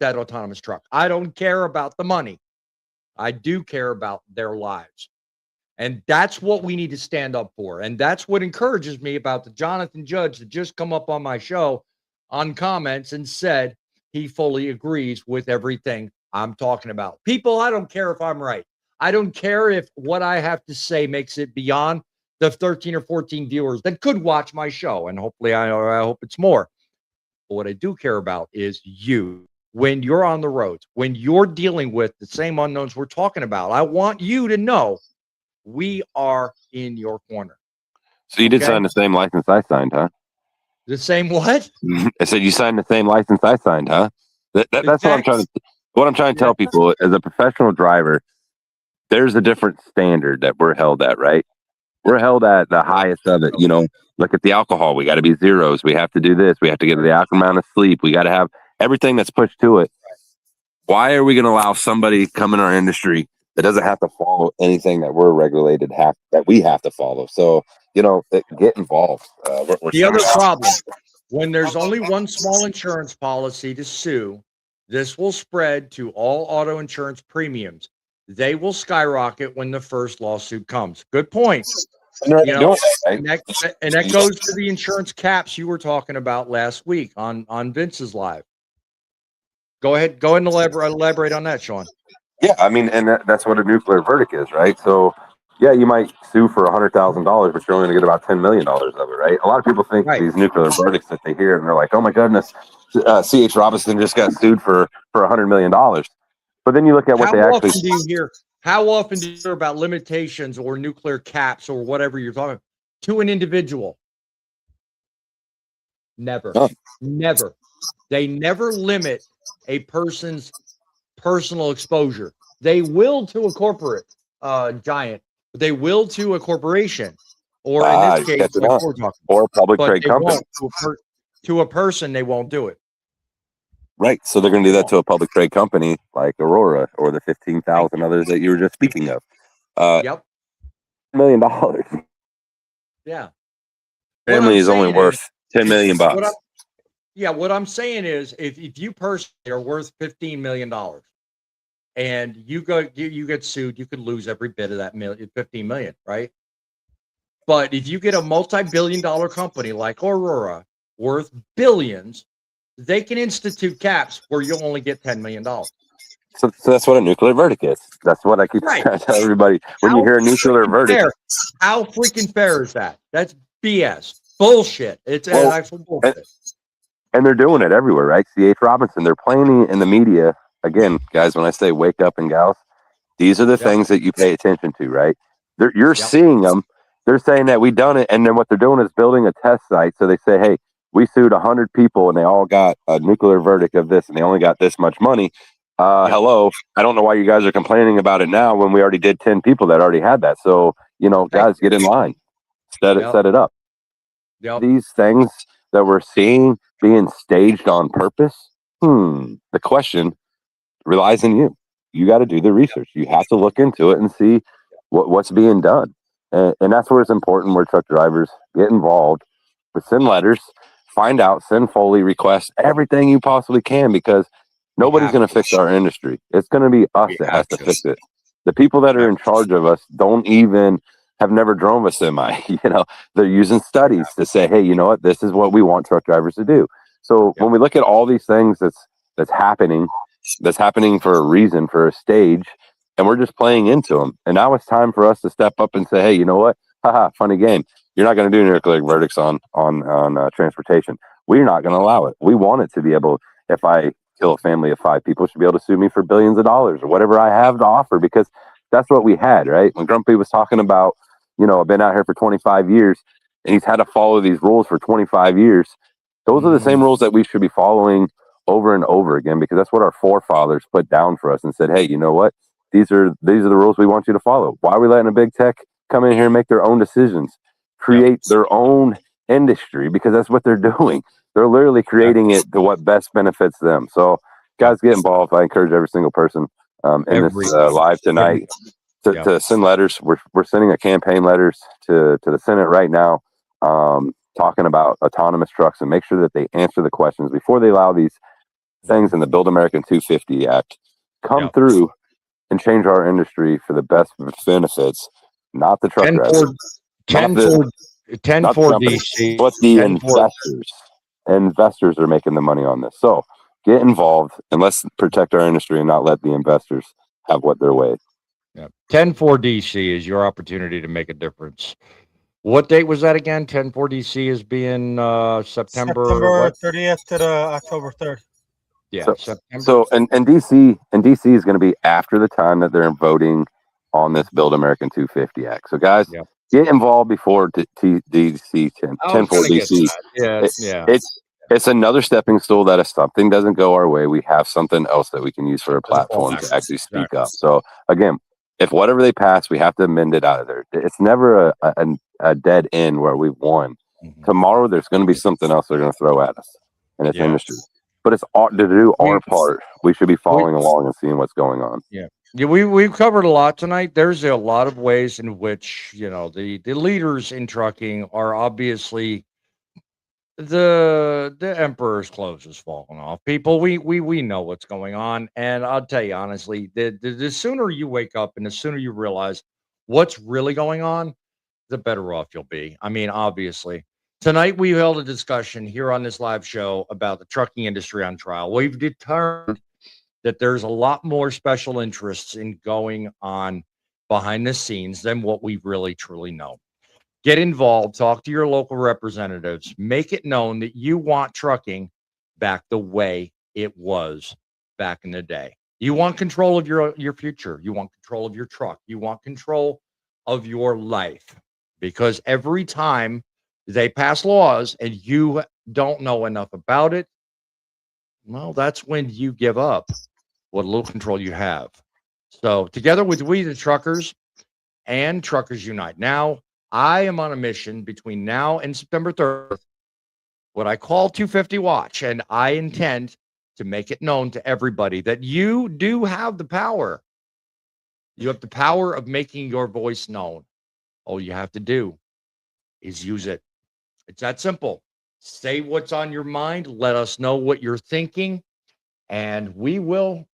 autonomous truck. I don't care about the money. I do care about their lives. And that's what we need to stand up for. And that's what encourages me about the Jonathan Judge that just come up on my show on comments and said he fully agrees with everything I'm talking about. People, I don't care if I'm right. I don't care if what I have to say makes it beyond the 13 or 14 viewers that could watch my show. And hopefully I hope it's more. But what I do care about is you. When you're on the roads, when you're dealing with the same unknowns we're talking about, I want you to know we are in your corner. So you did sign the same license I signed, huh? The same what? I said you signed the same license I signed, huh? That's what I'm trying to tell people. As a professional driver, there's a different standard that we're held at, right? We're held at the highest of it. You know, look at the alcohol. We got to be zeros. We have to do this. We have to get the adequate amount of sleep. We got to have everything that's pushed to it. Why are we going to allow somebody come in our industry that doesn't have to follow anything that we're regulated that we have to follow? So, you know, get involved. The other problem, when there's only one small insurance policy to sue, this will spread to all auto insurance premiums. They will skyrocket when the first lawsuit comes. Good point. You know, and that goes to the insurance caps you were talking about last week on Vince's live. Go ahead and elaborate on that, Sean. Yeah, I mean, and that's what a nuclear verdict is, right? So, yeah, you might sue for $100,000, but you're only going to get about $10 million of it, right? A lot of people think these nuclear verdicts that they hear, and they're like, oh my goodness, C.H. Robinson just got sued for $100 million. But then you look at what they actually. How often do you hear about limitations or nuclear caps or whatever you're talking about to an individual? Never. Oh. Never. They never limit a person's personal exposure. They will to a corporate giant, but they will to a corporation, or in this case, like we're talking, or a public trade company. To a person, they won't do it. Right. So they're going to do that to a public trade company like Aurora or the 15,000 others that you were just speaking of. Yep. $1 million. Yeah. Family is only worth $10 million. What I'm saying is, if you personally are worth $15 million and you get sued, you could lose every bit of that 15 million, right? But if you get a multi-billion-dollar company like Aurora worth billions, they can institute caps where you'll only get $10 million. So that's what a nuclear verdict is. That's what I keep trying to tell everybody. When you hear a nuclear verdict, how freaking fair is that? That's BS. Bullshit. It's actual bullshit. And they're doing it everywhere, right? C.H. Robinson, they're playing in the media. Again, guys, when I say wake up and gals, these are the things that you pay attention to, right? You're seeing them. They're saying that we done it. And then what they're doing is building a test site. So they say, hey, we sued 100 people and they all got a nuclear verdict of this and they only got this much money. Hello. I don't know why you guys are complaining about it now when we already did 10 people that already had that. So, guys, get in line. Set it up. These things that we're seeing being staged on purpose. The question relies on you. You got to do the research. You have to look into it and see what's being done. And that's where it's important where truck drivers get involved. But send letters, find out, send Foley requests, everything you possibly can, because nobody's going to fix our industry. It's going to be us that has to fix it. The people that are in charge of us have never drove a semi. They're using studies to say, hey, you know what? This is what we want truck drivers to do. So when we look at all these things that's happening for a reason, for a stage, and we're just playing into them. And now it's time for us to step up and say, hey, you know what? Haha, funny game. You're not going to do nuclear verdicts on transportation. We're not going to allow it. We want it to be able, if I kill a family of 5 people, should be able to sue me for billions of dollars or whatever I have to offer, because that's what we had, right? When Grumpy was talking about, I've been out here for 25 years and he's had to follow these rules for 25 years. Those are the same rules that we should be following over and over again, because that's what our forefathers put down for us and said, hey, you know what? These are the rules we want you to follow. Why are we letting a big tech come in here and make their own decisions, create their own industry? Because that's what they're doing. They're literally creating it to what best benefits them. So guys, get involved. I encourage every single person in this live tonight to send letters. We're sending a campaign letters to the Senate right now, talking about autonomous trucks, and make sure that they answer the questions before they allow these things in the Build American 250 Act come through and change our industry for the best benefits, not the truck drivers. 10 for DC, but the investors. Investors are making the money on this. So get involved and let's protect our industry and not let the investors have what their way. 10 for DC is your opportunity to make a difference. What date was that again? 10 for DC is being September 30th to October 3rd. Yeah, so, September. So and DC is going to be after the time that they're voting on this Build American 250 Act. So guys, get involved before DC 10 for DC. It's another stepping stool that if something doesn't go our way, we have something else that we can use for a platform to actually speak up. So again, if whatever they pass, we have to amend it out of there. It's never a dead end where we've won. Tomorrow, there's going to be something else they're going to throw at us in this industry. But it's to do our part. We should be following along and seeing what's going on. We've covered a lot tonight. There's a lot of ways in which the leaders in trucking are obviously the emperor's clothes is falling off. People, we know what's going on, and I'll tell you honestly, the sooner you wake up and the sooner you realize what's really going on, the better off you'll be. I mean, obviously. Tonight, we held a discussion here on this live show about the trucking industry on trial. We've determined that there's a lot more special interests in going on behind the scenes than what we really truly know. Get involved, talk to your local representatives, make it known that you want trucking back the way it was back in the day. You want control of your future. You want control of your truck. You want control of your life, because every time they pass laws and you don't know enough about it, well, that's when you give up what little control you have. So together with We the Truckers and Truckers Unite Now, I am on a mission between now and September 3rd, what I call 250 Watch, and I intend to make it known to everybody that you do have the power. You have the power of making your voice known. All you have to do is use it. It's that simple. Say what's on your mind. Let us know what you're thinking, and we will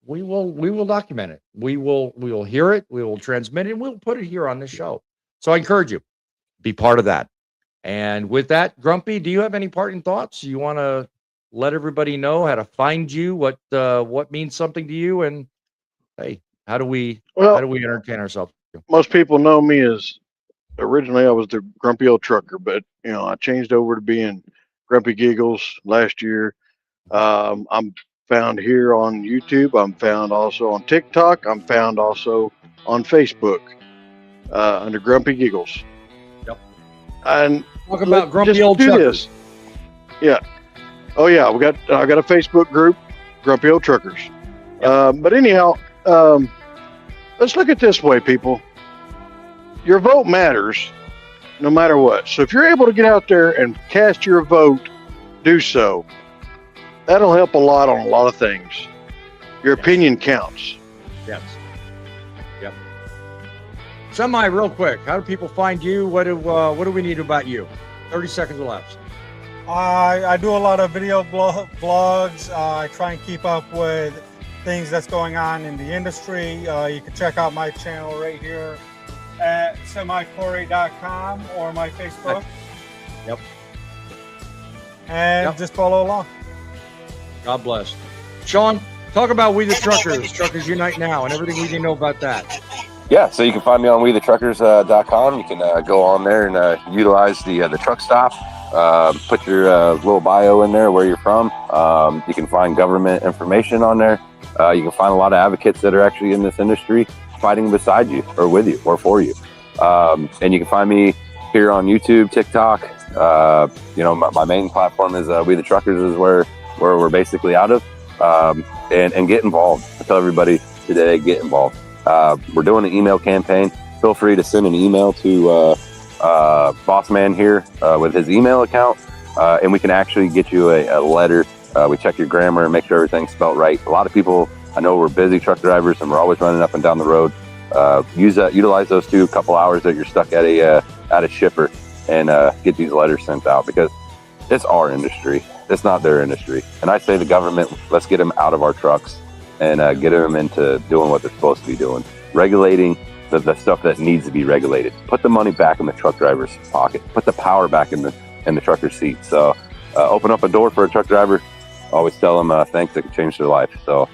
document it. We will hear it. We will transmit it. And we'll put it here on this show. So I encourage you, be part of that. And with that, Grumpy, do you have any parting thoughts? You want to let everybody know how to find you, what means something to you, and hey, how do we entertain ourselves? Most people know me as, originally I was the grumpy old trucker, but I changed over to being Grumpy Giggles last year. I'm found here on YouTube. I'm found also on TikTok. I'm found also on Facebook under Grumpy Giggles. Yep. And talk about grumpy old truckers. Yeah. Oh yeah, I got a Facebook group, Grumpy Old Truckers. Yep. But anyhow, let's look at it this way, people. Your vote matters no matter what. So if you're able to get out there and cast your vote, do so. That'll help a lot on a lot of things. Your opinion counts. Yes. Yep. Semi, real quick, how do people find you? What do we need about you? 30 seconds left. I do a lot of video vlogs. I try and keep up with things that's going on in the industry. You can check out my channel right here at semicorey.com or my Facebook. Yep. And just follow along. God bless. Sean, talk about We the Truckers, Truckers Unite Now, and everything we need to know about that. Yeah, so you can find me on wethetruckers.com. You can go on there and utilize the truck stop. Put your little bio in there, where you're from. You can find government information on there. You can find a lot of advocates that are actually in this industry fighting beside you or with you or for you. And you can find me here on YouTube, TikTok. My main platform is We the Truckers is where we're basically out of. And get involved. I tell everybody today, get involved. We're doing an email campaign. Feel free to send an email to Boss Man here with his email account, and we can actually get you a letter. We check your grammar and make sure everything's spelled right. A lot of people, I know we're busy truck drivers and we're always running up and down the road. Utilize those couple hours that you're stuck at a shipper and get these letters sent out, because it's our industry. It's not their industry. And I say the government, let's get them out of our trucks and get them into doing what they're supposed to be doing. Regulating the stuff that needs to be regulated. Put the money back in the truck driver's pocket. Put the power back in the trucker's seat. So open up a door for a truck driver. Always tell them thanks, it can change their life. So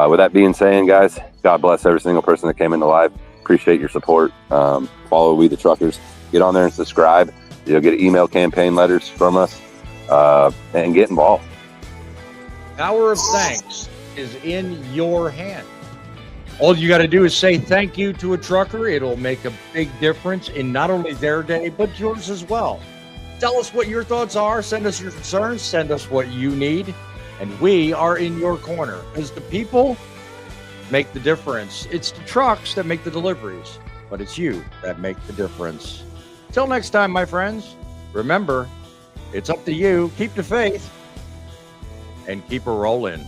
with that being said, guys, God bless every single person that came into live. Appreciate your support. Follow We the Truckers. Get on there and subscribe. You'll get email campaign letters from us, and get involved. Power of thanks is in your hand. All you got to do is say thank you to a trucker. It'll make a big difference in not only their day, but yours as well. Tell us what your thoughts are. Send us your concerns. Send us what you need. And we are in your corner, because the people make the difference. It's the trucks that make the deliveries, but it's you that make the difference. Till next time, my friends, remember, it's up to you. Keep the faith and keep a rolling.